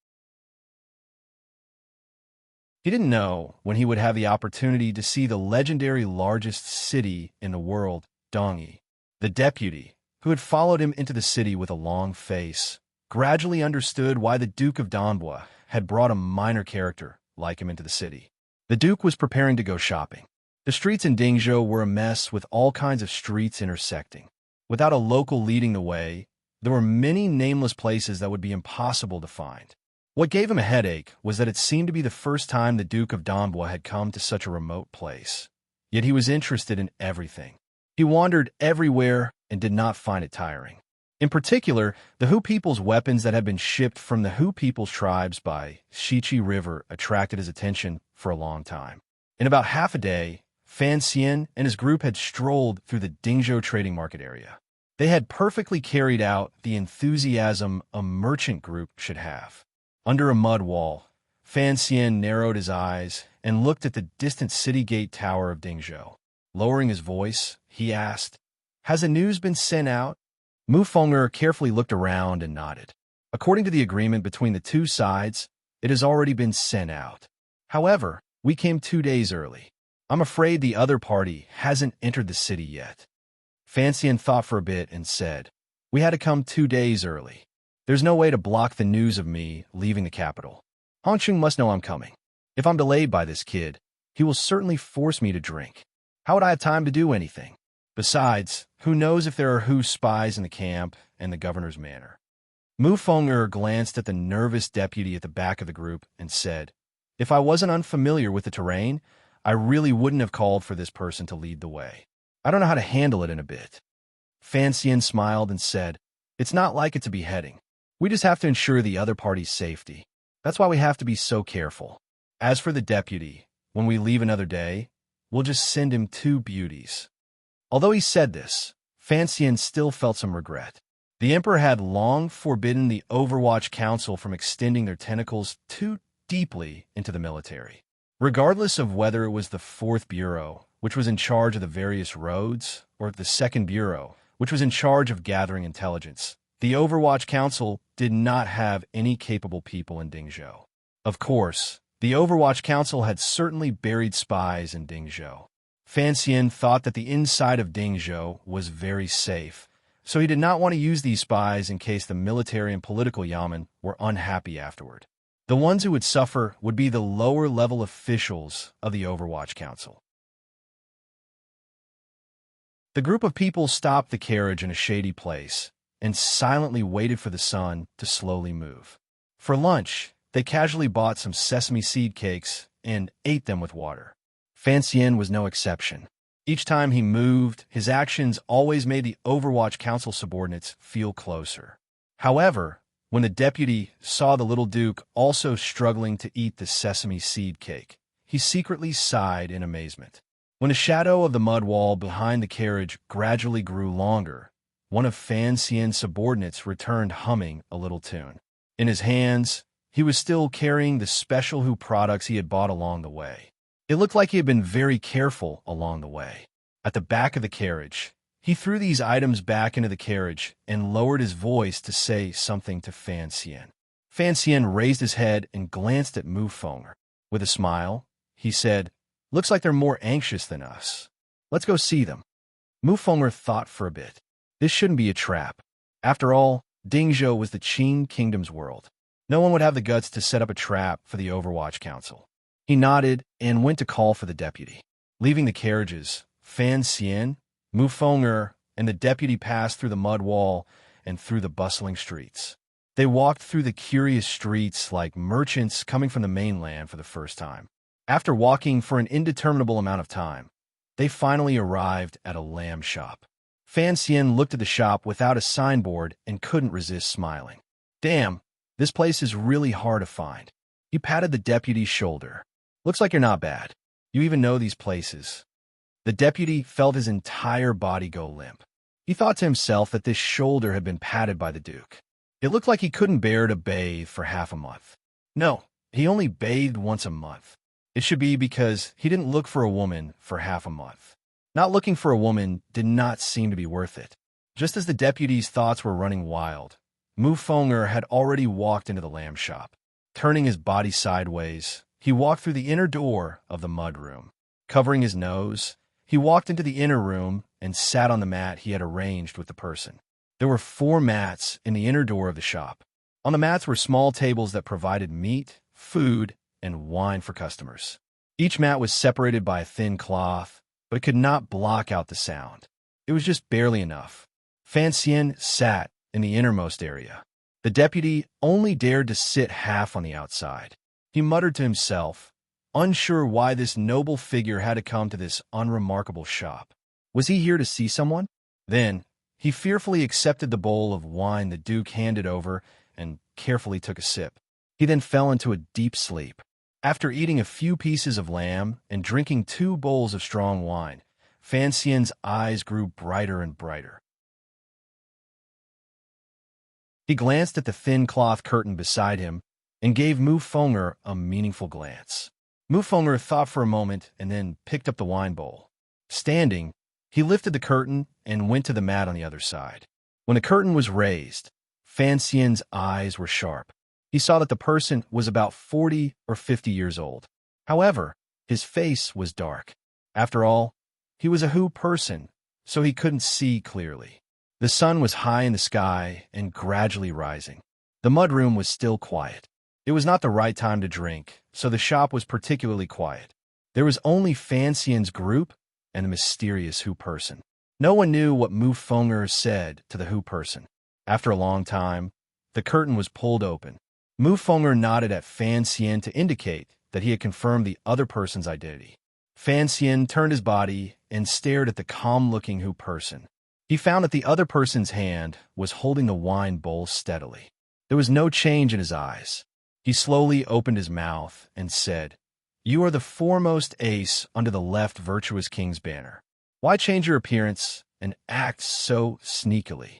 He didn't know when he would have the opportunity to see the legendary largest city in the world, Dongyi. The deputy, who had followed him into the city with a long face, gradually understood why the Duke of Danbua had brought a minor character like him into the city. The Duke was preparing to go shopping. The streets in Dingzhou were a mess with all kinds of streets intersecting. Without a local leading the way, there were many nameless places that would be impossible to find. What gave him a headache was that it seemed to be the first time the Duke of Danbua had come to such a remote place. Yet he was interested in everything. He wandered everywhere and did not find it tiring. In particular, the Hu people's weapons that had been shipped from the Hu people's tribes by Shiqi River attracted his attention for a long time. In about half a day, Fan Xian and his group had strolled through the Dingzhou trading market area. They had perfectly carried out the enthusiasm a merchant group should have. Under a mud wall, Fan Xian narrowed his eyes and looked at the distant city gate tower of Dingzhou. Lowering his voice, he asked, "Has the news been sent out?" Mu Fenger carefully looked around and nodded. According to the agreement between the two sides, it has already been sent out. However, we came 2 days early. I'm afraid the other party hasn't entered the city yet. Fan Xian thought for a bit and said, "We had to come 2 days early. There's no way to block the news of me leaving the capital. Hongqing must know I'm coming. If I'm delayed by this kid, he will certainly force me to drink. How would I have time to do anything? Besides, who knows if there are Hu spies in the camp and the governor's manor?" Mu Fenger glanced at the nervous deputy at the back of the group and said, "If I wasn't unfamiliar with the terrain, I really wouldn't have called for this person to lead the way. I don't know how to handle it in a bit." Fan Xian smiled and said, "It's not like it's a beheading. We just have to ensure the other party's safety. That's why we have to be so careful. As for the deputy, when we leave another day, we'll just send him 2 beauties." Although he said this, Fan Xian still felt some regret. The emperor had long forbidden the Overwatch Council from extending their tentacles too deeply into the military. Regardless of whether it was the 4th Bureau, which was in charge of the various roads, or the 2nd Bureau, which was in charge of gathering intelligence, the Overwatch Council did not have any capable people in Dingzhou. Of course, the Overwatch Council had certainly buried spies in Dingzhou. Fan Xian thought that the inside of Dingzhou was very safe, so he did not want to use these spies in case the military and political yamen were unhappy afterward. The ones who would suffer would be the lower-level officials of the Overwatch Council. The group of people stopped the carriage in a shady place and silently waited for the sun to slowly move. For lunch, they casually bought some sesame seed cakes and ate them with water. Fan Xian was no exception. Each time he moved, his actions always made the Overwatch Council subordinates feel closer. However, when the deputy saw the little duke also struggling to eat the sesame seed cake, he secretly sighed in amazement. When the shadow of the mud wall behind the carriage gradually grew longer, one of Fan Xian's subordinates returned humming a little tune. In his hands, he was still carrying the special Hu products he had bought along the way. It looked like he had been very careful along the way. At the back of the carriage, he threw these items back into the carriage and lowered his voice to say something to Fan Xian. Fan Xian raised his head and glanced at Mu Fenger. With a smile, he said, "Looks like they're more anxious than us. Let's go see them." Mu Fenger thought for a bit. This shouldn't be a trap. After all, Dingzhou was the Qin Kingdom's world. No one would have the guts to set up a trap for the Overwatch Council. He nodded and went to call for the deputy. Leaving the carriages, Fan Xian, Mu Fenger, and and the deputy passed through the mud wall and through the bustling streets. They walked through the curious streets like merchants coming from the mainland for the first time. After walking for an indeterminable amount of time, they finally arrived at a lamb shop. Fan Xian looked at the shop without a signboard and couldn't resist smiling. Damn, this place is really hard to find. He patted the deputy's shoulder. Looks like you're not bad. You even know these places. The deputy felt his entire body go limp. He thought to himself that this shoulder had been patted by the Duke. It looked like he couldn't bear to bathe for half a month. No, he only bathed once a month. It should be because he didn't look for a woman for half a month. Not looking for a woman did not seem to be worth it. Just as the deputy's thoughts were running wild, Mu Fenger had already walked into the lamb shop. Turning his body sideways, he walked through the inner door of the mud room. Covering his nose, he walked into the inner room and sat on the mat he had arranged with the person. There were 4 mats in the inner door of the shop. On the mats were small tables that provided meat, food, and wine for customers. Each mat was separated by a thin cloth, but it could not block out the sound. It was just barely enough. Fan Xian sat in the innermost area. The deputy only dared to sit half on the outside. He muttered to himself, unsure why this noble figure had to come to this unremarkable shop. Was he here to see someone? Then, he fearfully accepted the bowl of wine the Duke handed over and carefully took a sip. He then fell into a deep sleep. After eating a few pieces of lamb and drinking 2 bowls of strong wine, Fan Xian's eyes grew brighter and brighter. He glanced at the thin cloth curtain beside him and gave Mu Fenger a meaningful glance. Mu Fenger thought for a moment and then picked up the wine bowl. Standing, he lifted the curtain and went to the mat on the other side. When the curtain was raised, Fan Xian's eyes were sharp. He saw that the person was about 40 or 50 years old. However, his face was dark. After all, he was a Hu person, so he couldn't see clearly. The sun was high in the sky and gradually rising. The mudroom was still quiet. It was not the right time to drink, so the shop was particularly quiet. There was only Fan Xian's group and the mysterious Hu person. No one knew what Mu Fenger said to the Hu person. After a long time, the curtain was pulled open. Mu Fenger nodded at Fan Xian to indicate that he had confirmed the other person's identity. Fan Xian turned his body and stared at the calm-looking Hu person. He found that the other person's hand was holding the wine bowl steadily. There was no change in his eyes. He slowly opened his mouth and said, "You are the foremost ace under the left virtuous king's banner. Why change your appearance and act so sneakily?"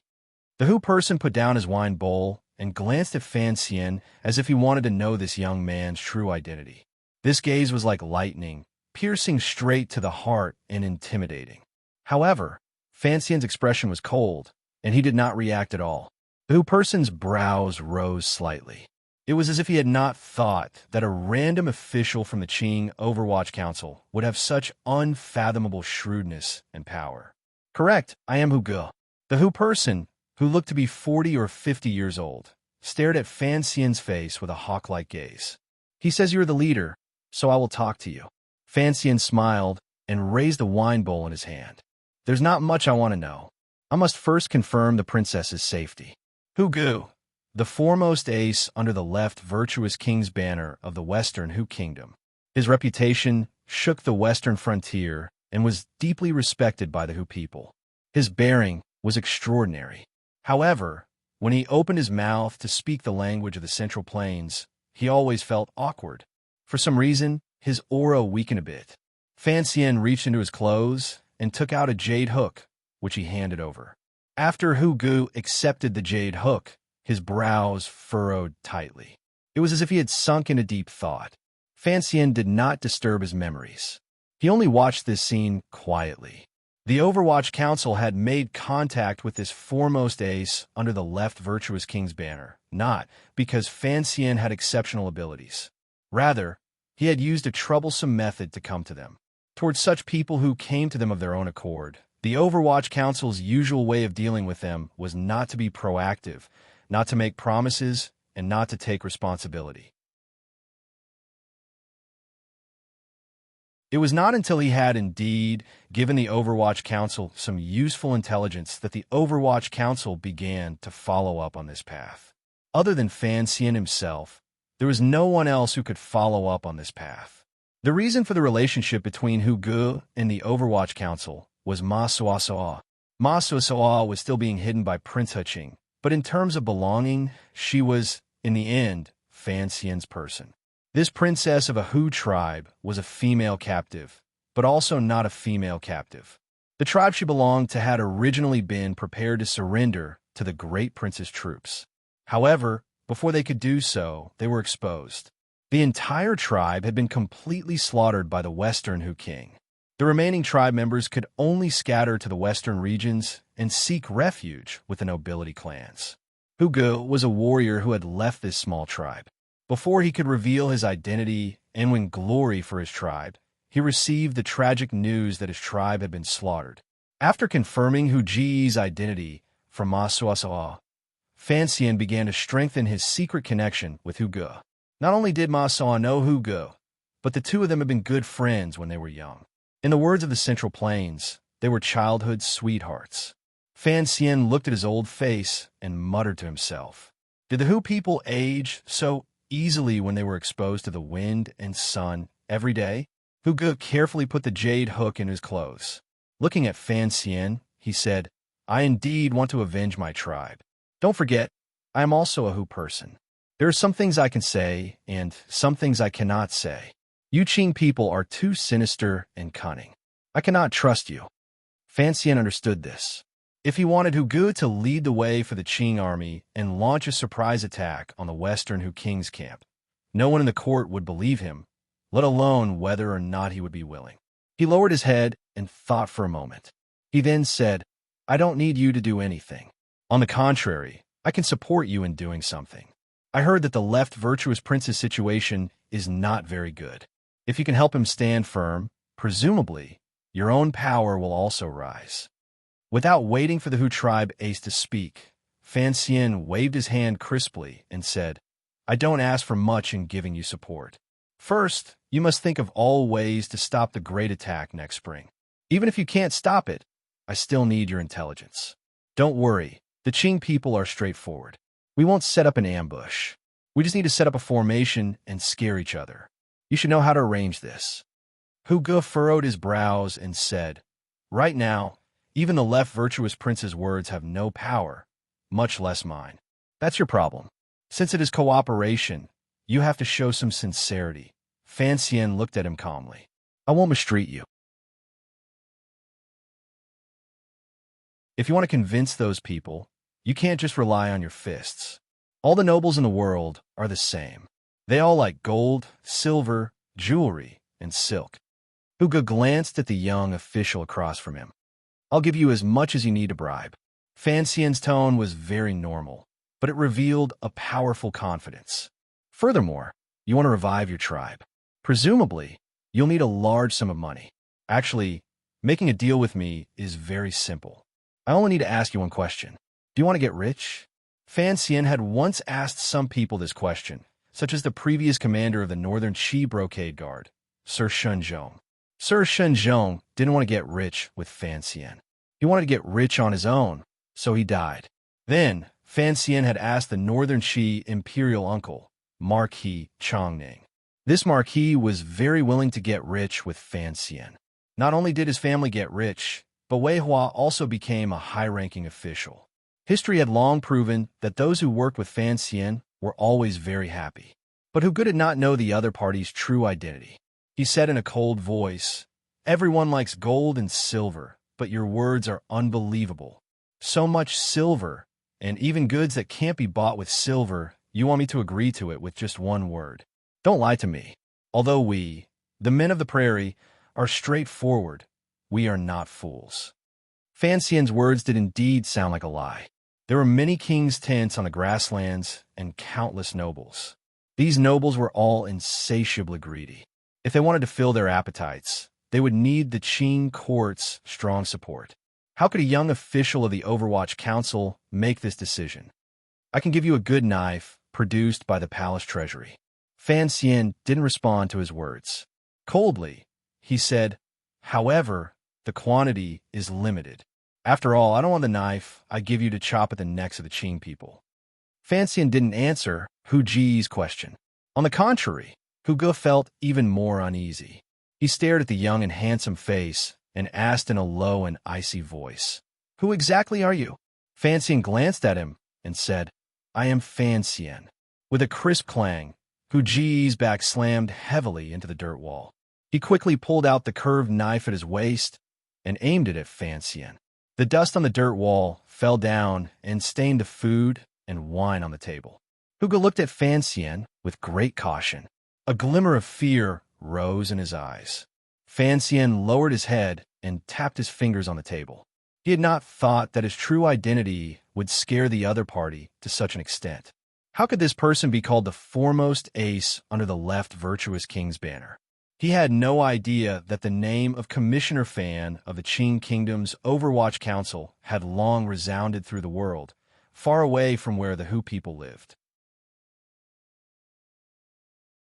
The Hu person put down his wine bowl and glanced at Fan Xian as if he wanted to know this young man's true identity. This gaze was like lightning, piercing straight to the heart and intimidating. However, Fan Xian's expression was cold, and he did not react at all. The Hu person's brows rose slightly. It was as if he had not thought that a random official from the Qing Overwatch Council would have such unfathomable shrewdness and power. "Correct, I am Hu Ge." The Hu person, who looked to be 40 or 50 years old, stared at Fan Xian's face with a hawk-like gaze. "He says you're the leader, so I will talk to you." Fan Xian smiled and raised a wine bowl in his hand. "There's not much I want to know. I must first confirm the princess's safety." Hu Ge, the foremost ace under the left virtuous king's banner of the Western Hu Kingdom. His reputation shook the western frontier and was deeply respected by the Hu people. His bearing was extraordinary. However, when he opened his mouth to speak the language of the Central Plains, he always felt awkward. For some reason, his aura weakened a bit. Fan Xian reached into his clothes and took out a jade hook, which he handed over. After Hu Ge accepted the jade hook, his brows furrowed tightly. It was as if he had sunk into deep thought. Fan Xian did not disturb his memories. He only watched this scene quietly. The Overwatch Council had made contact with this foremost ace under the left virtuous king's banner, not because Fan Xian had exceptional abilities. Rather, he had used a troublesome method to come to them. Towards such people who came to them of their own accord, the Overwatch Council's usual way of dealing with them was not to be proactive, not to make promises, and not to take responsibility. It was not until he had indeed given the Overwatch Council some useful intelligence that the Overwatch Council began to follow up on this path. Other than Fan Xian himself, there was no one else who could follow up on this path. The reason for the relationship between Hu Ge and the Overwatch Council was Ma Suasoa. Ma Suasoa was still being hidden by Prince Heching, but in terms of belonging, she was, in the end, Fan Xian's person. This princess of a Hu tribe was a female captive, but also not a female captive. The tribe she belonged to had originally been prepared to surrender to the great prince's troops. However, before they could do so, they were exposed. The entire tribe had been completely slaughtered by the Western Hu king. The remaining tribe members could only scatter to the western regions and seek refuge with the nobility clans. Hu Ge was a warrior who had left this small tribe. Before he could reveal his identity and win glory for his tribe, he received the tragic news that his tribe had been slaughtered. After confirming Hu Ji's identity from Ma Suasoa, Fan Xian began to strengthen his secret connection with Hu Ge. Not only did Ma Suasoa know Hu Ge, but the two of them had been good friends when they were young. In the words of the Central Plains, they were childhood sweethearts. Fan Xian looked at his old face and muttered to himself, "Did the Hu people age so easily when they were exposed to the wind and sun every day?" Hu Ge carefully put the jade hook in his clothes. Looking at Fan Xian, he said, "I indeed want to avenge my tribe. Don't forget, I am also a Hu person. There are some things I can say and some things I cannot say. You Qing people are too sinister and cunning. I cannot trust you." Fan Xian understood this. If he wanted Hu Ge to lead the way for the Qing army and launch a surprise attack on the Western Hu King's camp, no one in the court would believe him, let alone whether or not he would be willing. He lowered his head and thought for a moment. He then said, "I don't need you to do anything. On the contrary, I can support you in doing something. I heard that the left virtuous prince's situation is not very good. If you can help him stand firm, presumably, your own power will also rise." Without waiting for the Hu tribe ace to speak, Fan Xian waved his hand crisply and said, "I don't ask for much in giving you support. First, you must think of all ways to stop the great attack next spring. Even if you can't stop it, I still need your intelligence. Don't worry, the Qing people are straightforward. We won't set up an ambush. We just need to set up a formation and scare each other. You should know how to arrange this." Hu Ge furrowed his brows and said, "Right now, even the left virtuous prince's words have no power, much less mine. That's your problem. Since it is cooperation, you have to show some sincerity." Fan Xian looked at him calmly. "I won't mistreat you. If you want to convince those people, you can't just rely on your fists. All the nobles in the world are the same. They all like gold, silver, jewelry, and silk." Hu Ge glanced at the young official across from him. "I'll give you as much as you need to bribe." Fan Xian's tone was very normal, but it revealed a powerful confidence. "Furthermore, you want to revive your tribe. Presumably, you'll need a large sum of money. Actually, making a deal with me is very simple. I only need to ask you one question. Do you want to get rich?" Fan Xian had once asked some people this question, such as the previous commander of the Northern Qi Brocade Guard, Sir Shenzhong. Sir Shenzhong didn't want to get rich with Fan Xian. He wanted to get rich on his own, so he died. Then, Fan Xian had asked the Northern Qi imperial uncle, Marquis Chongning. This marquis was very willing to get rich with Fan Xian. Not only did his family get rich, but Wei Hua also became a high-ranking official. History had long proven that those who worked with Fan Xian were always very happy. But Hu Ge did not know the other party's true identity. He said in a cold voice, "Everyone likes gold and silver, but your words are unbelievable. So much silver, and even goods that can't be bought with silver, you want me to agree to it with just one word. Don't lie to me. Although we, the men of the prairie, are straightforward, we are not fools." Fan Xian's words did indeed sound like a lie. There were many kings' tents on the grasslands and countless nobles. These nobles were all insatiably greedy. If they wanted to fill their appetites, they would need the Qing court's strong support. How could a young official of the Overwatch Council make this decision? "I can give you a good knife produced by the palace treasury." Fan Xian didn't respond to his words. Coldly, he said, "However, the quantity is limited. After all, I don't want the knife I give you to chop at the necks of the Qing people." Fanxian didn't answer Hu Ji's question. On the contrary, Hu Ge felt even more uneasy. He stared at the young and handsome face and asked in a low and icy voice, "Who exactly are you?" Fanxian glanced at him and said, "I am Fanxian." With a crisp clang, Hu Ji's back slammed heavily into the dirt wall. He quickly pulled out the curved knife at his waist and aimed it at Fanxian. The dust on the dirt wall fell down and stained the food and wine on the table. Hu Ge looked at Fanxian with great caution. A glimmer of fear rose in his eyes. Fanxian lowered his head and tapped his fingers on the table. He had not thought that his true identity would scare the other party to such an extent. How could this person be called the foremost ace under the left virtuous king's banner? He had no idea that the name of Commissioner Fan of the Qing Kingdom's Overwatch Council had long resounded through the world, far away from where the Hu people lived.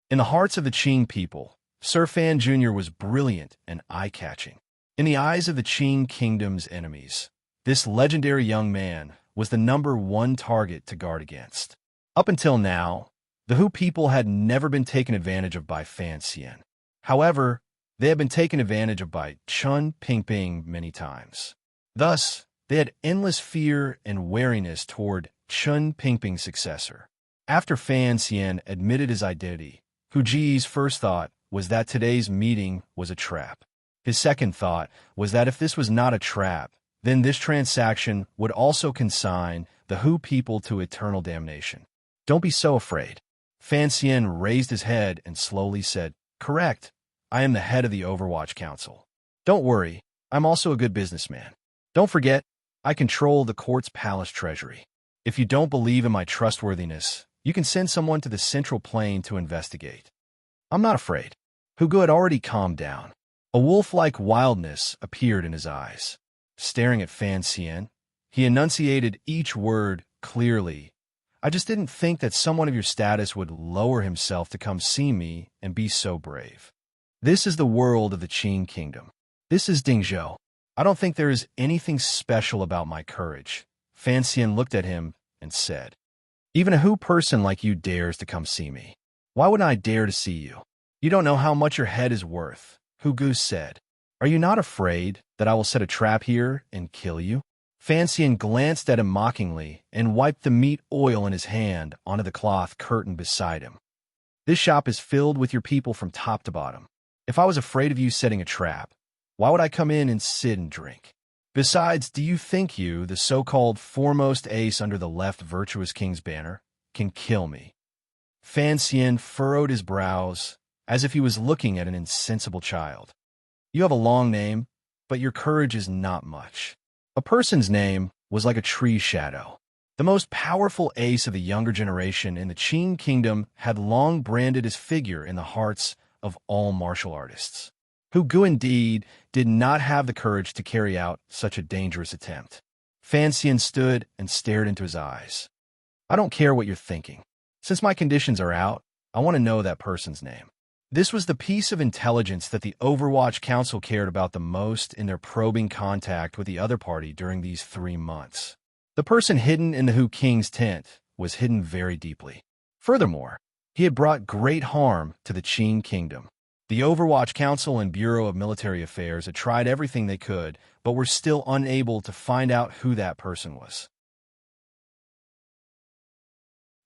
In the hearts of the Qing people, Sir Fan Jr. was brilliant and eye-catching. In the eyes of the Qing Kingdom's enemies, this legendary young man was the #1 target to guard against. Up until now, the Hu people had never been taken advantage of by Fanxian. However, they had been taken advantage of by Chun Pingping many times. Thus, they had endless fear and wariness toward Chun Pingping's successor. After Fanxian admitted his identity, Hu Ji's first thought was that today's meeting was a trap. His second thought was that if this was not a trap, then this transaction would also consign the Hu people to eternal damnation. "Don't be so afraid." Fanxian raised his head and slowly said, "Correct. I am the head of the Overwatch Council. Don't worry, I'm also a good businessman. Don't forget, I control the court's palace treasury. If you don't believe in my trustworthiness, you can send someone to the central plain to investigate." "I'm not afraid." Hu Ge had already calmed down. A wolf-like wildness appeared in his eyes. Staring at Fanxian, he enunciated each word clearly. "I just didn't think that someone of your status would lower himself to come see me and be so brave. This is the world of the Qing Kingdom. This is Dingzhou. I don't think there is anything special about my courage." Fanxian looked at him and said, "Even a Hu person like you dares to come see me. Why wouldn't I dare to see you? You don't know how much your head is worth." Hu Ge said, "Are you not afraid that I will set a trap here and kill you?" Fanxian glanced at him mockingly and wiped the meat oil in his hand onto the cloth curtain beside him. "This shop is filled with your people from top to bottom. If I was afraid of you setting a trap, why would I come in and sit and drink? Besides, do you think you, the so-called foremost ace under the left virtuous king's banner, can kill me?" Fanxian furrowed his brows as if he was looking at an insensible child. "You have a long name, but your courage is not much." A person's name was like a tree's shadow. The most powerful ace of the younger generation in the Qing Kingdom had long branded his figure in the hearts of all martial artists. Hu Ge indeed did not have the courage to carry out such a dangerous attempt. Fanxian stood and stared into his eyes. "I don't care what you're thinking. Since my conditions are out, I want to know that person's name." This was the piece of intelligence that the Overwatch Council cared about the most in their probing contact with the other party during these 3 months. The person hidden in the Hu King's tent was hidden very deeply. Furthermore, he had brought great harm to the Qing Kingdom. The Overwatch Council and Bureau of Military Affairs had tried everything they could, but were still unable to find out who that person was.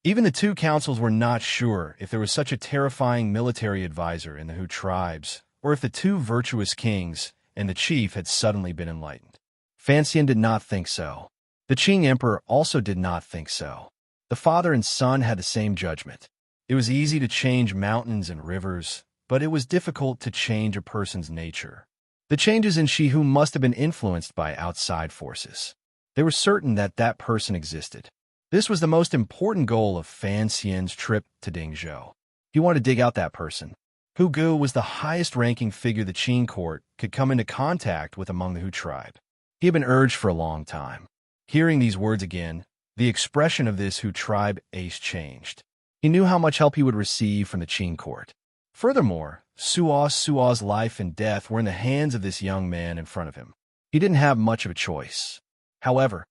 Even the two councils were not sure if there was such a terrifying military advisor in the Hu tribes, or if the two virtuous kings and the chief had suddenly been enlightened. Fanxian did not think so. The Qing emperor also did not think so. The father and son had the same judgment. It was easy to change mountains and rivers, but it was difficult to change a person's nature. The changes in Shihu must have been influenced by outside forces. They were certain that that person existed. This was the most important goal of Fanxian's trip to Dingzhou. He wanted to dig out that person. Hu Ge was the highest-ranking figure the Qing court could come into contact with among the Hu tribe. He had been urged for a long time. Hearing these words again, the expression of this Hu tribe ace changed. He knew how much help he would receive from the Qing court. Furthermore, Sua's life and death were in the hands of this young man in front of him. He didn't have much of a choice. However,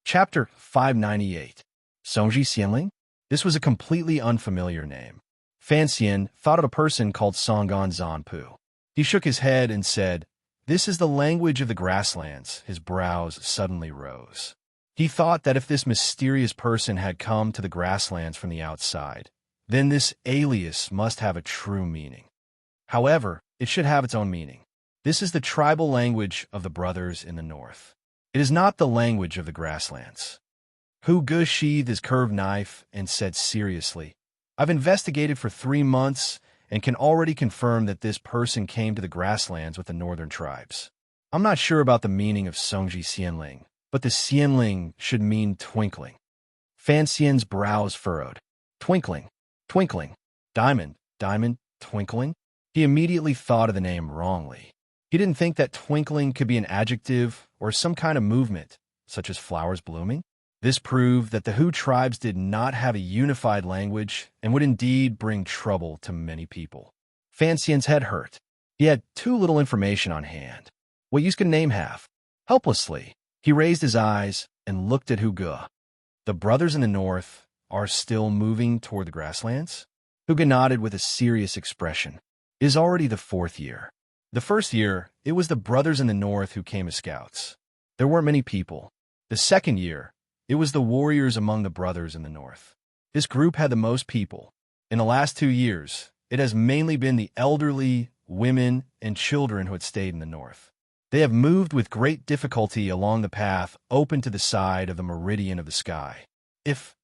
Chapter 598. Songji Xianling? This was a completely unfamiliar name. Fan Xian thought of a person called Songon Zanpu. He shook his head and said, "This is the language of the grasslands." His brows suddenly rose. He thought that if this mysterious person had come to the grasslands from the outside, then this alias must have a true meaning. However, it should have its own meaning. This is the tribal language of the brothers in the north. It is not the language of the grasslands. Hu Ge sheathed his curved knife and said seriously, "I've investigated for 3 months and can already confirm that this person came to the grasslands with the northern tribes. I'm not sure about the meaning of Songji Xianling, but the Xianling should mean twinkling." Fan Xian's brows furrowed. Twinkling, twinkling, diamond, diamond, twinkling? He immediately thought of the name wrongly. He didn't think that twinkling could be an adjective or some kind of movement, such as flowers blooming. This proved that the Hu tribes did not have a unified language and would indeed bring trouble to many people. Fan Xian's head hurt. He had too little information on hand. What use could a name have? Helplessly, he raised his eyes and looked at Hu Ge. The brothers in the north are still moving toward the grasslands? Hu Ge nodded with a serious expression. It is already the 4th year. The first year, it was the brothers in the north who came as scouts. There weren't many people. The second year, it was the warriors among the brothers in the north. This group had the most people. In the last 2 years, it has mainly been the elderly, women, and children who had stayed in the north. They have moved with great difficulty along the path open to the side of the meridian of the sky. If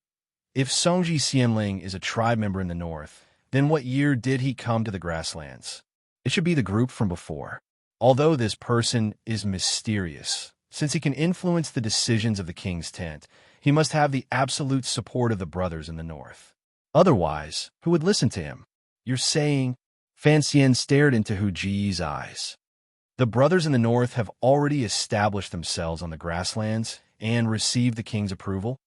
Songji Xianling is a tribe member in the north, then what year did he come to the grasslands? It should be the group from before. Although this person is mysterious, since he can influence the decisions of the king's tent, he must have the absolute support of the brothers in the north. Otherwise, who would listen to him? You're saying? Fan Xian stared into Hu Ji's eyes. The brothers in the north have already established themselves on the grasslands and received the king's approval.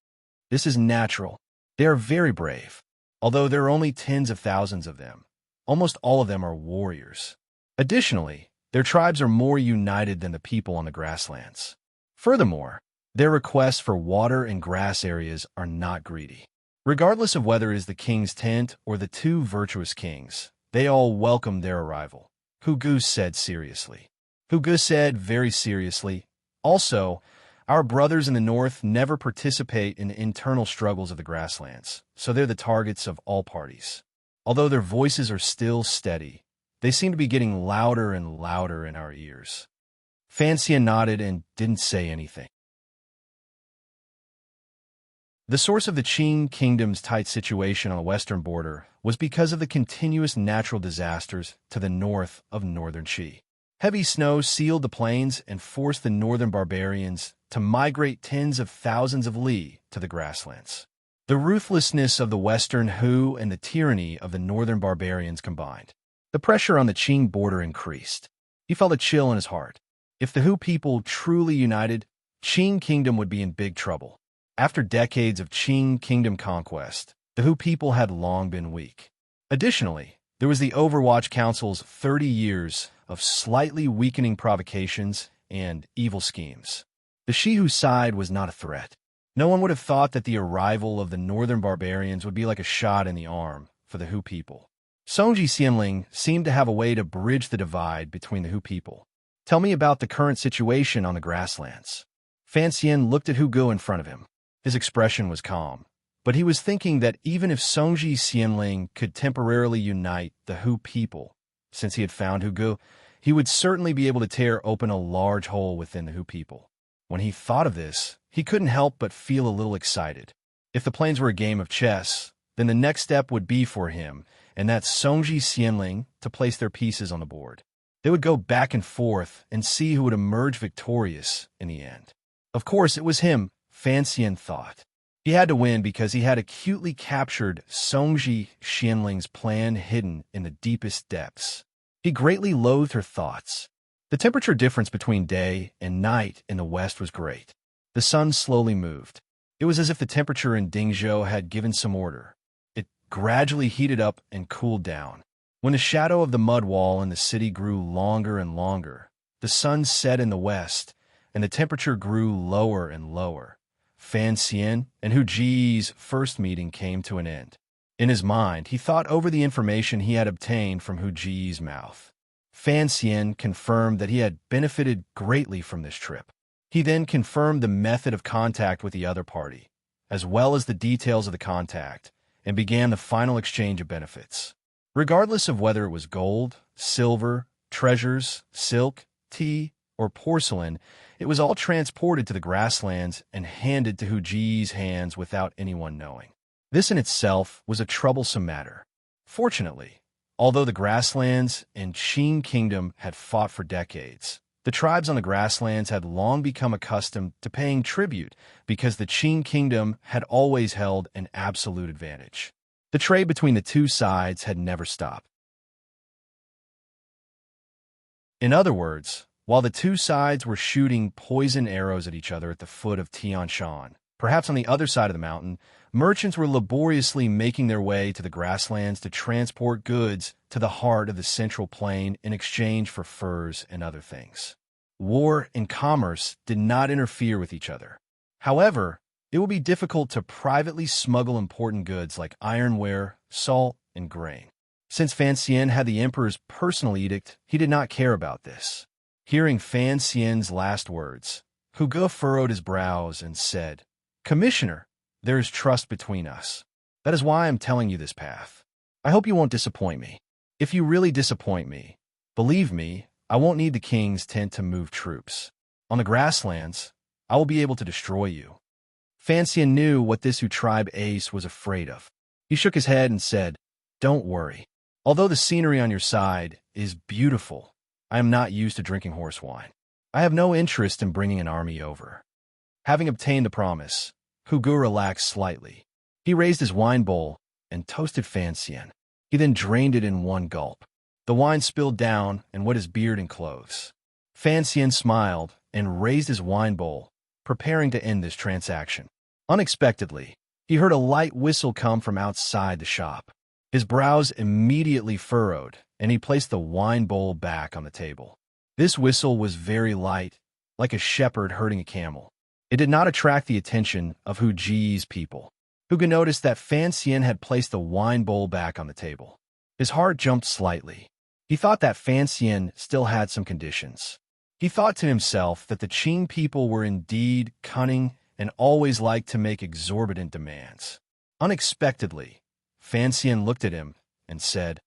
This is natural. They are very brave. Although there are only tens of thousands of them, almost all of them are warriors. Additionally, their tribes are more united than the people on the grasslands. Furthermore, their requests for water and grass areas are not greedy. Regardless of whether it is the king's tent or the 2 virtuous kings, they all welcome their arrival. Hu Ge said seriously. Hu Ge said very seriously, "Also, our brothers in the north never participate in the internal struggles of the grasslands, so they're the targets of all parties. Although their voices are still steady, they seem to be getting louder and louder in our ears." Fan Xian nodded and didn't say anything. The source of the Qing kingdom's tight situation on the western border was because of the continuous natural disasters to the north of northern Qi. Heavy snow sealed the plains and forced the northern barbarians to migrate tens of thousands of li to the grasslands. The ruthlessness of the Western Hu and the tyranny of the northern barbarians combined. The pressure on the Qing border increased. He felt a chill in his heart. If the Hu people truly united, Qing kingdom would be in big trouble. After decades of Qing kingdom conquest, the Hu people had long been weak. Additionally, there was the Overwatch Council's 30 years of slightly weakening provocations and evil schemes. The Shihu side was not a threat. No one would have thought that the arrival of the northern barbarians would be like a shot in the arm for the Hu people. Songji Xianling seemed to have a way to bridge the divide between the Hu people. Tell me about the current situation on the grasslands. Fan Xian looked at Hu Ge in front of him. His expression was calm, but he was thinking that even if Songji Xianling could temporarily unite the Hu people, since he had found Hu Ge, he would certainly be able to tear open a large hole within the Hu people. When he thought of this, he couldn't help but feel a little excited. If the plains were a game of chess, then the next step would be for him, and that's Songji Xianling, to place their pieces on the board. They would go back and forth and see who would emerge victorious in the end. Of course, it was him, Fan Xian thought. He had to win because he had acutely captured Songji Xianling's plan hidden in the deepest depths. He greatly loathed her thoughts. The temperature difference between day and night in the west was great. The sun slowly moved. It was as if the temperature in Dingzhou had given some order. It gradually heated up and cooled down. When the shadow of the mud wall in the city grew longer and longer, the sun set in the west, and the temperature grew lower and lower. Fan Xian and Hu Ji's first meeting came to an end. In his mind, he thought over the information he had obtained from Hu Ji's mouth. Fan Xian confirmed that he had benefited greatly from this trip. He then confirmed the method of contact with the other party, as well as the details of the contact, and began the final exchange of benefits. Regardless of whether it was gold, silver, treasures, silk, tea, or porcelain, it was all transported to the grasslands and handed to Hu Ji's hands without anyone knowing. This in itself was a troublesome matter. Fortunately, although the grasslands and Qin Kingdom had fought for decades, the tribes on the grasslands had long become accustomed to paying tribute because the Qin Kingdom had always held an absolute advantage. The trade between the two sides had never stopped. In other words, while the two sides were shooting poison arrows at each other at the foot of Tian Shan, perhaps on the other side of the mountain, merchants were laboriously making their way to the grasslands to transport goods to the heart of the central plain in exchange for furs and other things. War and commerce did not interfere with each other. However, it would be difficult to privately smuggle important goods like ironware, salt, and grain. Since Fan Xian had the emperor's personal edict, he did not care about this. Hearing Fan Xian's last words, Hu Ge furrowed his brows and said, "Commissioner, there is trust between us. That is why I am telling you this path. I hope you won't disappoint me. If you really disappoint me, believe me, I won't need the king's tent to move troops. On the grasslands, I will be able to destroy you." Fan Xian knew what this Hu tribe ace was afraid of. He shook his head and said, "Don't worry. Although the scenery on your side is beautiful, I am not used to drinking horse wine. I have no interest in bringing an army over." Having obtained the promise, Hu Ge relaxed slightly. He raised his wine bowl and toasted Fan Xian. He then drained it in one gulp. The wine spilled down and wet his beard and clothes. Fan Xian smiled and raised his wine bowl, preparing to end this transaction. Unexpectedly, he heard a light whistle come from outside the shop. His brows immediately furrowed, and he placed the wine bowl back on the table. This whistle was very light, like a shepherd herding a camel. It did not attract the attention of Hu Ji's people. Hu Ge noticed that Fan Xian had placed the wine bowl back on the table. His heart jumped slightly. He thought that Fan Xian still had some conditions. He thought to himself that the Qing people were indeed cunning and always liked to make exorbitant demands. Unexpectedly, Fan Xian looked at him and said,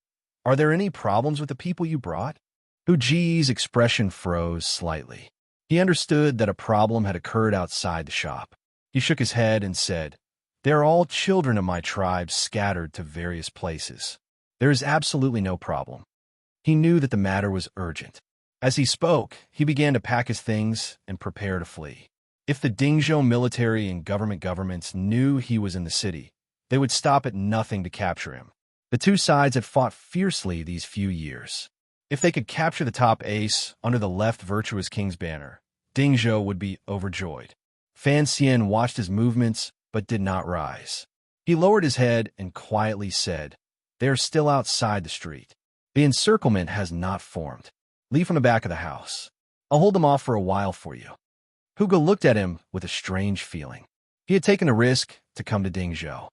"Are there any problems with the people you brought?" Hu Ji's expression froze slightly. He understood that a problem had occurred outside the shop. He shook his head and said, "They are all children of my tribe scattered to various places. There is absolutely no problem." He knew that the matter was urgent. As he spoke, he began to pack his things and prepare to flee. If the Dingzhou military and governments knew he was in the city, they would stop at nothing to capture him. The two sides had fought fiercely these few years. If they could capture the top ace under the left virtuous king's banner, Dingzhou would be overjoyed. Fan Xian watched his movements but did not rise. He lowered his head and quietly said, "They are still outside the street. The encirclement has not formed. Leave from the back of the house. I'll hold them off for a while for you." Hu Ge looked at him with a strange feeling. He had taken a risk to come to Dingzhou.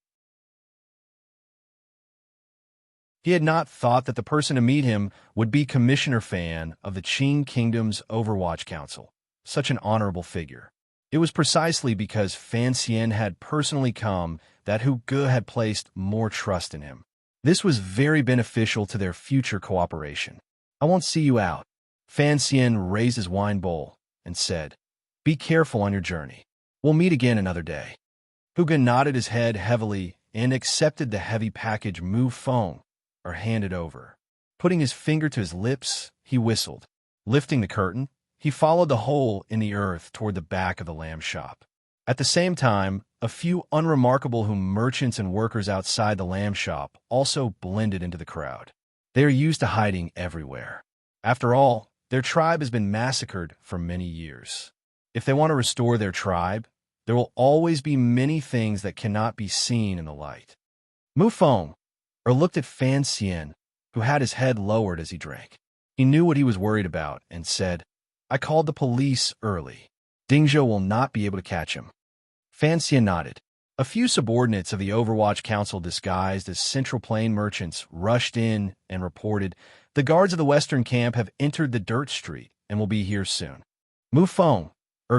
He had not thought that the person to meet him would be Commissioner Fan of the Qing Kingdom's Overwatch Council, such an honorable figure. It was precisely because Fan Xian had personally come that Hu Ge had placed more trust in him. This was very beneficial to their future cooperation. "I won't see you out." Fan Xian raised his wine bowl and said, "Be careful on your journey. We'll meet again another day." Hu Ge nodded his head heavily and accepted the heavy package Mu Feng, or handed over. Putting his finger to his lips, he whistled. Lifting the curtain, he followed the hole in the earth toward the back of the lamb shop. At the same time, a few unremarkable merchants and workers outside the lamb shop also blended into the crowd. They are used to hiding everywhere. After all, their tribe has been massacred for many years. If they want to restore their tribe, There will always be many things that cannot be seen in the light. Mu Feng looked at Fan Xian, who had his head lowered as he drank. He knew what he was worried about and said, "I called the police early. Dingzhou will not be able to catch him." Fan Xian nodded. A few subordinates of the Overwatch Council disguised as Central Plain merchants rushed in and reported, "The guards of the Western Camp have entered the dirt street and will be here soon." Mu Feng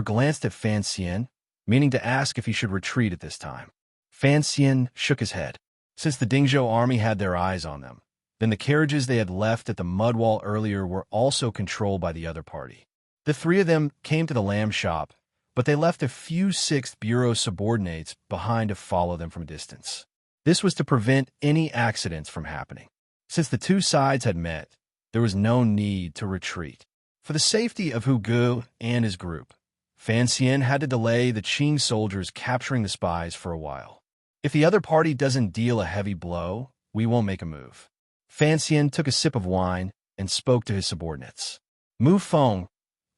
glanced at Fan Xian, meaning to ask if he should retreat at this time. Fan Xian shook his head. Since the Dingzhou army had their eyes on them, then the carriages they had left at the mud wall earlier were also controlled by the other party. The three of them came to the lamb shop, but they left a few 6th Bureau subordinates behind to follow them from a distance. This was to prevent any accidents from happening. Since the two sides had met, there was no need to retreat. For the safety of Hu Ge and his group, Fan Xian had to delay the Qing soldiers capturing the spies for a while. "If the other party doesn't deal a heavy blow, we won't make a move." Fan Xian took a sip of wine and spoke to his subordinates. Mu Feng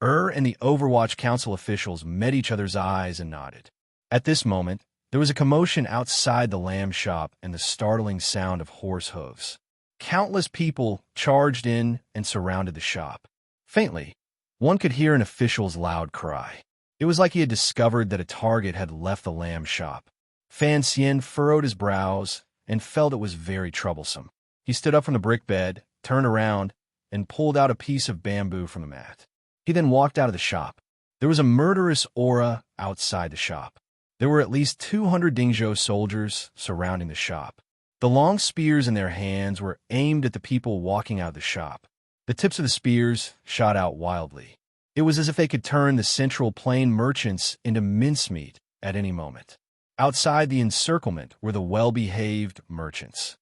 and the Overwatch Council officials met each other's eyes and nodded. At this moment, there was a commotion outside the lamb shop and the startling sound of horse hooves. Countless people charged in and surrounded the shop. Faintly, one could hear an official's loud cry. It was like he had discovered that a target had left the lamb shop. Fan Xian furrowed his brows and felt it was very troublesome. He stood up from the brick bed, turned around, and pulled out a piece of bamboo from the mat. He then walked out of the shop. There was a murderous aura outside the shop. There were at least 200 Dingzhou soldiers surrounding the shop. The long spears in their hands were aimed at the people walking out of the shop. The tips of the spears shot out wildly. It was as if they could turn the Central Plain merchants into mincemeat at any moment. Outside the encirclement were the well-behaved merchants.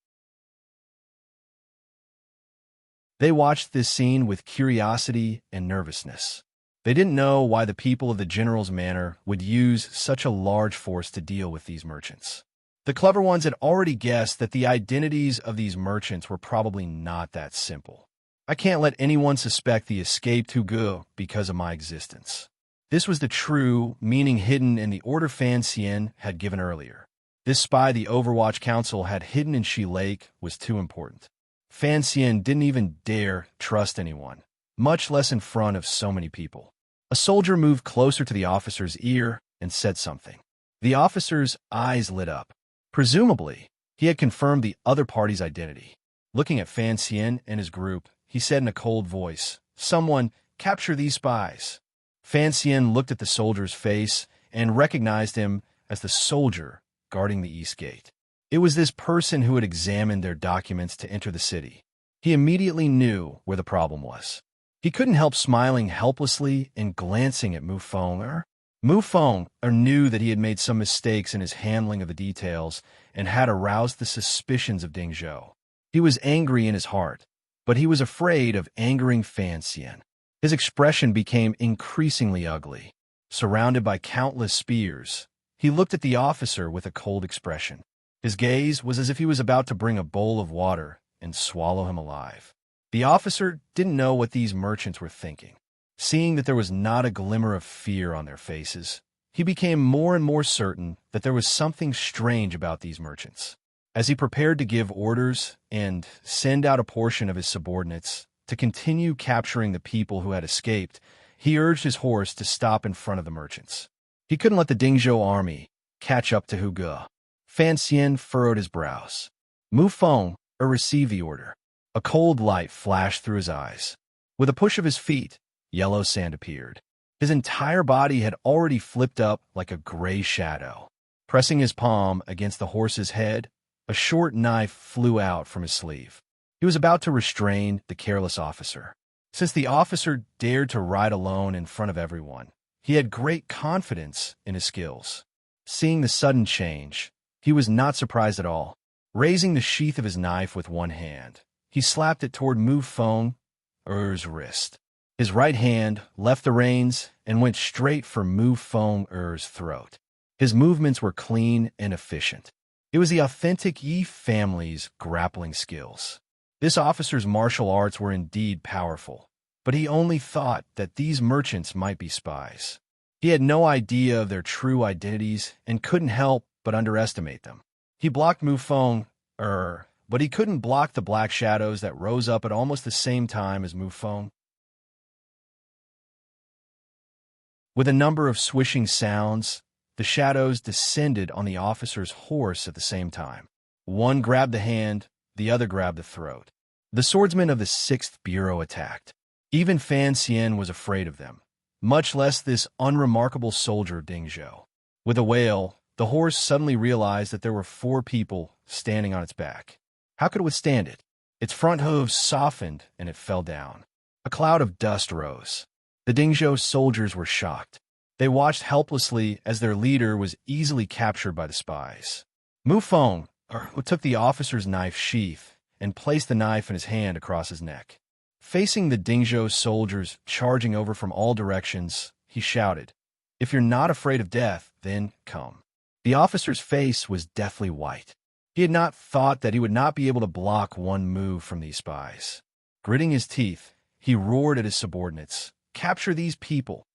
They watched this scene with curiosity and nervousness. They didn't know why the people of the general's manor would use such a large force to deal with these merchants. The clever ones had already guessed that the identities of these merchants were probably not that simple. "I can't let anyone suspect the escaped Hu Ge because of my existence." This was the true meaning hidden in the order Fan Xian had given earlier. This spy the Overwatch Council had hidden in Shi Lake was too important. Fan Xian didn't even dare trust anyone, much less in front of so many people. A soldier moved closer to the officer's ear and said something. The officer's eyes lit up. Presumably, he had confirmed the other party's identity. Looking at Fan Xian and his group, he said in a cold voice, "Someone, capture these spies." Fan Xian looked at the soldier's face and recognized him as the soldier guarding the east gate. It was this person who had examined their documents to enter the city. He immediately knew where the problem was. He couldn't help smiling helplessly and glancing at Mu Feng. Mu Feng knew that he had made some mistakes in his handling of the details and had aroused the suspicions of Dingzhou. He was angry in his heart, but he was afraid of angering Fan Xian. His expression became increasingly ugly. Surrounded by countless spears, he looked at the officer with a cold expression. His gaze was as if he was about to bring a bowl of water and swallow him alive. The officer didn't know what these merchants were thinking. Seeing that there was not a glimmer of fear on their faces, he became more and more certain that there was something strange about these merchants. As he prepared to give orders and send out a portion of his subordinates to continue capturing the people who had escaped, he urged his horse to stop in front of the merchants. He couldn't let the Dingzhou army catch up to Hu Ge. Fan Xian furrowed his brows. Mu Feng received the order. A cold light flashed through his eyes. With a push of his feet, yellow sand appeared. His entire body had already flipped up like a gray shadow. Pressing his palm against the horse's head, a short knife flew out from his sleeve. He was about to restrain the careless officer. Since the officer dared to ride alone in front of everyone, he had great confidence in his skills. Seeing the sudden change, he was not surprised at all. Raising the sheath of his knife with one hand, he slapped it toward Mu Feng's wrist. His right hand left the reins and went straight for Mu Feng's throat. His movements were clean and efficient. It was the authentic Yi family's grappling skills. This officer's martial arts were indeed powerful, but he only thought that these merchants might be spies. He had no idea of their true identities and couldn't help but underestimate them. He blocked Mufong, but he couldn't block the black shadows that rose up at almost the same time as Mufong. With a number of swishing sounds, the shadows descended on the officer's horse at the same time. One grabbed the hand, the other grabbed the throat. The swordsmen of the 6th Bureau attacked. Even Fan Xian was afraid of them, much less this unremarkable soldier Ding Zhou. With a wail, the horse suddenly realized that there were 4 people standing on its back. How could it withstand it? Its front hooves softened and it fell down. A cloud of dust rose. The Ding Zhou soldiers were shocked. They watched helplessly as their leader was easily captured by the spies. Mufong took the officer's knife sheath and placed the knife in his hand across his neck. Facing the Ding Zhou soldiers charging over from all directions, he shouted, "If you're not afraid of death, then come." The officer's face was deathly white. He had not thought that he would not be able to block one move from these spies. Gritting his teeth, he roared at his subordinates, "Capture these people."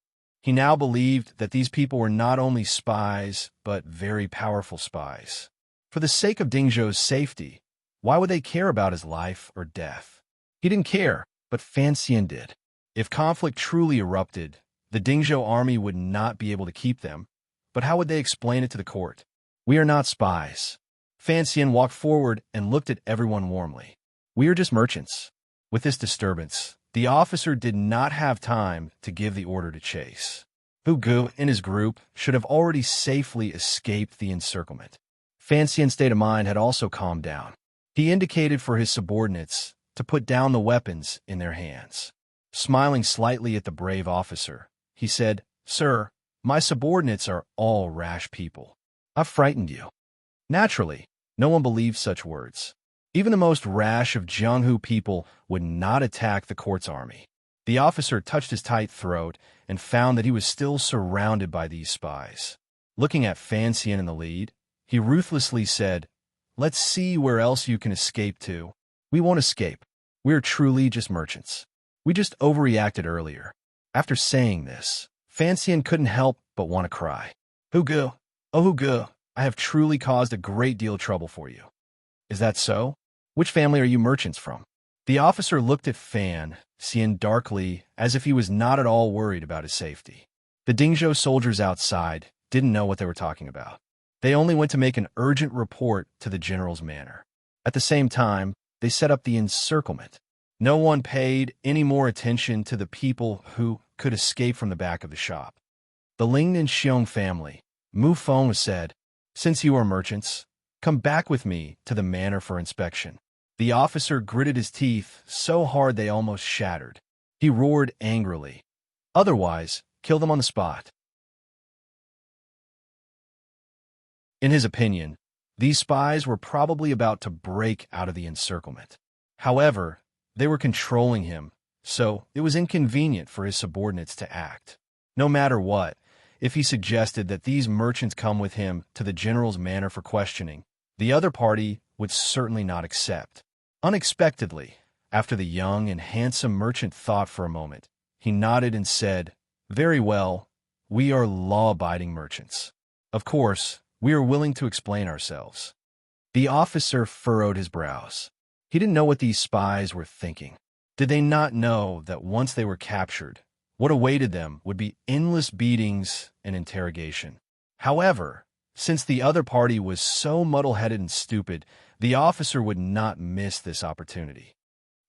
He now believed that these people were not only spies, but very powerful spies. For the sake of Ding Zhou's safety, why would they care about his life or death? He didn't care, but Fan Xian did. If conflict truly erupted, the Ding Zhou army would not be able to keep them. But how would they explain it to the court? "We are not spies." Fan Xian walked forward and looked at everyone warmly. "We are just merchants." With this disturbance, the officer did not have time to give the order to chase. Hu Gu and his group should have already safely escaped the encirclement. Fan Xian's state of mind had also calmed down. He indicated for his subordinates to put down the weapons in their hands. Smiling slightly at the brave officer, he said, "Sir, my subordinates are all rash people. I've frightened you." Naturally, no one believed such words. Even the most rash of Jianghu people would not attack the court's army. The officer touched his tight throat and found that he was still surrounded by these spies. Looking at Fan Xian in the lead, he ruthlessly said, "Let's see where else you can escape to." "We won't escape. We're truly just merchants. We just overreacted earlier." After saying this, Fan Xian couldn't help but want to cry. "Hu Gu, oh Hu Gu, I have truly caused a great deal of trouble for you." "Is that so? Which family are you merchants from?" The officer looked at Fan Xian darkly, as if he was not at all worried about his safety. The Ding Zhou soldiers outside didn't know what they were talking about. They only went to make an urgent report to the general's manor. At the same time, they set up the encirclement. No one paid any more attention to the people who could escape from the back of the shop. The Ling and Xiong family, Mu Feng said, "Since you are merchants, come back with me to the manor for inspection." The officer gritted his teeth so hard they almost shattered. He roared angrily, "Otherwise, kill them on the spot." In his opinion, these spies were probably about to break out of the encirclement. However, they were controlling him, so it was inconvenient for his subordinates to act. No matter what, if he suggested that these merchants come with him to the general's manor for questioning, the other party would certainly not accept. Unexpectedly, after the young and handsome merchant thought for a moment, he nodded and said, "Very well, we are law-abiding merchants. Of course, we are willing to explain ourselves." The officer furrowed his brows. He didn't know what these spies were thinking. Did they not know that once they were captured, what awaited them would be endless beatings and interrogation? However, since the other party was so muddle-headed and stupid, the officer would not miss this opportunity.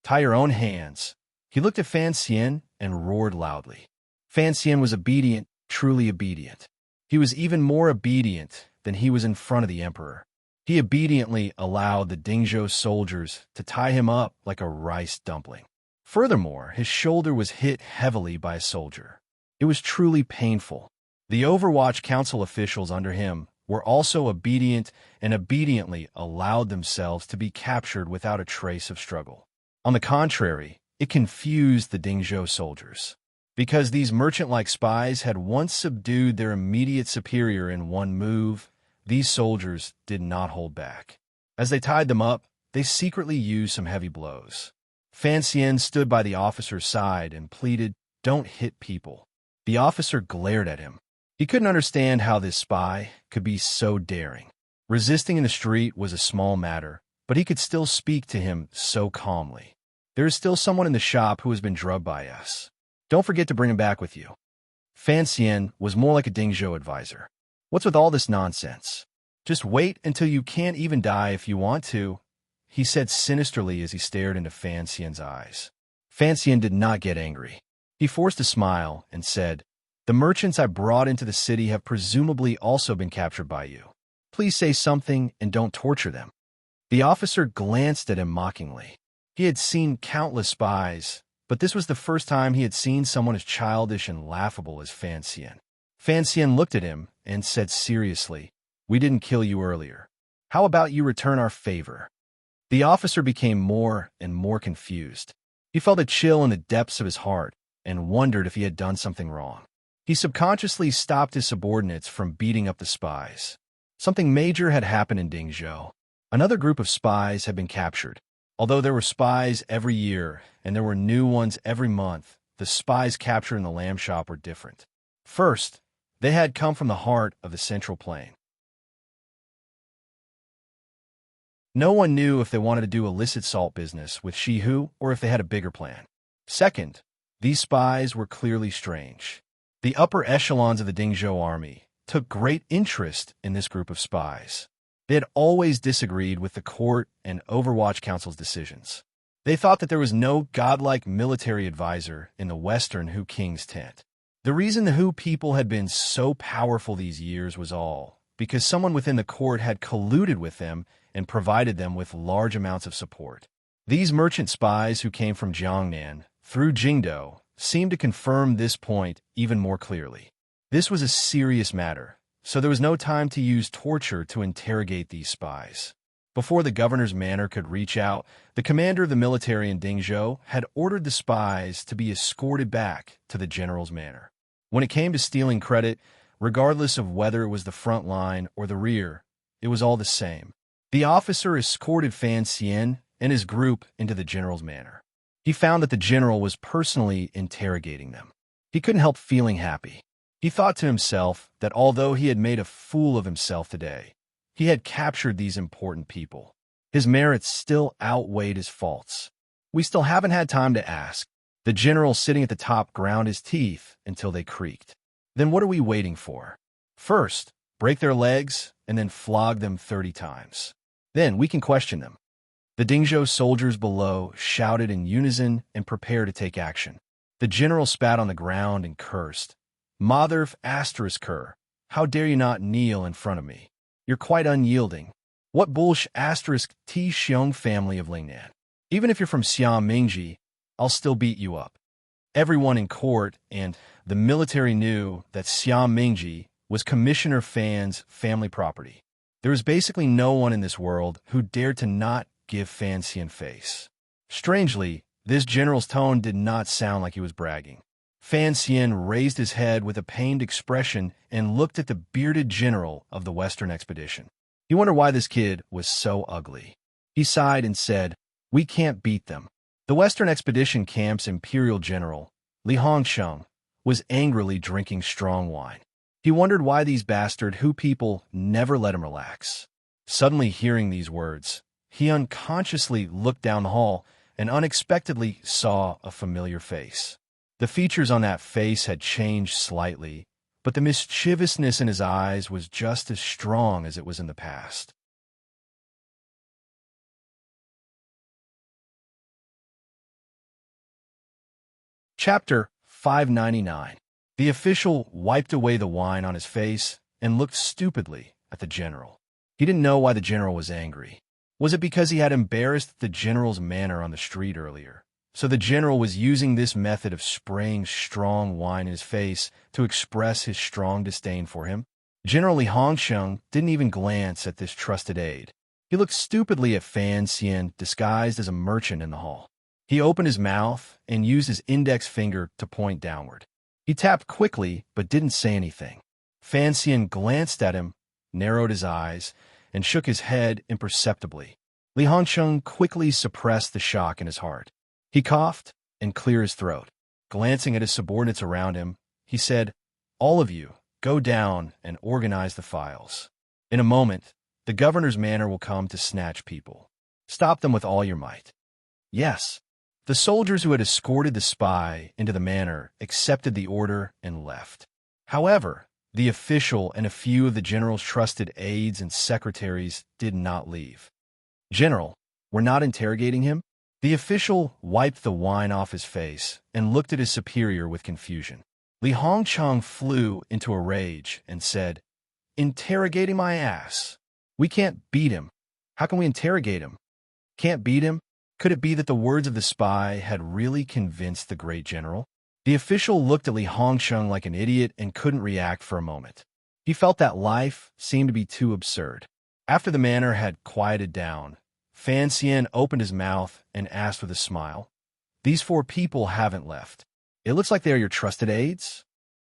"Tie your own hands." He looked at Fan Xian and roared loudly. Fan Xian was obedient, truly obedient. He was even more obedient than he was in front of the emperor. He obediently allowed the Ding Zhou soldiers to tie him up like a rice dumpling. Furthermore, his shoulder was hit heavily by a soldier. It was truly painful. The Overwatch Council officials under him were also obedient and obediently allowed themselves to be captured without a trace of struggle. On the contrary, it confused the Ding Zhou soldiers. Because these merchant-like spies had once subdued their immediate superior in one move, these soldiers did not hold back. As they tied them up, they secretly used some heavy blows. Fan Xian stood by the officer's side and pleaded, "Don't hit people." The officer glared at him, He couldn't understand how this spy could be so daring. Resisting in the street was a small matter, but he could still speak to him so calmly. There is still someone in the shop who has been drugged by us. Don't forget to bring him back with you. Fan Xian was more like a Dingzhou advisor. What's with all this nonsense? Just wait until you can't even die if you want to, he said sinisterly as he stared into Fan Xian's eyes. Fan Xian did not get angry. He forced a smile and said, "The merchants I brought into the city have presumably also been captured by you. Please say something and don't torture them." The officer glanced at him mockingly. He had seen countless spies, but this was the first time he had seen someone as childish and laughable as Fan Xian. Fan Xian looked at him and said seriously, "We didn't kill you earlier. How about you return our favor?" The officer became more and more confused. He felt a chill in the depths of his heart and wondered if he had done something wrong. He subconsciously stopped his subordinates from beating up the spies. Something major had happened in Dingzhou. Another group of spies had been captured. Although there were spies every year and there were new ones every month, the spies captured in the lamb shop were different. First, they had come from the heart of the Central Plain. No one knew if they wanted to do illicit salt business with Shihu or if they had a bigger plan. Second, these spies were clearly strange. The upper echelons of the Dingzhou army took great interest in this group of spies. They had always disagreed with the court and Overwatch Council's decisions. They thought that there was no godlike military advisor in the Western Hu King's tent. The reason the Hu people had been so powerful these years was all because someone within the court had colluded with them and provided them with large amounts of support. These merchant spies who came from Jiangnan through Jingdou seemed to confirm this point even more clearly. This was a serious matter, so there was no time to use torture to interrogate these spies. Before the governor's manor could reach out, the commander of the military in Dingzhou had ordered the spies to be escorted back to the general's manor. When it came to stealing credit, regardless of whether it was the front line or the rear, it was all the same. The officer escorted Fan Xian and his group into the general's manor. He found that the general was personally interrogating them. He couldn't help feeling happy. He thought to himself that although he had made a fool of himself today, he had captured these important people. His merits still outweighed his faults. "We still haven't had time to ask." The general sitting at the top ground his teeth until they creaked. "Then what are we waiting for? First, break their legs and then flog them 30 times. Then we can question them." The Dingzhou soldiers below shouted in unison and prepared to take action. The general spat on the ground and cursed. "Mother ***, how dare you not kneel in front of me? You're quite unyielding. What bullsh *** T Xiong family of Lingnan? Even if you're from Xiang Mingji, I'll still beat you up." Everyone in court and the military knew that Xiang Mingji was Commissioner Fan's family property. There was basically no one in this world who dared to not give Fan Xian face. Strangely, this general's tone did not sound like he was bragging. Fan Xian raised his head with a pained expression and looked at the bearded general of the Western expedition. He wondered why this kid was so ugly. He sighed and said, "We can't beat them." The Western expedition camp's imperial general, Li Hongsheng, was angrily drinking strong wine. He wondered why these bastard Hu people never let him relax. Suddenly hearing these words, he unconsciously looked down the hall and unexpectedly saw a familiar face. The features on that face had changed slightly, but the mischievousness in his eyes was just as strong as it was in the past. Chapter 599. The official wiped away the wine on his face and looked stupidly at the general. He didn't know why the general was angry. Was it because he had embarrassed the general's manner on the street earlier? So the general was using this method of spraying strong wine in his face to express his strong disdain for him? General Li Hongsheng didn't even glance at this trusted aide. He looked stupidly at Fan Xian disguised as a merchant in the hall. He opened his mouth and used his index finger to point downward. He tapped quickly but didn't say anything. Fan Xian glanced at him, narrowed his eyes, and shook his head imperceptibly. Li Hongsheng quickly suppressed the shock in his heart. He coughed and cleared his throat. Glancing at his subordinates around him, he said, "All of you, Go down and organize the files. In a moment, the governor's manor will come to snatch people. Stop them with all your might." Yes. The soldiers who had escorted the spy into the manor accepted the order and left. However, the official and a few of the general's trusted aides and secretaries did not leave. "General, we're not interrogating him?" The official wiped the wine off his face and looked at his superior with confusion. Li Hongchang flew into a rage and said, "Interrogating my ass. We can't beat him. How can we interrogate him? Can't beat him? Could it be that the words of the spy had really convinced the great general?" The official looked at Li Hongchang like an idiot and couldn't react for a moment. He felt that life seemed to be too absurd. After the manor had quieted down, Fan Xian opened his mouth and asked with a smile, "These 4 people haven't left. It looks like they are your trusted aides?"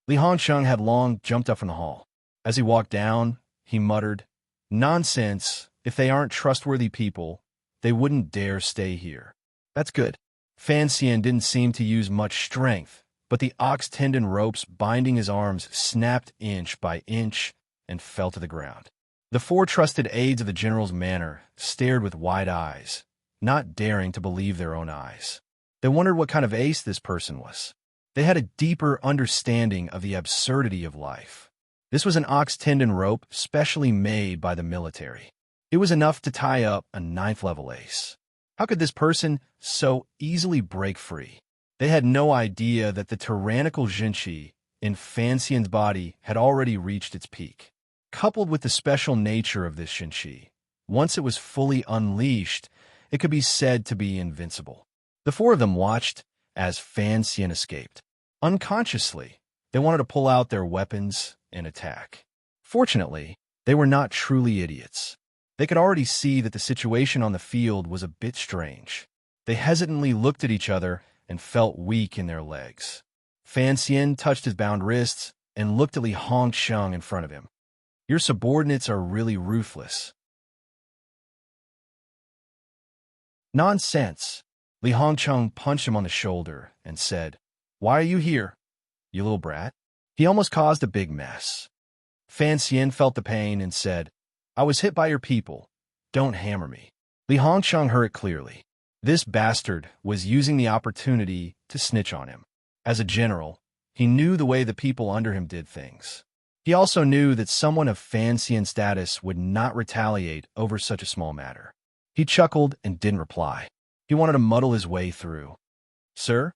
Li Hongchang had long jumped up from the hall. As he walked down, he muttered, "Nonsense. If they aren't trustworthy people, they wouldn't dare stay here." "That's good." Fan Xian didn't seem to use much strength, but the ox tendon ropes binding his arms snapped inch by inch and fell to the ground. The 4 trusted aides of the general's manor stared with wide eyes, not daring to believe their own eyes. They wondered what kind of ace this person was. They had a deeper understanding of the absurdity of life. This was an ox tendon rope specially made by the military. It was enough to tie up a 9th-level ace. How could this person so easily break free? They had no idea that the tyrannical Jinqi in Fan Xian's body had already reached its peak. Coupled with the special nature of this Jinqi, once it was fully unleashed, it could be said to be invincible. The 4 of them watched as Fan Xian escaped. Unconsciously, they wanted to pull out their weapons and attack. Fortunately, they were not truly idiots. They could already see that the situation on the field was a bit strange. They hesitantly looked at each other and felt weak in their legs. Fan Xian touched his bound wrists and looked at Li Hongchang in front of him. "Your subordinates are really ruthless." "Nonsense." Li Hongchang punched him on the shoulder and said, "Why are you here, you little brat?" He almost caused a big mess. Fan Xian felt the pain and said, "I was hit by your people. Don't hammer me." Li Hongchang heard it clearly. This bastard was using the opportunity to snitch on him. As a general, he knew the way the people under him did things. He also knew that someone of Fan Xian's status would not retaliate over such a small matter. He chuckled and didn't reply. He wanted to muddle his way through. "Sir?"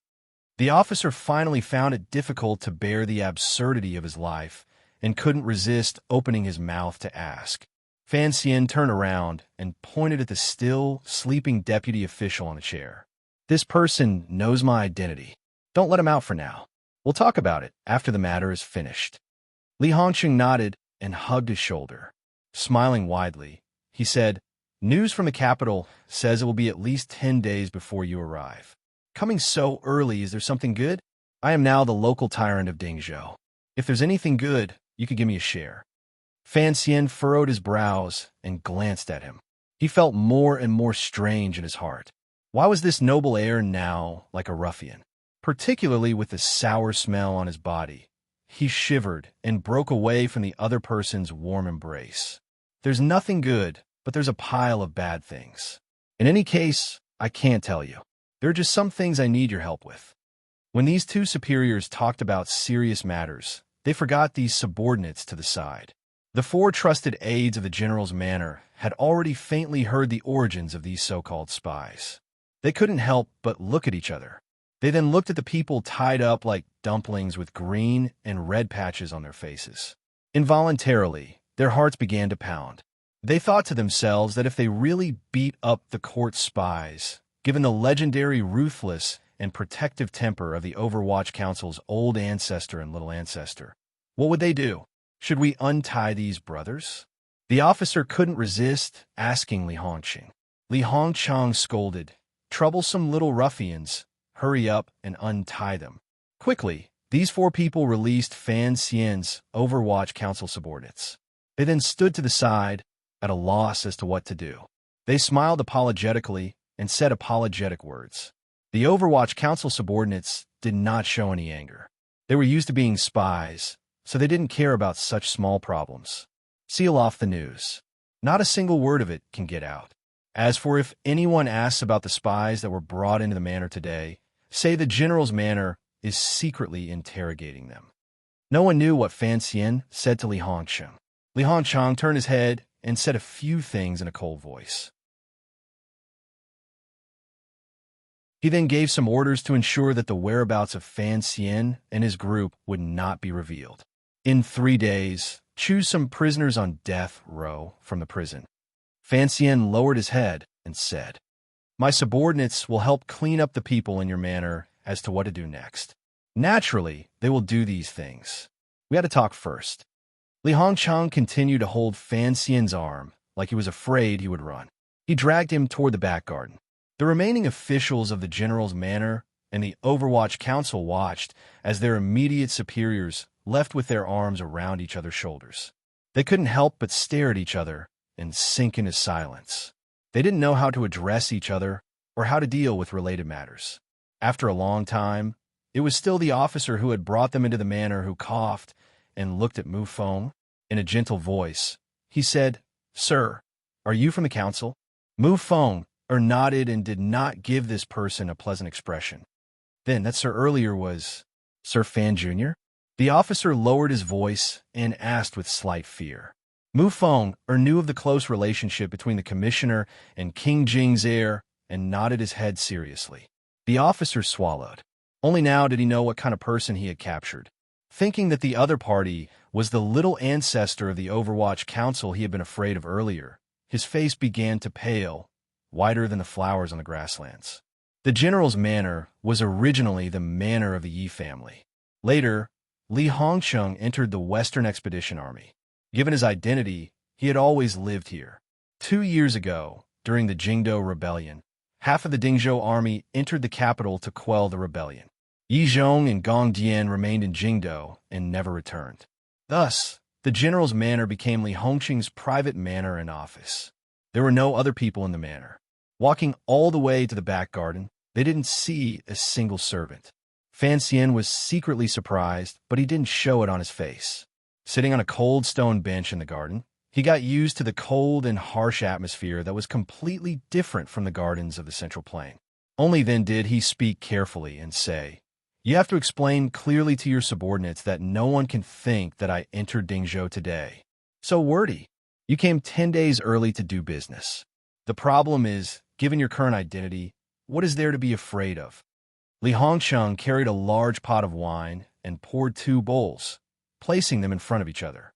The officer finally found it difficult to bear the absurdity of his life and couldn't resist opening his mouth to ask. Fan Xian turned around and pointed at the still, sleeping deputy official on a chair. "This person knows my identity. Don't let him out for now. We'll talk about it after the matter is finished." Li Hongchang nodded and hugged his shoulder. Smiling widely, he said, "News from the capital says it will be at least 10 days before you arrive. Coming so early, is there something good? I am now the local tyrant of Dingzhou. If there's anything good, you could give me a share." Fan Xian furrowed his brows and glanced at him. He felt more and more strange in his heart. Why was this noble heir now like a ruffian? Particularly with the sour smell on his body. He shivered and broke away from the other person's warm embrace. "There's nothing good, but there's a pile of bad things. In any case, I can't tell you. There are just some things I need your help with." When these 2 superiors talked about serious matters, they forgot these subordinates to the side. The 4 trusted aides of the general's manor had already faintly heard the origins of these so-called spies. They couldn't help but look at each other. They then looked at the people tied up like dumplings with green and red patches on their faces. Involuntarily, their hearts began to pound. They thought to themselves that if they really beat up the court spies, given the legendary ruthless and protective temper of the Overwatch Council's old ancestor and little ancestor, what would they do? Should we untie these brothers? The officer couldn't resist asking Li Hongchang. Li Hongchang scolded, "Troublesome little ruffians, hurry up and untie them." Quickly, these 4 people released Fan Xian's Overwatch Council subordinates. They then stood to the side, at a loss as to what to do. They smiled apologetically and said apologetic words. The Overwatch Council subordinates did not show any anger. They were used to being spies, so they didn't care about such small problems. Seal off the news. Not a single word of it can get out. As for if anyone asks about the spies that were brought into the manor today, say the general's manor is secretly interrogating them. No one knew what Fan Xian said to Li Hongcheng. Li Hongcheng turned his head and said a few things in a cold voice. He then gave some orders to ensure that the whereabouts of Fan Xian and his group would not be revealed. In 3 days, choose some prisoners on death row from the prison. Fan Xian lowered his head and said, "My subordinates will help clean up the people in your manor as to what to do next. Naturally, they will do these things. We had to talk first." Li Hongcheng continued to hold Fan Xian's arm like he was afraid he would run. He dragged him toward the back garden. The remaining officials of the general's manor and the Overwatch Council watched as their immediate superiors left with their arms around each other's shoulders. They couldn't help but stare at each other and sink into silence. They didn't know how to address each other or how to deal with related matters. After a long time, it was still the officer who had brought them into the manor who coughed and looked at Mu Feng. In a gentle voice, he said, "Sir, are you from the council?" Mu Feng nodded and did not give this person a pleasant expression. Then, that sir earlier was Sir Fan Jr.? The officer lowered his voice and asked with slight fear. Mu Feng knew of the close relationship between the commissioner and King Jing's heir and nodded his head seriously. The officer swallowed. Only now did he know what kind of person he had captured. Thinking that the other party was the little ancestor of the Overwatch Council he had been afraid of earlier, his face began to pale, whiter than the flowers on the grasslands. The general's manor was originally the manor of the Yi family. Later, Li Hongcheng entered the Western Expedition Army. Given his identity, he had always lived here. 2 years ago, during the Jingdou Rebellion, half of the Dingzhou army entered the capital to quell the rebellion. Yi Zhong and Gong Dian remained in Jingdou and never returned. Thus, the general's manor became Li Hongcheng's private manor and office. There were no other people in the manor. Walking all the way to the back garden, they didn't see a single servant. Fan Xian was secretly surprised, but he didn't show it on his face. Sitting on a cold stone bench in the garden, he got used to the cold and harsh atmosphere that was completely different from the gardens of the Central Plain. Only then did he speak carefully and say, "You have to explain clearly to your subordinates that no one can think that I entered Dingzhou today. So wordy. You came 10 days early to do business. The problem is, given your current identity, what is there to be afraid of?" Li Hongcheng carried a large pot of wine and poured 2 bowls, placing them in front of each other.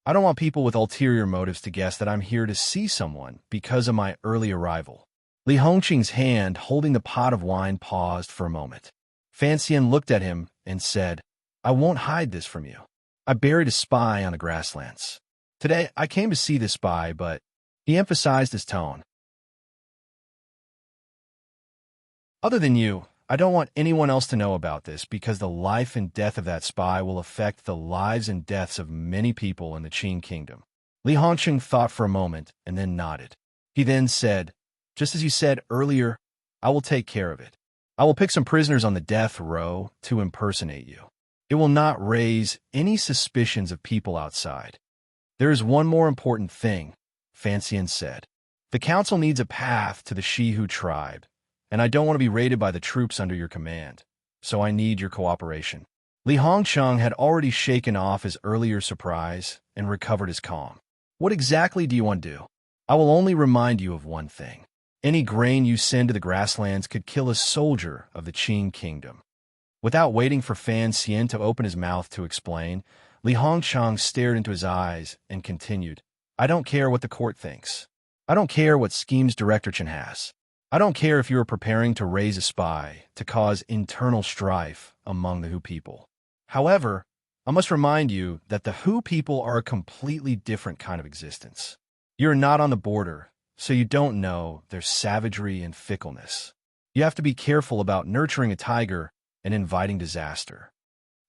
"I don't want people with ulterior motives to guess that I'm here to see someone because of my early arrival." Li Hongcheng's hand holding the pot of wine paused for a moment. Fan Xian looked at him and said, "I won't hide this from you. I buried a spy on the grasslands. Today, I came to see this spy, but..." He emphasized his tone. "Other than you, I don't want anyone else to know about this because the life and death of that spy will affect the lives and deaths of many people in the Qin Kingdom." Li Hongcheng thought for a moment and then nodded. He then said, "Just as you said earlier, I will take care of it. I will pick some prisoners on the death row to impersonate you. It will not raise any suspicions of people outside. There is one more important thing," Fan Xian said. "The council needs a path to the Shihu tribe, and I don't want to be raided by the troops under your command, so I need your cooperation." Li Hongcheng had already shaken off his earlier surprise and recovered his calm. "What exactly do you want to do?" "I will only remind you of one thing. Any grain you send to the grasslands could kill a soldier of the Qin Kingdom." Without waiting for Fan Xian to open his mouth to explain, Li Hongcheng stared into his eyes and continued, "I don't care what the court thinks. I don't care what schemes Director Chen has. I don't care if you are preparing to raise a spy to cause internal strife among the Hu people. However, I must remind you that the Hu people are a completely different kind of existence. You're not on the border, so you don't know their savagery and fickleness. You have to be careful about nurturing a tiger and inviting disaster."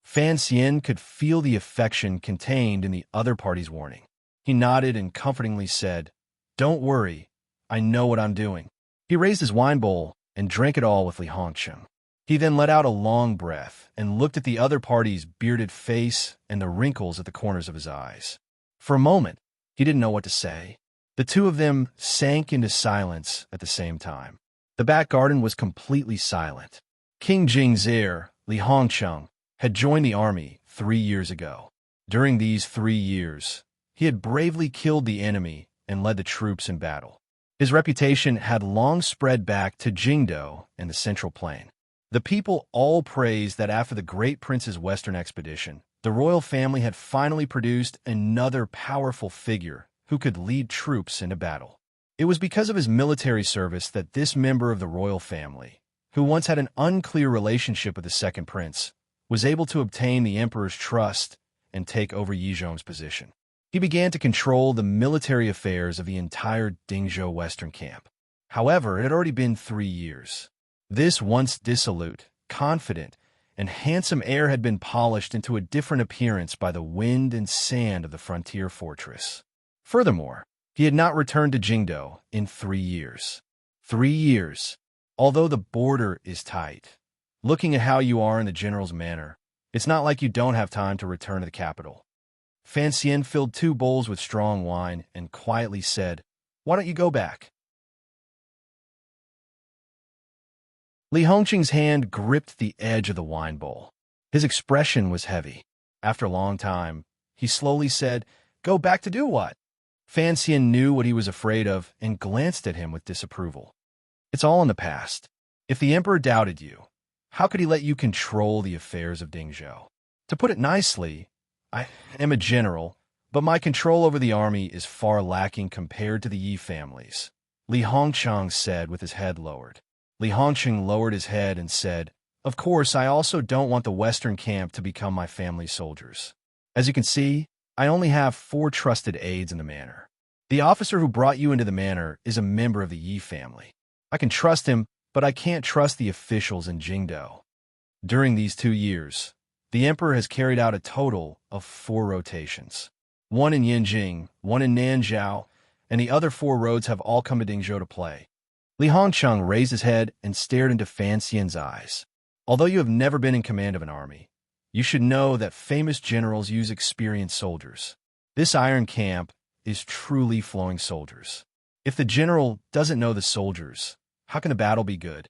Fan Xian could feel the affection contained in the other party's warning. He nodded and comfortingly said, "Don't worry, I know what I'm doing." He raised his wine bowl and drank it all with Li Hongcheng. He then let out a long breath and looked at the other party's bearded face and the wrinkles at the corners of his eyes. For a moment, he didn't know what to say. The two of them sank into silence at the same time. The back garden was completely silent. King Jing's heir, Li Hongcheng, had joined the army 3 years ago. During these 3 years, he had bravely killed the enemy and led the troops in battle. His reputation had long spread back to Jingdo and the Central Plain. The people all praised that after the great prince's western expedition, the royal family had finally produced another powerful figure who could lead troops into battle. It was because of his military service that this member of the royal family, who once had an unclear relationship with the second prince, was able to obtain the emperor's trust and take over Yizhong's position. He began to control the military affairs of the entire Dingzhou Western camp. However, it had already been 3 years. This once dissolute, confident, and handsome heir had been polished into a different appearance by the wind and sand of the frontier fortress. Furthermore, he had not returned to Jingdo in 3 years. 3 years. Although the border is tight, looking at how you are in the general's manner, it's not like you don't have time to return to the capital. Fan Xian filled 2 bowls with strong wine and quietly said, "Why don't you go back?" Li Hongqing's hand gripped the edge of the wine bowl. His expression was heavy. After a long time, he slowly said, "Go back to do what?" Fan Xian knew what he was afraid of and glanced at him with disapproval. "It's all in the past. If the emperor doubted you, how could he let you control the affairs of Dingzhou? To put it nicely, I am a general, but my control over the army is far lacking compared to the Yi families," Li Hongcheng said with his head lowered. Li Hongqing lowered his head and said, "Of course, I also don't want the Western camp to become my family's soldiers. As you can see, I only have 4 trusted aides in the manor. The officer who brought you into the manor is a member of the Yi family. I can trust him, but I can't trust the officials in Jingdo." During these 2 years, the emperor has carried out a total of 4 rotations. 1 in Yanjing, 1 in Nanzhao, and the other 4 roads have all come to Dingzhou to play. Li Hongcheng raised his head and stared into Fan Xian's eyes. "Although you have never been in command of an army, you should know that famous generals use experienced soldiers. This iron camp is truly flowing soldiers. If the general doesn't know the soldiers, how can the battle be good?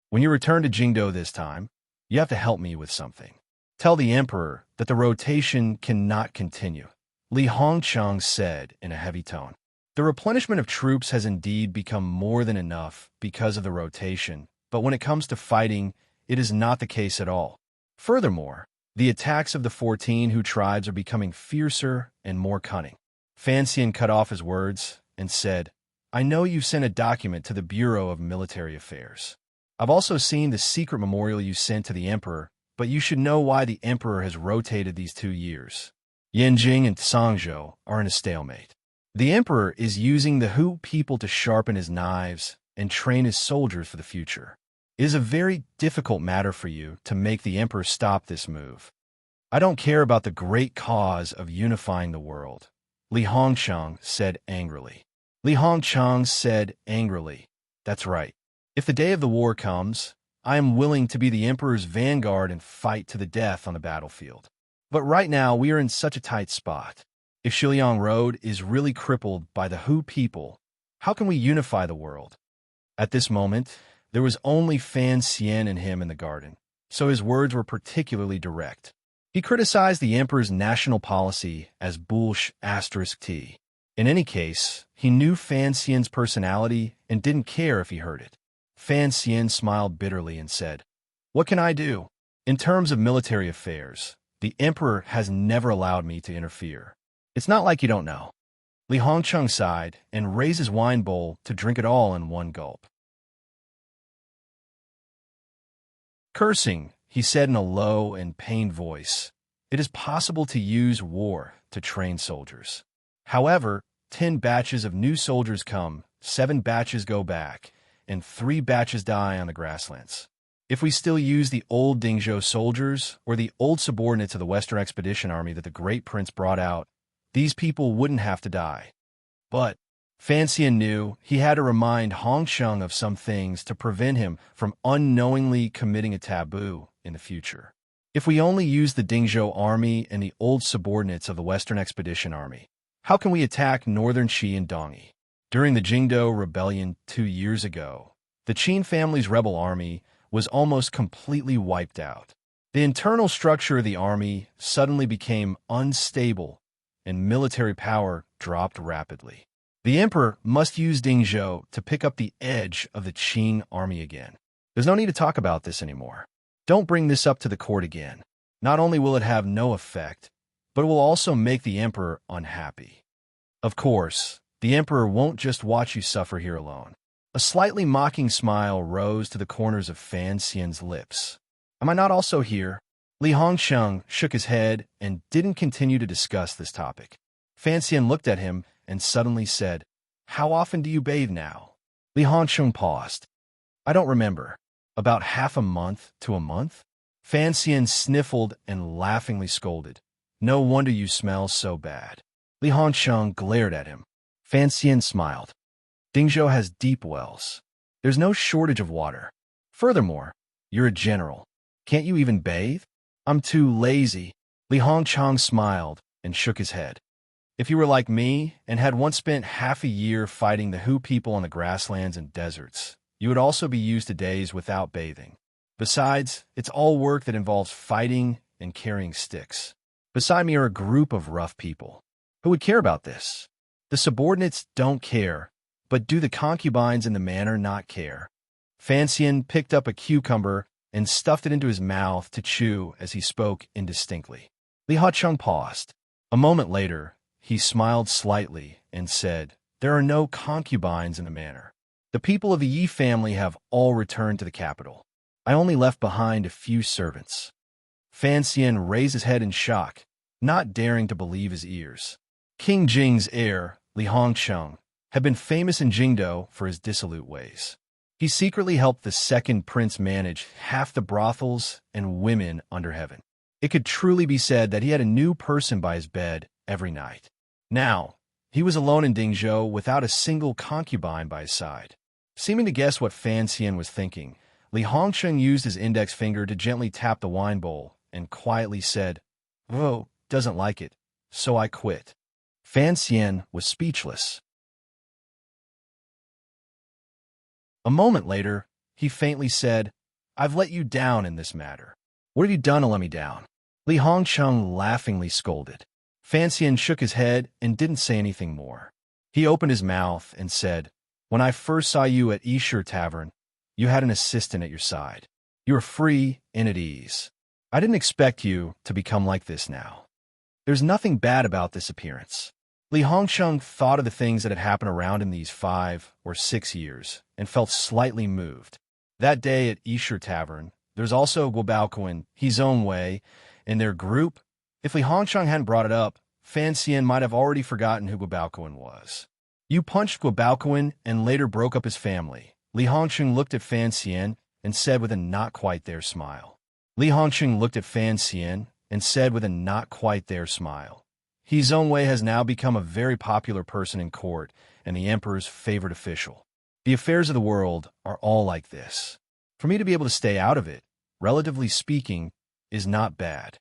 When you return to Jingdo this time, you have to help me with something. Tell the emperor that the rotation cannot continue," Li Hongcheng said in a heavy tone. The replenishment of troops has indeed become more than enough because of the rotation, but when it comes to fighting, it is not the case at all. Furthermore, the attacks of the 14 Hu tribes are becoming fiercer and more cunning. Fan Xian cut off his words and said, "I know you sent a document to the Bureau of Military Affairs. I've also seen the secret memorial you sent to the emperor, but you should know why the emperor has rotated these 2 years. Yanjing and Sangzhou are in a stalemate. The emperor is using the Hu people to sharpen his knives and train his soldiers for the future. It is a very difficult matter for you to make the emperor stop this move. I don't care about the great cause of unifying the world," Li Hongcheng said angrily. Li Hongcheng said angrily, "That's right. If the day of the war comes, I am willing to be the emperor's vanguard and fight to the death on the battlefield. But right now we are in such a tight spot. If Shiliang Road is really crippled by the Hu people, how can we unify the world?" At this moment, there was only Fan Xian and him in the garden, so his words were particularly direct. He criticized the emperor's national policy as bullsh*t. In any case, he knew Fan Xian's personality and didn't care if he heard it. Fan Xian smiled bitterly and said, "What can I do? In terms of military affairs, the emperor has never allowed me to interfere. It's not like you don't know." Li Hongcheng sighed and raised his wine bowl to drink it all in one gulp. Cursing, he said in a low and pained voice, "It is possible to use war to train soldiers. However, 10 batches of new soldiers come, 7 batches go back, and 3 batches die on the grasslands. If we still use the old Dingzhou soldiers or the old subordinates of the Western Expedition Army that the Great Prince brought out, these people wouldn't have to die. But Fan Xian knew he had to remind Hong Sheng of some things to prevent him from unknowingly committing a taboo in the future. If we only use the Dingzhou army and the old subordinates of the Western Expedition Army, how can we attack northern Qi and Dongyi? During the Jingdo Rebellion 2 years ago, the Qin family's rebel army was almost completely wiped out. The internal structure of the army suddenly became unstable, and military power dropped rapidly. The emperor must use Dingzhou to pick up the edge of the Qin army again. There's no need to talk about this anymore. Don't bring this up to the court again. Not only will it have no effect, but it will also make the emperor unhappy. Of course, the emperor won't just watch you suffer here alone. A slightly mocking smile rose to the corners of Fan Xian's lips. Am I not also here? Li Hongsheng shook his head and didn't continue to discuss this topic. Fan Xian looked at him and suddenly said, "How often do you bathe now?" Li Hongsheng paused. "I don't remember. About half a month to a month?" Fan Xian sniffled and laughingly scolded. "No wonder you smell so bad." Li Hongsheng glared at him. Fan Xian smiled. "Dingzhou has deep wells. There's no shortage of water. Furthermore, you're a general. Can't you even bathe?" "I'm too lazy." Li Hongsheng smiled and shook his head. "If you were like me and had once spent half a year fighting the Hu people on the grasslands and deserts, you would also be used to days without bathing. Besides, it's all work that involves fighting and carrying sticks. Beside me are a group of rough people. Who would care about this? The subordinates don't care, but do the concubines in the manor not care?" Fan Xian picked up a cucumber and stuffed it into his mouth to chew as he spoke indistinctly. Li Hongsheng paused. A moment later, he smiled slightly and said, "There are no concubines in the manor. The people of the Yi family have all returned to the capital. I only left behind a few servants." Fan Xian raised his head in shock, not daring to believe his ears. King Jing's heir, Li Hongsheng, had been famous in Jingdo for his dissolute ways. He secretly helped the second prince manage half the brothels and women under heaven. It could truly be said that he had a new person by his bed every night. Now, he was alone in Dingzhou without a single concubine by his side. Seeming to guess what Fan Xian was thinking, Li Hongsheng used his index finger to gently tap the wine bowl and quietly said, "Oh, doesn't like it, so I quit." Fan Xian was speechless. A moment later, he faintly said, "I've let you down in this matter." "What have you done to let me down?" Li Hongsheng laughingly scolded. Fan Xian shook his head and didn't say anything more. He opened his mouth and said, "When I first saw you at Yishur Tavern, you had an assistant at your side. You were free and at ease. I didn't expect you to become like this now. There's nothing bad about this appearance." Li Hongsheng thought of the things that had happened around him these 5 or 6 years and felt slightly moved. That day at Yishur Tavern, there's also Guobaoquan, his own way, in their group. If Li Hongsheng hadn't brought it up, Fan Xian might have already forgotten who Guobaoquan was. "You punched Guobaoquan and later broke up his family." Li Hongsheng looked at Fan Xian and said with a not-quite-there smile. Li Hongsheng looked at Fan Xian and said with a not-quite-there smile. His own way has now become a very popular person in court and the emperor's favorite official. The affairs of the world are all like this. For me to be able to stay out of it, relatively speaking, is not bad.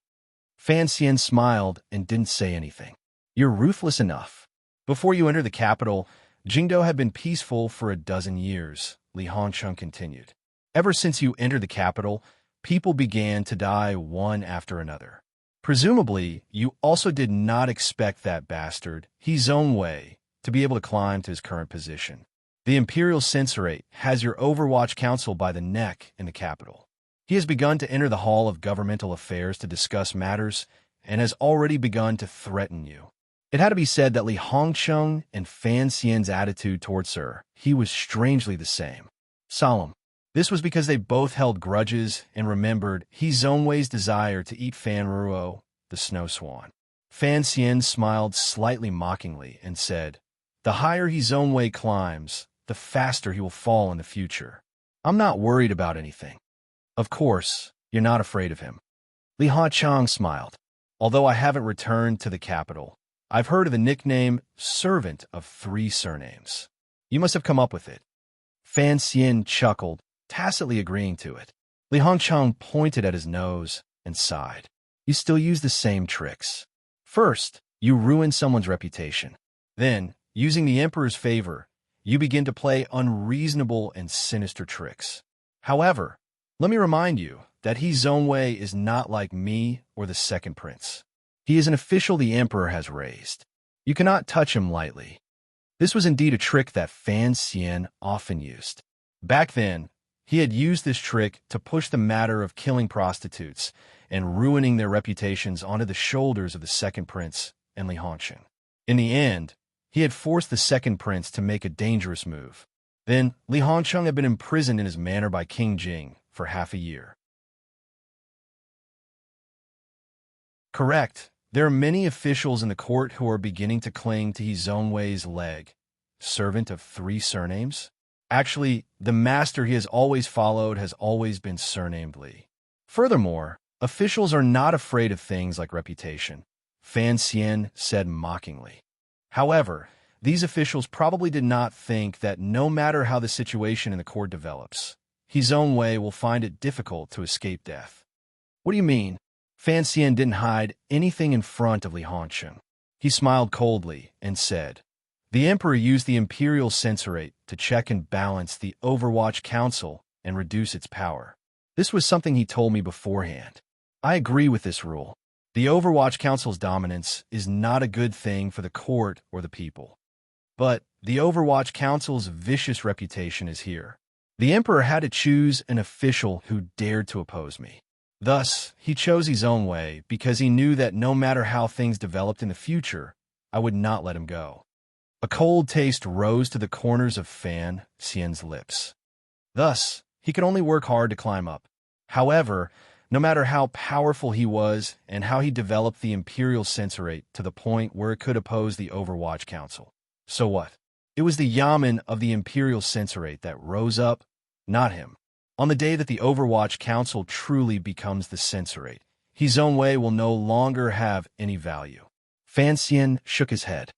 Fan Xian smiled and didn't say anything. "You're ruthless enough. Before you entered the capital, Jingdo had been peaceful for a dozen years," Li Hongsheng continued. "Ever since you entered the capital, people began to die one after another. Presumably, you also did not expect that bastard, his own way, to be able to climb to his current position. The Imperial Censorate has your Overwatch Council by the neck in the capital. He has begun to enter the Hall of Governmental Affairs to discuss matters and has already begun to threaten you." It had to be said that Li Hongsheng and Fan Xian's attitude towards her, he was strangely the same. Solemn. This was because they both held grudges and remembered his own way's desire to eat Fan Ruo, the snow swan. Fan Xian smiled slightly mockingly and said, "The higher his own way climbs, the faster he will fall in the future. I'm not worried about anything." "Of course, you're not afraid of him." Li Hongsheng smiled. "Although I haven't returned to the capital, I've heard of the nickname Servant of Three Surnames. You must have come up with it. Fan Xian chuckled, tacitly agreeing to it. Li Hongcheng pointed at his nose and sighed. You still use the same tricks. First, you ruin someone's reputation. Then, using the emperor's favor, you begin to play unreasonable and sinister tricks. However, let me remind you that He Zhongwei is not like me or the second prince. He is an official the emperor has raised. You cannot touch him lightly. This was indeed a trick that Fan Xian often used. Back then, he had used this trick to push the matter of killing prostitutes and ruining their reputations onto the shoulders of the second prince and Li Hongcheng. In the end, he had forced the second prince to make a dangerous move. Then, Li Hongcheng had been imprisoned in his manor by King Jing for half a year. Correct. There are many officials in the court who are beginning to cling to He Zhongwei's leg, servant of three surnames. Actually, the master he has always followed has always been surnamed Li. Furthermore, officials are not afraid of things like reputation, Fan Xian said mockingly. However, these officials probably did not think that no matter how the situation in the court develops, He Zhongwei will find it difficult to escape death. What do you mean? Fan Xian didn't hide anything in front of Li Hongcheng. He smiled coldly and said, the emperor used the imperial censorate to check and balance the Overwatch Council and reduce its power. This was something he told me beforehand. I agree with this rule. The Overwatch Council's dominance is not a good thing for the court or the people. But the Overwatch Council's vicious reputation is here. The emperor had to choose an official who dared to oppose me. Thus, he chose his own way because he knew that no matter how things developed in the future, I would not let him go. A cold taste rose to the corners of Fan Xian's lips. Thus, he could only work hard to climb up. However, no matter how powerful he was and how he developed the imperial censorate to the point where it could oppose the Overwatch Council. So what? It was the yamen of the imperial censorate that rose up, not him. On the day that the Overwatch Council truly becomes the censorate, He Zhongwei will no longer have any value. Fan Xian shook his head.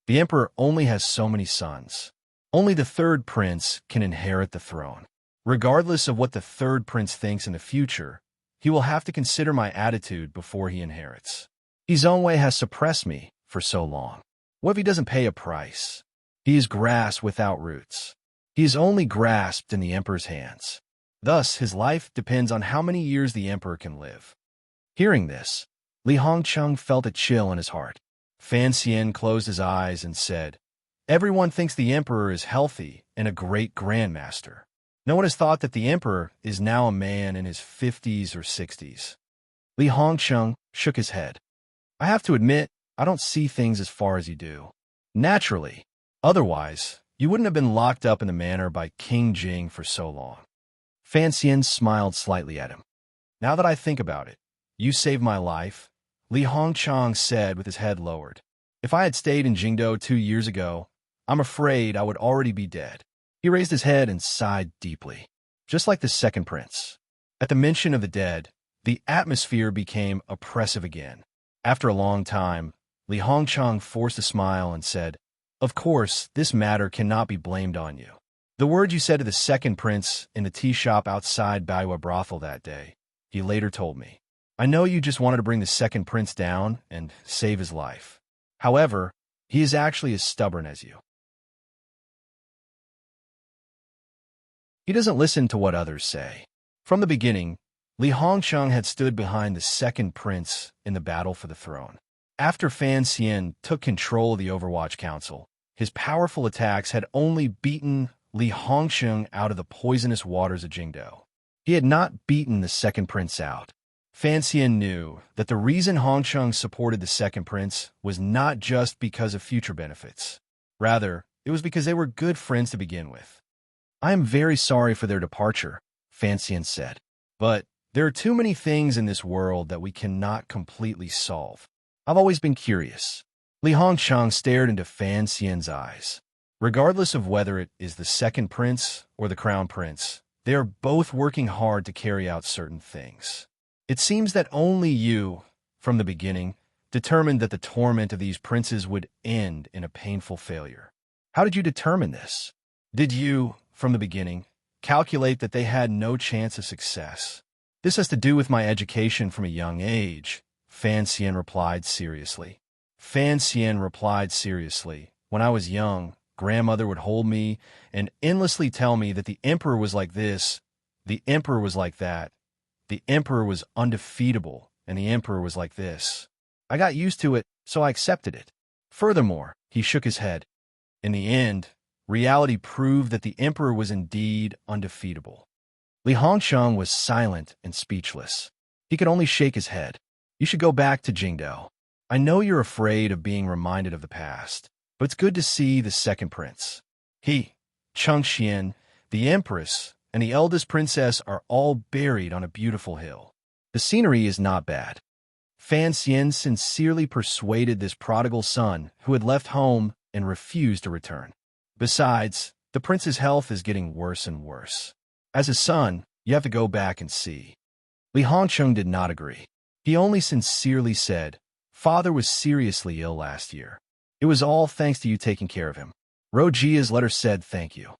The emperor only has so many sons. Only the third prince can inherit the throne. Regardless of what the third prince thinks in the future, he will have to consider my attitude before he inherits. He Zhongwei has suppressed me for so long. What if he doesn't pay a price? He is grass without roots. He is only grasped in the emperor's hands. Thus, his life depends on how many years the emperor can live. Hearing this, Li Hongcheng felt a chill in his heart. Fan Xian closed his eyes and said, everyone thinks the emperor is healthy and a great grandmaster. No one has thought that the emperor is now a man in his 50s or 60s. Li Hongcheng shook his head. I have to admit, I don't see things as far as you do. Naturally. Otherwise, you wouldn't have been locked up in the manor by King Jing for so long. Fan Xian smiled slightly at him. Now that I think about it, you saved my life, Li Hongcheng said with his head lowered. If I had stayed in Jingdo 2 years ago, I'm afraid I would already be dead. He raised his head and sighed deeply, just like the second prince. At the mention of the dead, the atmosphere became oppressive again. After a long time, Li Hongcheng forced a smile and said, of course, this matter cannot be blamed on you. The words you said to the second prince in the tea shop outside Baiwa brothel that day, he later told me. I know you just wanted to bring the second prince down and save his life. However, he is actually as stubborn as you. He doesn't listen to what others say. From the beginning, Li Hongcheng had stood behind the second prince in the battle for the throne. After Fan Xian took control of the Overwatch Council, his powerful attacks had only beaten Li Hongcheng out of the poisonous waters of Jingdo. He had not beaten the second prince out. Fan Xian knew that the reason Hongcheng supported the second prince was not just because of future benefits. Rather, it was because they were good friends to begin with. I am very sorry for their departure, Fan Xian said. But there are too many things in this world that we cannot completely solve. I've always been curious. Li Hongcheng stared into Fan Xian's eyes. Regardless of whether it is the second prince or the crown prince, they are both working hard to carry out certain things. It seems that only you, from the beginning, determined that the torment of these princes would end in a painful failure. How did you determine this? Did you, from the beginning, calculate that they had no chance of success? This has to do with my education from a young age, Fan Xian replied seriously. Fan Xian replied seriously. When I was young, grandmother would hold me and endlessly tell me that the emperor was like this, the emperor was like that, the emperor was undefeatable, and the emperor was like this. I got used to it, so I accepted it. Furthermore, he shook his head. In the end, reality proved that the emperor was indeed undefeatable. Li Hongsheng was silent and speechless. He could only shake his head. You should go back to Jingdao. I know you're afraid of being reminded of the past, but it's good to see the second prince. He, Chengxian, the empress, and the eldest princess are all buried on a beautiful hill. The scenery is not bad. Fan Xian sincerely persuaded this prodigal son who had left home and refused to return. Besides, the prince's health is getting worse and worse. As a son, you have to go back and see. Li Hongsheng did not agree. He only sincerely said, Father was seriously ill last year. It was all thanks to you taking care of him. Rojia's letter said thank you.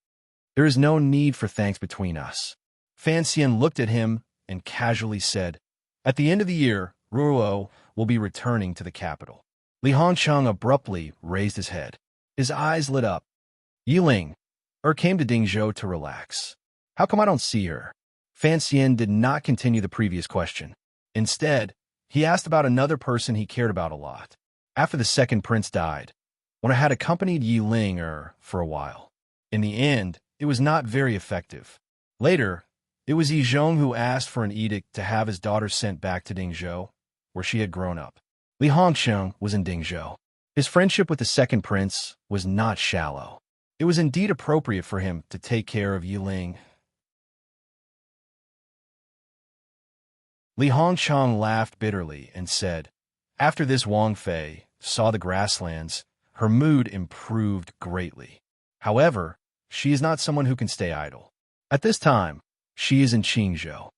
There is no need for thanks between us. Fan Xian looked at him and casually said, At the end of the year, Ruo will be returning to the capital. Li Hongsheng abruptly raised his head. His eyes lit up. Yiling came to Dingzhou to relax. How come I don't see her? Fan Xian did not continue the previous question. Instead, he asked about another person he cared about a lot. After the second prince died, when I had accompanied Yiling for a while. In the end, it was not very effective. Later, it was Yizhong who asked for an edict to have his daughter sent back to Dingzhou, where she had grown up. Li Hongsheng was in Dingzhou. His friendship with the second prince was not shallow. It was indeed appropriate for him to take care of Yiling. Li Hongsheng laughed bitterly and said, After this Wang Fei saw the grasslands, her mood improved greatly. However, she is not someone who can stay idle. At this time, she is in Qingzhou.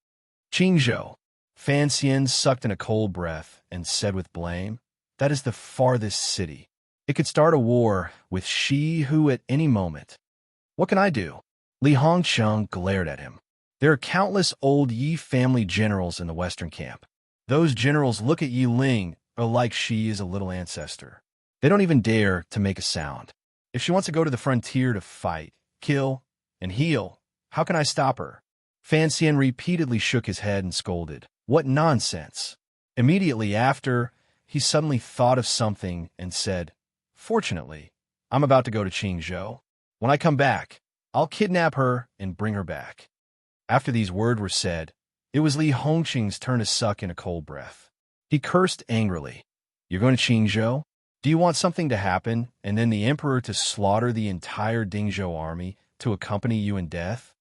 Qingzhou. Fan Xian sucked in a cold breath and said with blame, That is the farthest city. It could start a war with Shi Hu at any moment. What can I do? Li Hongsheng glared at him. There are countless old Yi family generals in the western camp. Those generals look at Yiling like she is a little ancestor. They don't even dare to make a sound. If she wants to go to the frontier to fight, kill, and heal, how can I stop her? Fan Xian repeatedly shook his head and scolded. What nonsense! Immediately after, he suddenly thought of something and said, Fortunately, I'm about to go to Qingzhou. When I come back, I'll kidnap her and bring her back. After these words were said, it was Li Hongqing's turn to suck in a cold breath. He cursed angrily. You're going to Qingzhou? Do you want something to happen and then the emperor to slaughter the entire Dingzhou army to accompany you in death?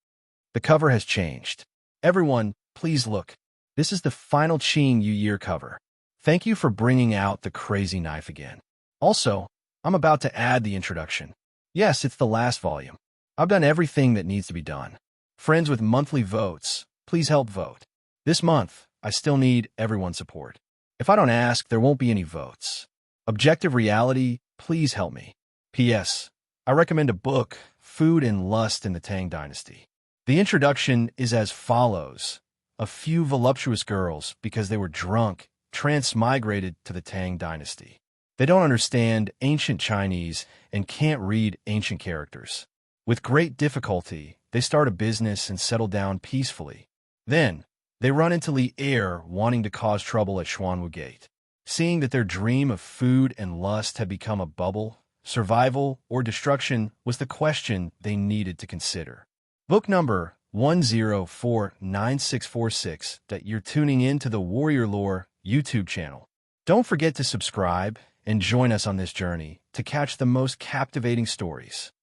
The cover has changed. Everyone, please look. This is the final Qing Yu Year cover. Thank you for bringing out the crazy knife again. Also, I'm about to add the introduction. Yes, it's the last volume. I've done everything that needs to be done. Friends with monthly votes, please help vote. This month, I still need everyone's support. If I don't ask, there won't be any votes. Objective reality, please help me. P.S. I recommend a book, Food and Lust in the Tang Dynasty. The introduction is as follows. A few voluptuous girls, because they were drunk, transmigrated to the Tang Dynasty. They don't understand ancient Chinese and can't read ancient characters. With great difficulty, they start a business and settle down peacefully. Then, they run into Li Er wanting to cause trouble at Xuanwu Gate. Seeing that their dream of food and lust had become a bubble, survival or destruction was the question they needed to consider. Book number 1049646 that you're tuning in to the Warrior Lore YouTube channel. Don't forget to subscribe and join us on this journey to catch the most captivating stories.